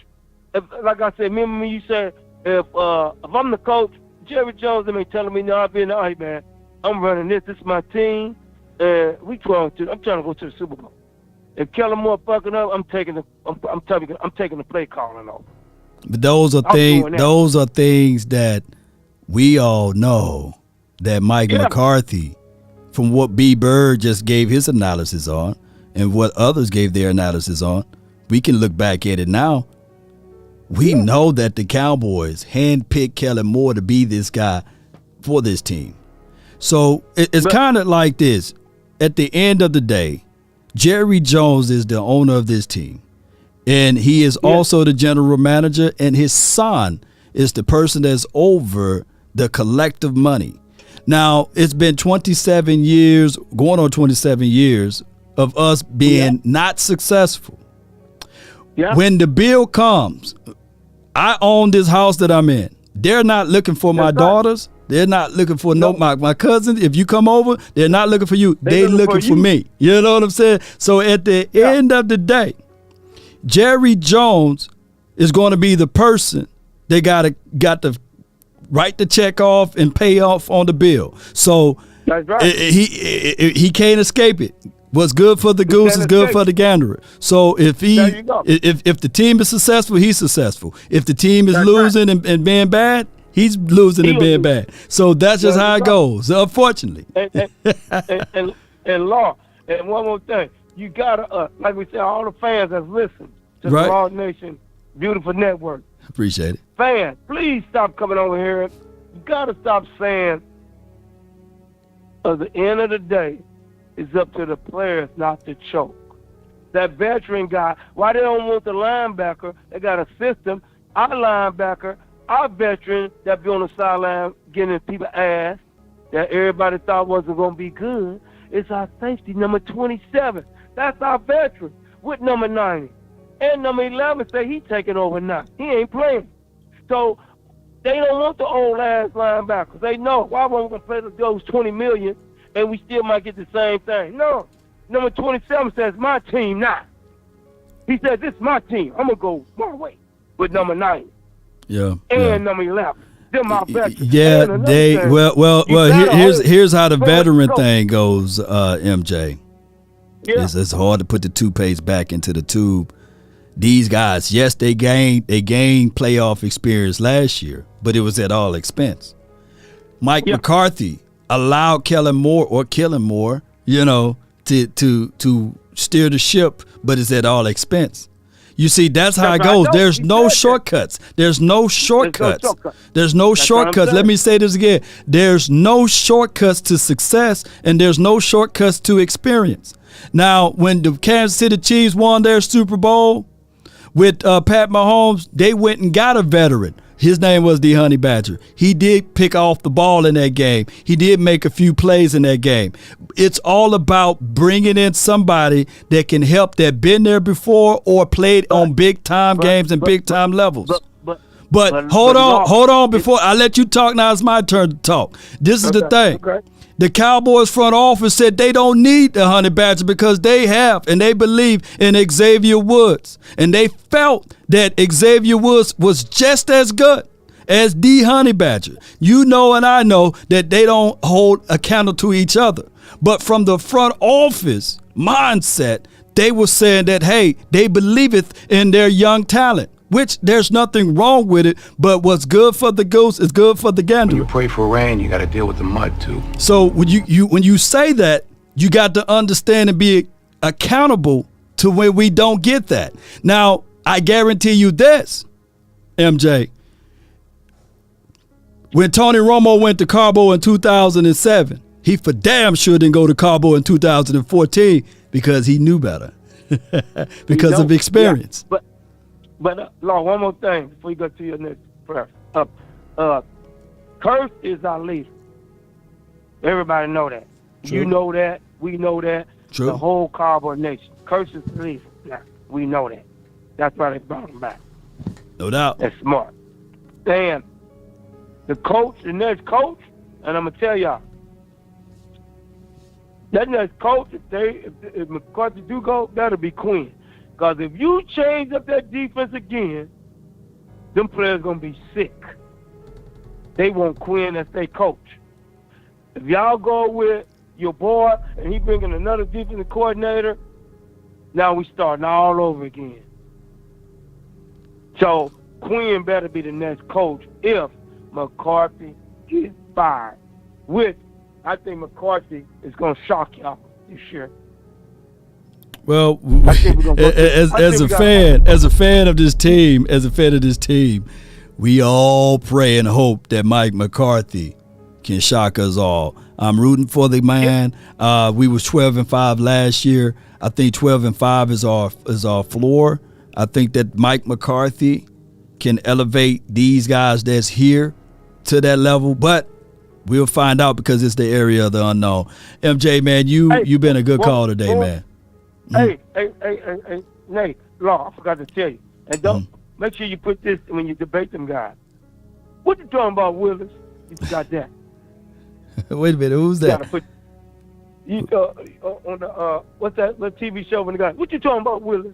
If, like I said, remember when you said, if I'm the coach, Jerry Jones, they telling me, no, I'll be in the hey, man, I'm running this. This is my team, and I'm trying to go to the Super Bowl. If Kellen Moore fucking up, I'm taking the play calling off. But those are things that we all know that Mike McCarthy, from what B. Bird just gave his analysis on, and what others gave their analysis on, we can look back at it now. We know that the Cowboys handpicked Kellen Moore to be this guy for this team. So it's kind of like this. At the end of the day, Jerry Jones is the owner of this team. And he is also the general manager, and his son is the person that's over the collective money. Now, it's been 27 years, going on 27 years, of us being not successful. Yeah. When the bill comes, I own this house that I'm in. They're not looking for my daughters. They're not looking for my cousins. If you come over, they're not looking for you. They're looking for me. You know what I'm saying? So at the end of the day, Jerry Jones is going to be the person they got to write the check off and pay off on the bill. So that's right. He can't escape it. What's good for the goose is good for the gander. So if the team is successful, he's successful. If the team is losing and being bad, he's losing and being bad. So that's just how it goes, unfortunately. And Law, and one more thing. You gotta, like we said, all the fans that listen to the Raw Nation Beautiful Network. Appreciate it. Fans, please stop coming over here. You gotta stop saying, at the end of the day, it's up to the players not to choke. That veteran guy, why they don't want the linebacker? They got a system. Our linebacker, our veteran that be on the sideline getting people ass that everybody thought wasn't going to be good, is our safety, number 27. That's our veteran with number 90. And number 11 say he taking over now. He ain't playing. So they don't want the old-ass linebackers. They know, why won't we play those $20 million and we still might get the same thing? No. Number 27 says, my team now. He said, this is my team. I'm going to go my way with number 90. Yeah. And number 11. They're my veterans. Yeah, here's how the veteran thing goes, MJ. Yeah. It's hard to put the toothpaste back into the tube. These guys, yes, they gained playoff experience last year, but it was at all expense. Mike McCarthy allowed Kellen Moore, you know, to steer the ship, but it's at all expense. You see, that's how it goes. There's no shortcuts. There's no shortcuts. There's no shortcuts. Let me say this again. There's no shortcuts to success, and there's no shortcuts to experience. Now, when the Kansas City Chiefs won their Super Bowl with Pat Mahomes, they went and got a veteran. His name was the Honey Badger. He did pick off the ball in that game. He did make a few plays in that game. It's all about bringing in somebody that can help, that been there before or played on big-time games and big-time levels. But hold on. Before I let you talk, now it's my turn to talk. This is the thing. Okay. The Cowboys front office said they don't need the Honey Badger because they have and they believe in Xavier Woods. And they felt that Xavier Woods was just as good as the Honey Badger. You know and I know that they don't hold accountable to each other. But from the front office mindset, they were saying that, hey, they believeth in their young talent, which there's nothing wrong with it, but what's good for the goose is good for the gander. When you pray for rain, you got to deal with the mud too. So when you say that, you got to understand and be accountable to when we don't get that. Now, I guarantee you this, MJ, When Tony Romo went to Cabo in 2007, he for damn sure didn't go to Cabo in 2014 because he knew better, because of experience. Yeah, but Lord, one more thing before you go to your next prayer. Curse is our leader. Everybody know that. True. You know that. We know that. True. The whole Cowboy nation. Curse is the leader. Now, we know that. That's why they brought him back. No doubt. That's smart. And the coach, the next coach, and I'm gonna tell y'all, that next coach, if McCarthy do go, that'll be Quinn. Because if you change up that defense again, them players gonna be sick. They want Quinn as their coach. If y'all go with your boy and he bringing another defensive coordinator, now we starting all over again. So Quinn better be the next coach if McCarthy gets fired. Which I think McCarthy is gonna shock y'all this year. Well, as a fan of this team, we all pray and hope that Mike McCarthy can shock us all. I'm rooting for the man. We was 12-5 last year. I think 12-5 is our floor. I think that Mike McCarthy can elevate these guys that's here to that level, but we'll find out because it's the area of the unknown. MJ, man, you've been a good call today, man. Hey, Nate, Law, I forgot to tell you. And don't make sure you put this when you debate them guys. What you talking about, Willis? You forgot that. Wait a minute, who's that? On the what's that little TV show when the guy? What you talking about, Willis?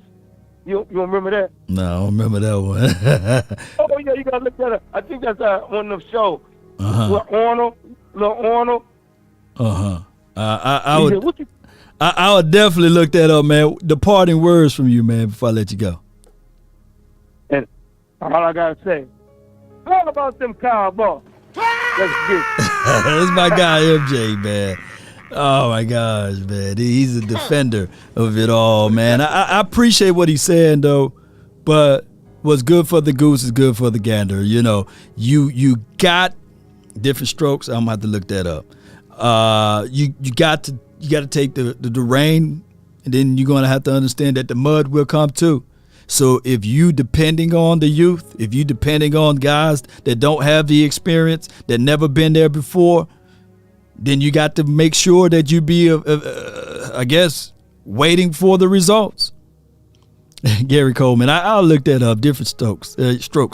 You don't remember that? No, I don't remember that one. Oh yeah, you gotta look that up. I think that's one of them shows. Little Arnold. I would definitely look that up, man. The parting words from you, man, before I let you go. And all I gotta say, how about them Cowboys? Let's get it. That's my guy, MJ, man. Oh my gosh, man. He's a defender of it all, man. I appreciate what he's saying though, but what's good for the goose is good for the gander. You know, you got different strokes. I'm gonna have to look that up. You got to take the rain, and then you're gonna have to understand that the mud will come too. So if you depending on the youth, if you depending on guys that don't have the experience, that never been there before, then you got to make sure that you be, I guess, waiting for the results. Gary Coleman, I'll look that up. Different strokes.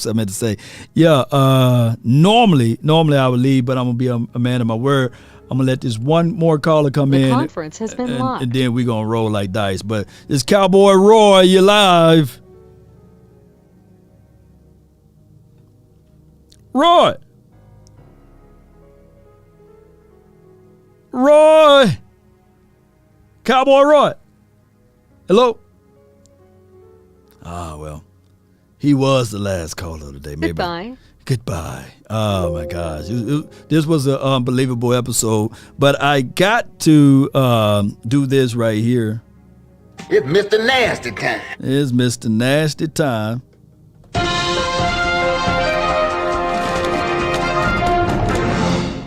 I meant to say, yeah. Normally I would leave, but I'm gonna be a man of my word. I'm gonna let this one more caller come in. The conference has been locked, and then we're gonna roll like dice. But it's Cowboy Roy. You live, Roy. Cowboy Roy. Hello. Ah, well, he was the last caller today. Maybe. Goodbye. Oh, my gosh. This was an unbelievable episode, but I got to do this right here. It's Mr. Nasty Time. It's Mr. Nasty Time.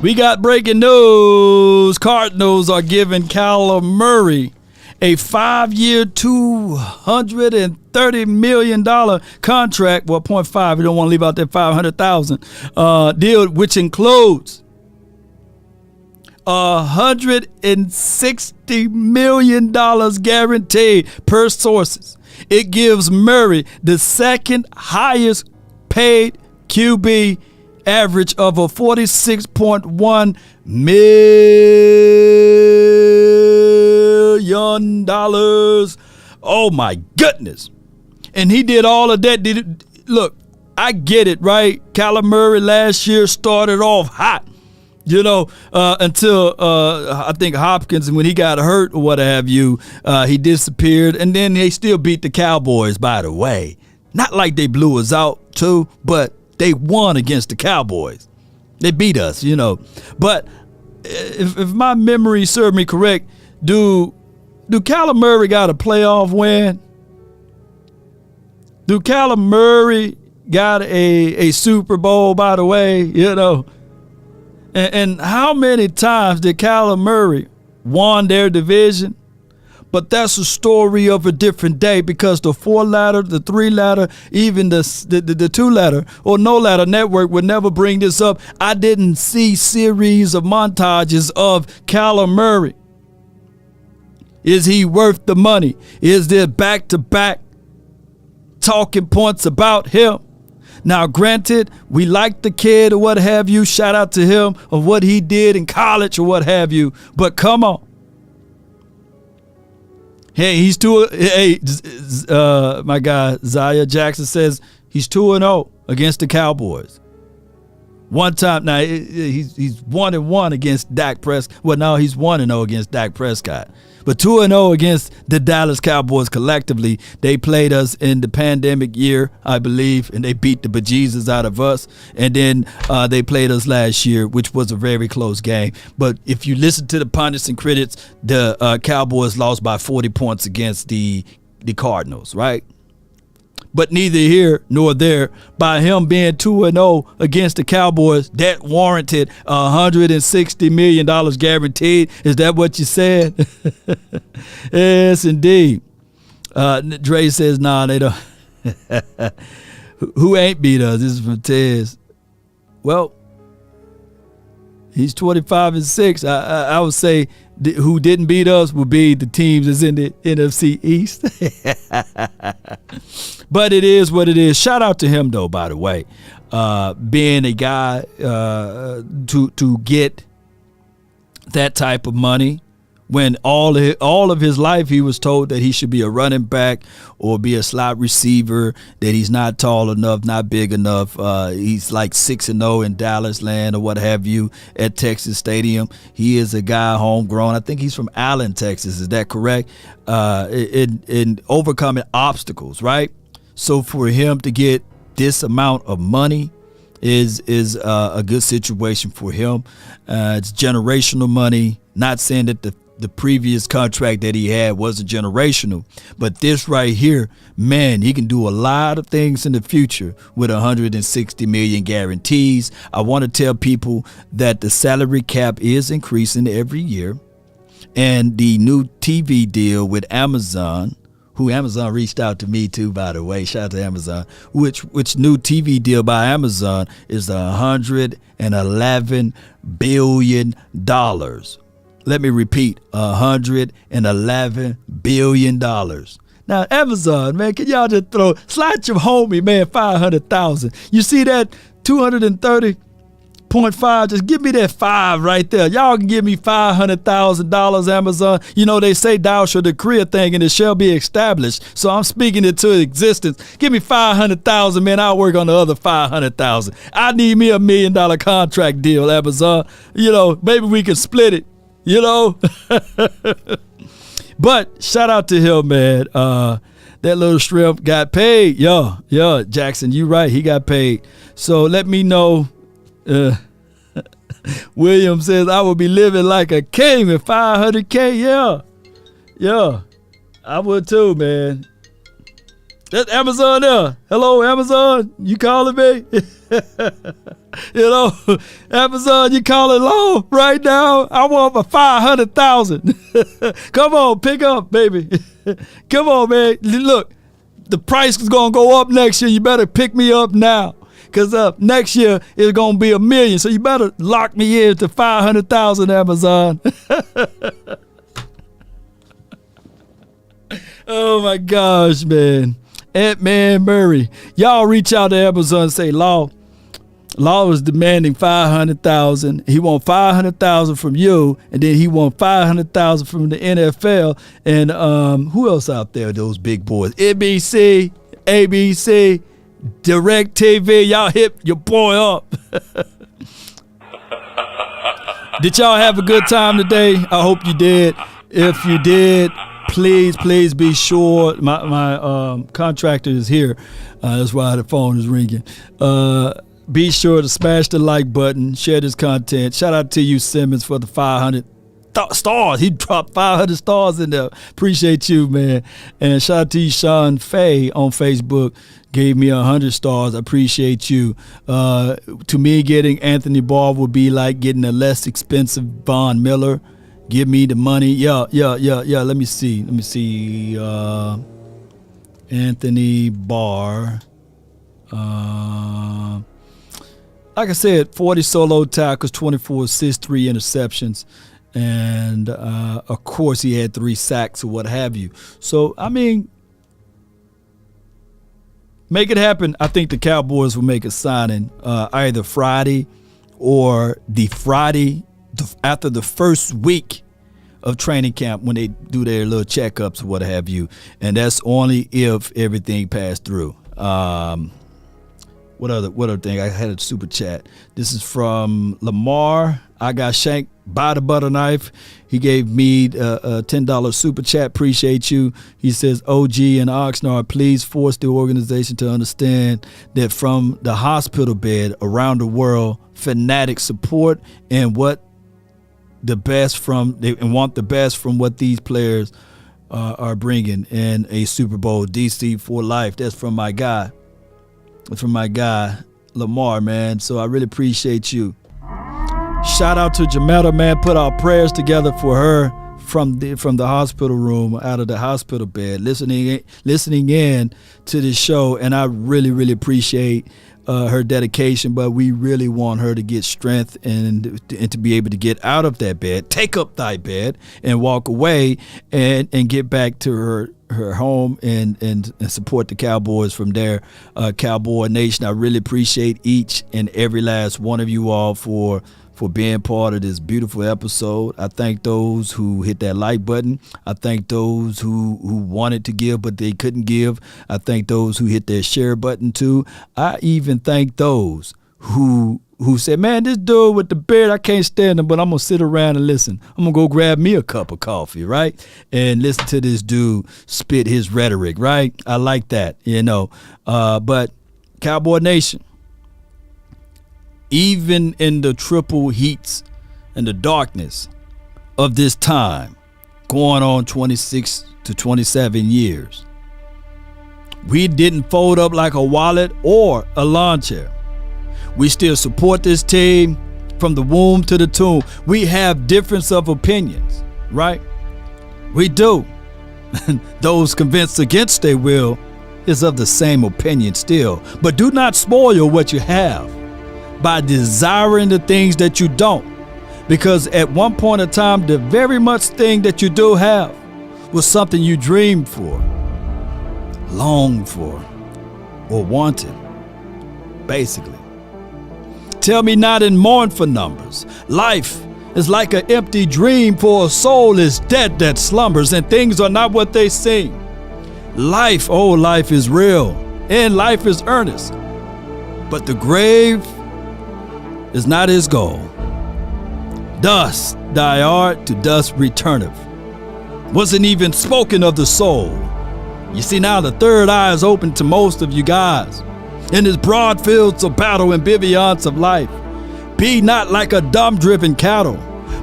We got breaking news. Cardinals are giving Kyler Murray a 5-year, $230 million contract. Well, 0.5. You don't want to leave out that $500,000 deal, which includes $160 million guaranteed per sources. It gives Murray the second highest paid QB average of a $46.1 million. Oh my goodness. And he did all of that. Look, I get it, right? Kyler Murray last year started off hot, you know, until I think Hopkins, when he got hurt or what have you, he disappeared. And then they still beat the Cowboys, by the way. Not like they blew us out too, but they won against the Cowboys. They beat us, you know. But if my memory serves me correct, do Kyler Murray got a playoff win? Do Kyler Murray got a Super Bowl, by the way? You know, And how many times did Kyler Murray won their division? But that's a story of a different day, because the 4-ladder, the 3-ladder, even the 2-ladder or no ladder network would never bring this up. I didn't see series of montages of Kyler Murray. Is he worth the money? Is there back-to-back talking points about him? Now, granted, we like the kid or what have you. Shout out to him of what he did in college or what have you. But come on. Hey, my guy Zaya Jackson says he's 2-0 against the Cowboys. One time now, he's 1-1 against Dak Prescott. Well, now he's 1-0 against Dak Prescott. But 2-0 against the Dallas Cowboys collectively. They played us in the pandemic year, I believe, and they beat the bejesus out of us. And then they played us last year, which was a very close game. But if you listen to the pundits and critics, the Cowboys lost by 40 points against the Cardinals, right? But neither here nor there. By him being 2-0 against the Cowboys, that warranted $160 million guaranteed. Is that what you said? Yes, indeed. Dre says, nah, they don't. Who ain't beat us? This is from Tez. Well, he's 25-6. I would say who didn't beat us would be the teams that's in the NFC East. But it is what it is. Shout out to him, though, by the way. Being a guy to get that type of money when all of his life he was told that he should be a running back or be a slot receiver, that he's not tall enough, not big enough. He's like 6-0 in Dallas land or what have you at Texas Stadium. He is a guy homegrown. I think he's from Allen, Texas. Is that correct? In overcoming obstacles, right? So for him to get this amount of money is a good situation for him. It's generational money. Not saying that the previous contract that he had wasn't generational, but this right here, man, he can do a lot of things in the future with 160 million guarantees. I want to tell people that the salary cap is increasing every year, and the new TV deal with Amazon, who Amazon reached out to me too, by the way. Shout out to Amazon. Which new TV deal by Amazon is $111 billion. Let me repeat, $111 billion. Now, Amazon, man, can y'all just slide your homie, man, 500,000. You see that 230.5? Just give me that 5 right there. Y'all can give me $500,000, Amazon. You know, they say thou shall decree a thing and it shall be established. So I'm speaking it to existence. Give me 500,000, man. I'll work on the other 500,000. I need me $1 million contract deal, Amazon. You know, maybe we can split it. You know, but shout out to him, man. That little shrimp got paid. Yeah, Jackson, you right. He got paid. So let me know. William says, I will be living like a king with 500K. Yeah, I would too, man. That's Amazon there. Hello, Amazon. You calling me? You know, Amazon, you calling low right now? I want for 500,000. Come on, pick up, baby. Come on, man. Look, the price is going to go up next year. You better pick me up now. Because next year it's going to be $1 million. So you better lock me in to 500,000, Amazon. Oh, my gosh, man. Ant-Man Murray. Y'all reach out to Amazon and say, Law is demanding 500,000. He want 500,000 from you, and then he want 500,000 from the NFL. And who else out there? Those big boys. NBC, ABC, DirecTV. Y'all hit your boy up. Did y'all have a good time today? I hope you did. If you did, please be sure. My contractor is here. That's why the phone is ringing. Be sure to smash the like button, share this content. Shout out to you, Simmons, for the 500,000 stars. He dropped 500 stars in there. Appreciate you, man. And shout out to you, Sean Fay on Facebook. Gave me 100 stars. I appreciate you. To me, getting Anthony Barr would be like getting a less expensive Von Miller. Give me the money. Yeah. Let me see. Anthony Barr. Like I said, 40 solo tackles, 24 assists, 3 interceptions. And, of course, he had 3 sacks or what have you. So, I mean, make it happen. I think the Cowboys will make a signing either Friday or the Friday after the first week of training camp when they do their little checkups or what have you. And that's only if everything passed through. What other thing? I had a super chat. This is from Lamar. I got shanked by the butter knife. He gave me a $10 super chat. Appreciate you. He says, OG and Oxnard, please force the organization to understand that from the hospital bed around the world, fanatics support and want the best from what these players are bringing in a Super Bowl. DC for life. That's from my guy. Lamar, man. So I really appreciate you. Shout out to Jametta, man. Put our prayers together for her from the hospital room, out of the hospital bed, listening in to this show. And I really, really appreciate her dedication, but we really want her to get strength and to be able to get out of that bed, take up thy bed, and walk away and get back to her home and support the Cowboys from there. Cowboy Nation, I really appreciate each and every last one of you all for being part of this beautiful episode. I thank those who hit that like button. I thank those who wanted to give but they couldn't give. I thank those who hit their share button too. I even thank those who said, man, this dude with the beard, I can't stand him, but I'm going to sit around and listen. I'm going to go grab me a cup of coffee, right? And listen to this dude spit his rhetoric, right? I like that, But Cowboy Nation, even in the triple heats and the darkness of this time, going on 26 to 27 years, we didn't fold up like a wallet or a lawn chair. We still support this team from the womb to the tomb. We have difference of opinions, right? We do. Those convinced against their will is of the same opinion still. But do not spoil what you have by desiring the things that you don't. Because at one point in time, the very much thing that you do have was something you dreamed for, longed for, or wanted, basically. Tell me not and mourn for numbers. Life is like an empty dream, for a soul is dead that slumbers, and things are not what they seem. Life is real, and life is earnest. But the grave is not his goal. Dust thy art, to dust returneth. Wasn't even spoken of the soul. You see, now the third eye is open to most of you guys. In his broad fields of battle and ambiance of life, be not like a dumb-driven cattle,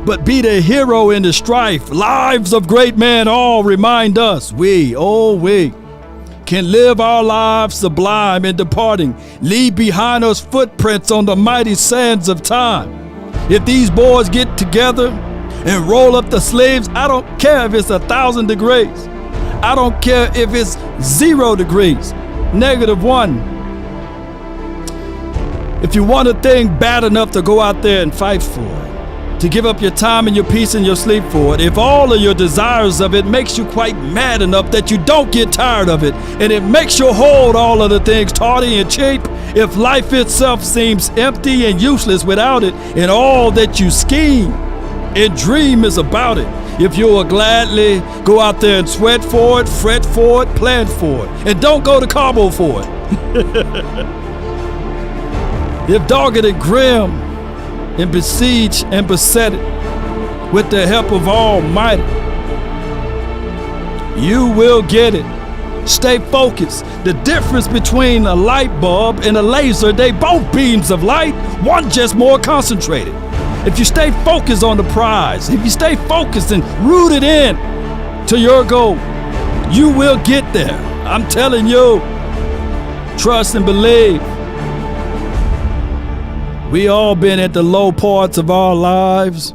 but be the hero in the strife. Lives of great men all remind us we can live our lives sublime in departing, leave behind us footprints on the mighty sands of time. If these boys get together and roll up the sleeves, I don't care if it's 1,000 degrees. I don't care if it's 0 degrees, -1. If you want a thing bad enough to go out there and fight for it, to give up your time and your peace and your sleep for it, if all of your desires of it makes you quite mad enough that you don't get tired of it, and it makes you hold all of the things tawdry and cheap, if life itself seems empty and useless without it, and all that you scheme and dream is about it, if you will gladly go out there and sweat for it, fret for it, plan for it, and don't go to Cabo for it. If dogged and grim and besiege and beset it with the help of Almighty, you will get it. Stay focused. The difference between a light bulb and a laser, they both beams of light, one just more concentrated. if you stay focused on the prize, if you stay focused and rooted in to your goal, you will get there. I'm telling you, trust and believe. We all been at the low parts of our lives.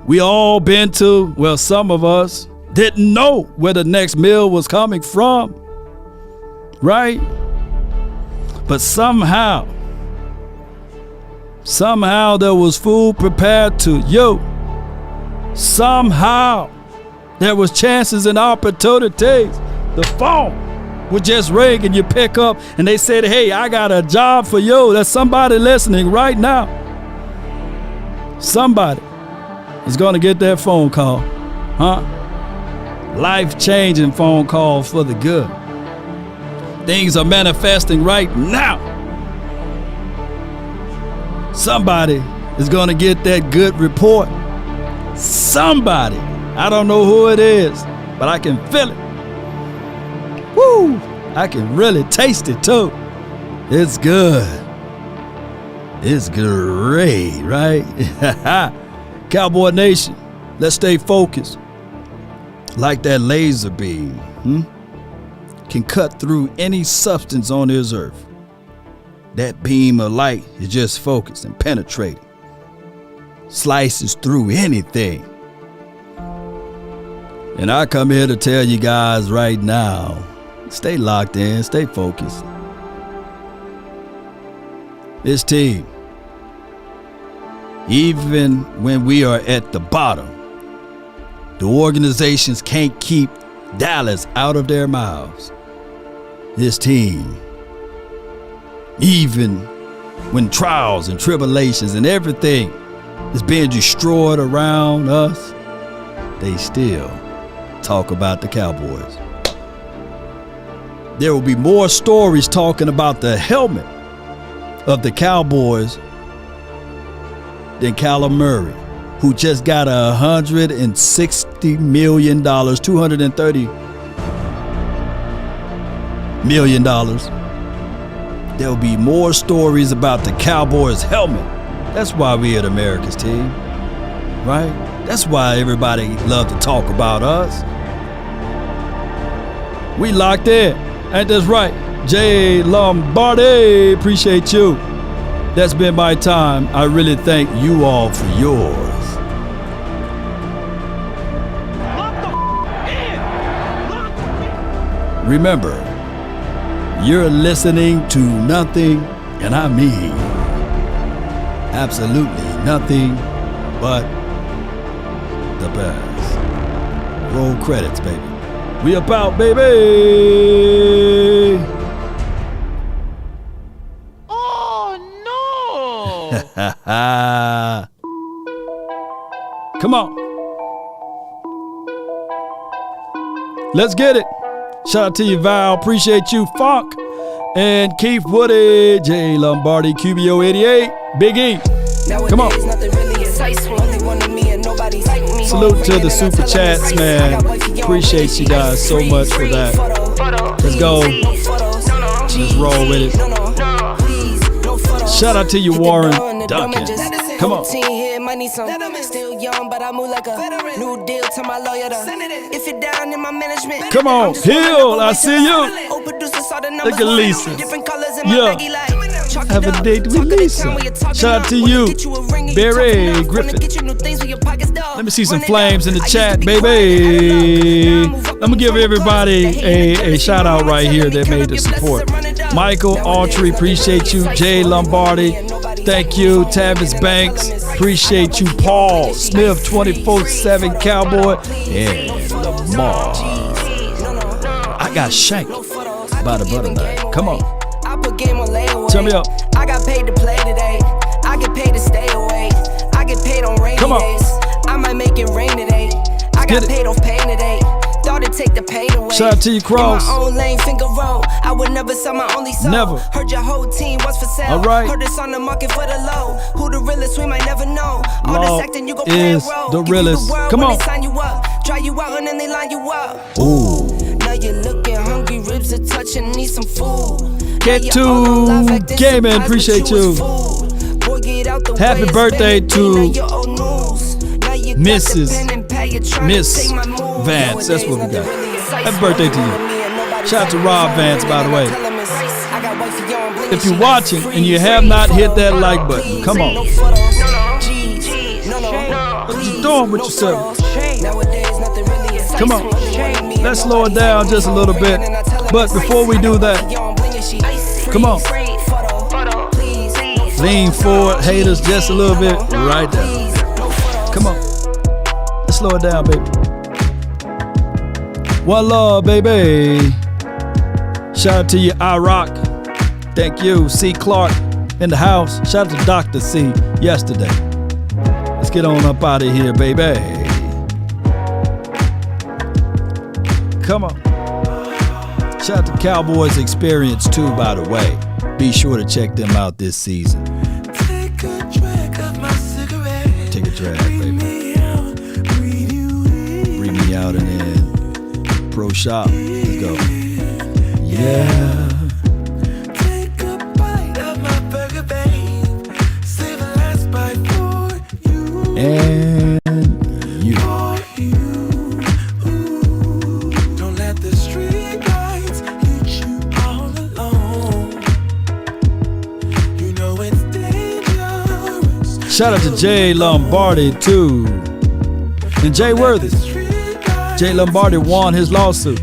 We all been to, well, some of us didn't know where the next meal was coming from, right? But somehow there was food prepared to you. Somehow there was chances and opportunities. The phone would just ring and you pick up and they said, hey, I got a job for you. There's somebody listening right now. Somebody is going to get that phone call, huh? Life-changing phone call for the good. Things are manifesting right now. Somebody is going to get that good report. Somebody. I don't know who it is, but I can feel it. Woo! I can really taste it too. It's good. It's great, right? Cowboy Nation, let's stay focused. Like that laser beam, can cut through any substance on this earth. That beam of light is just focused and penetrating. Slices through anything. And I come here to tell you guys right now, stay locked in, stay focused. This team, even when we are at the bottom, the organizations can't keep Dallas out of their mouths. This team, even when trials and tribulations and everything is being destroyed around us, they still talk about the Cowboys. There will be more stories talking about the helmet of the Cowboys than Kyler Murray, who just got $160 million, $230 million. There will be more stories about the Cowboys helmet. That's why we are America's team, right? That's why everybody loves to talk about us. We locked in. Ain't that right? Jay Lombardi, appreciate you. That's been my time. I really thank you all for yours. Remember, you're listening to nothing, and I mean absolutely nothing but the best. Roll credits, baby. We about, baby. Oh no! Come on. Let's get it. Shout out to you, Val. Appreciate you, Funk. And Keith Woody, J Lombardi, QBO 88, Big E. Come on. Salute to the super chats, man. Appreciate you guys so much for that. Let's go. Just roll with it. Shout out to you, Warren Duncan. Come on. Still young, but I move like a new deal to my lawyer. If you're down in my management, come on, Hill, I see you. Look at Lisa. Yeah. Have a date with Lisa. Shout out to you, Barry Griffin. Let me see some flames in the chat, baby. I'm gonna give everybody a shout out right here that made the support. Michael Autry, appreciate you. Jay Lombardi, thank you. Tavis Banks, appreciate you. Paul Smith, 24/7 Cowboy, and Lamar. I got shanked by the butterfly. Come on. Turn me up. I got paid to play today. I get paid to stay away. I get paid on rainy days. I might make it rain today. I got paid off pain today. Thought it'd take the pain away. Shout out to you, Cross. In my own lane, finger roll. I would never sell my only soul. Never. Heard your whole team was for sale. All right. Heard this on the market for the low. Who the realest? We might never know. All this acting, you go play a role. The realest. Come on. They sign you up, try you out, and then they line you up. Ooh. Now you're looking hungry, ribs are touching, need some food. Get to gaming, appreciate you. Boy, get out Happy birthday to Miss Vance. That's what we got. Happy birthday to you. Shout out to Rob Vance, by the way. If you're watching and you have not hit that like button, come on. What you doing with yourself? Come on. Let's slow it down just a little bit. But before we do that, come on. Lean forward, haters, just a little bit. Right there. Come on. Let's slow it down, baby. One love, baby. Shout out to you, iRock. Thank you, C. Clark in the house. Shout out to Dr. C yesterday. Let's get on up out of here, baby. Come on. Shout out to Cowboys Experience too, by the way. Be sure to check them out this season. Take a drag, baby. Bring me out and then Pro Shop. Let's go. Yeah. Take a bite of my burger, babe. Save the last bite for you. And you. Don't let the street lights lead you all alone. You know it's dangerous. Shout out to Jay Lombardi too. And Jay Worthy. Jay Lombardi won his lawsuit.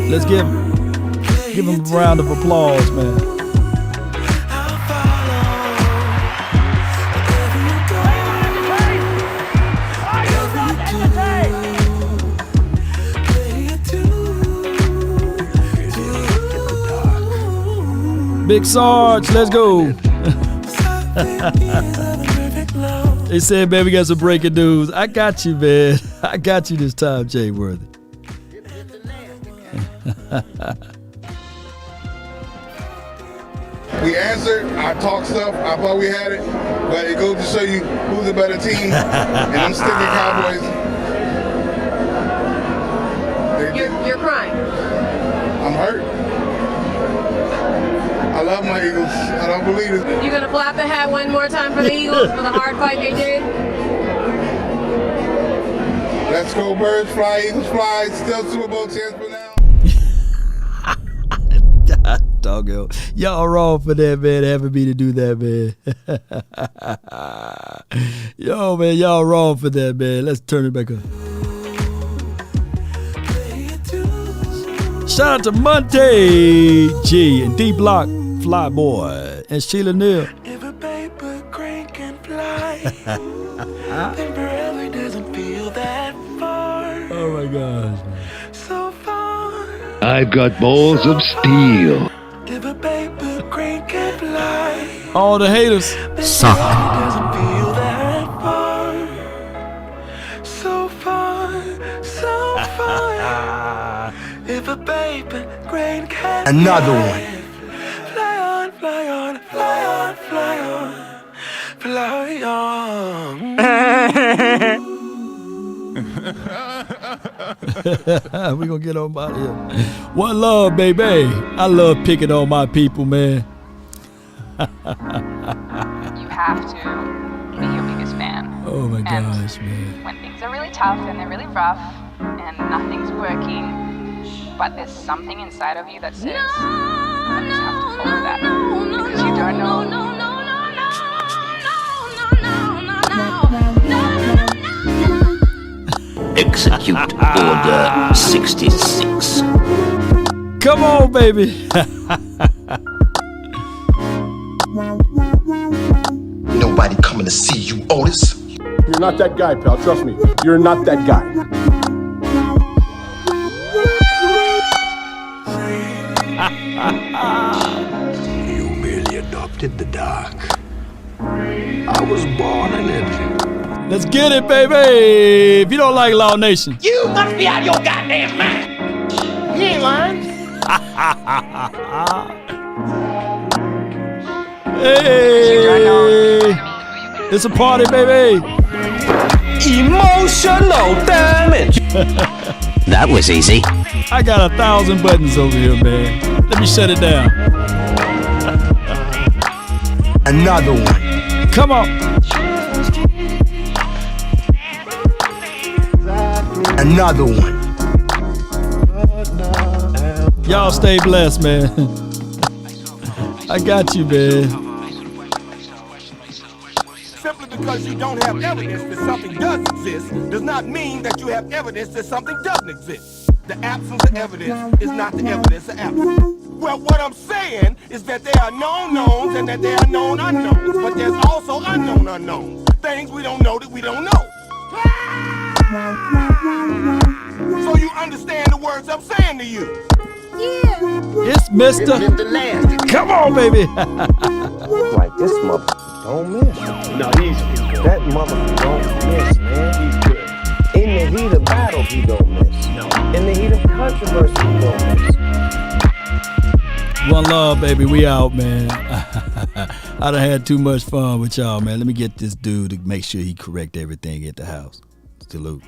Let's give him a round of applause, man. Big Sarge, let's go. They said, man, we got some breaking news. I got you, man. I got you this time, Jay Worthy. We answered, I talked stuff, I thought we had it, but it goes to show you who's a better team, and I'm sticking Cowboys. You're crying. I'm hurt. I love my Eagles. I don't believe it. You gonna flap the hat one more time for the Eagles for the hard fight they did? Let's go Birds, fly, Eagles fly, still Super Bowl chance for now. Doggo, y'all wrong for that, man. Having me to do that, man. Yo, man, y'all wrong for that, man. Let's turn it back up. Shout out to Monte G and D Block, Fly Boy, and Sheila Neal. If a paper crane can fly, then forever doesn't feel that far. Oh my gosh. So far. I've got balls of steel. If a paper crane can fly, all the haters suck. Doesn't feel that far. So far, so far. If a paper crane can Another fly, one. Fly on, fly on, fly on, fly on, fly We gonna get on out here. One love, baby. I love picking on my people, man. You have to be your biggest fan. Oh my gosh, man. When things are really tough and they're really rough and nothing's working, but there's something inside of you that says, I just have to follow that. Because you don't know. Execute Order 66. Come on, baby. Nobody coming to see you, Otis. You're not that guy, pal. Trust me. You're not that guy. You merely adopted the dark. I was born in it. Let's get it, baby. If you don't like Law Nation, You must be out of your goddamn mind. You ain't lying. hey, it's a party, baby. Emotional damage. That was easy. I got 1,000 buttons over here, man. Let me shut it down. Another one. Come on. Another one. Y'all stay blessed, man. I got you, man. Simply because you don't have evidence that something does exist does not mean that you have evidence that something doesn't exist. The absence of evidence is not the evidence of absence. Well, what I'm saying is that there are known knowns and that there are known unknowns, but there's also unknown unknowns. Things we don't know that we don't know. So you understand the words I'm saying to you? Yeah. It's Mr. Nasty. Come on, baby. Like this motherfucker don't miss. No, he's That motherfucker don't miss, man. He's good. In the heat of battle, he don't miss. No. In the heat of controversy, he don't miss. One love, baby. We out, man. I done had too much fun with y'all, man. Let me get this dude to make sure he correct everything at the house. Salute.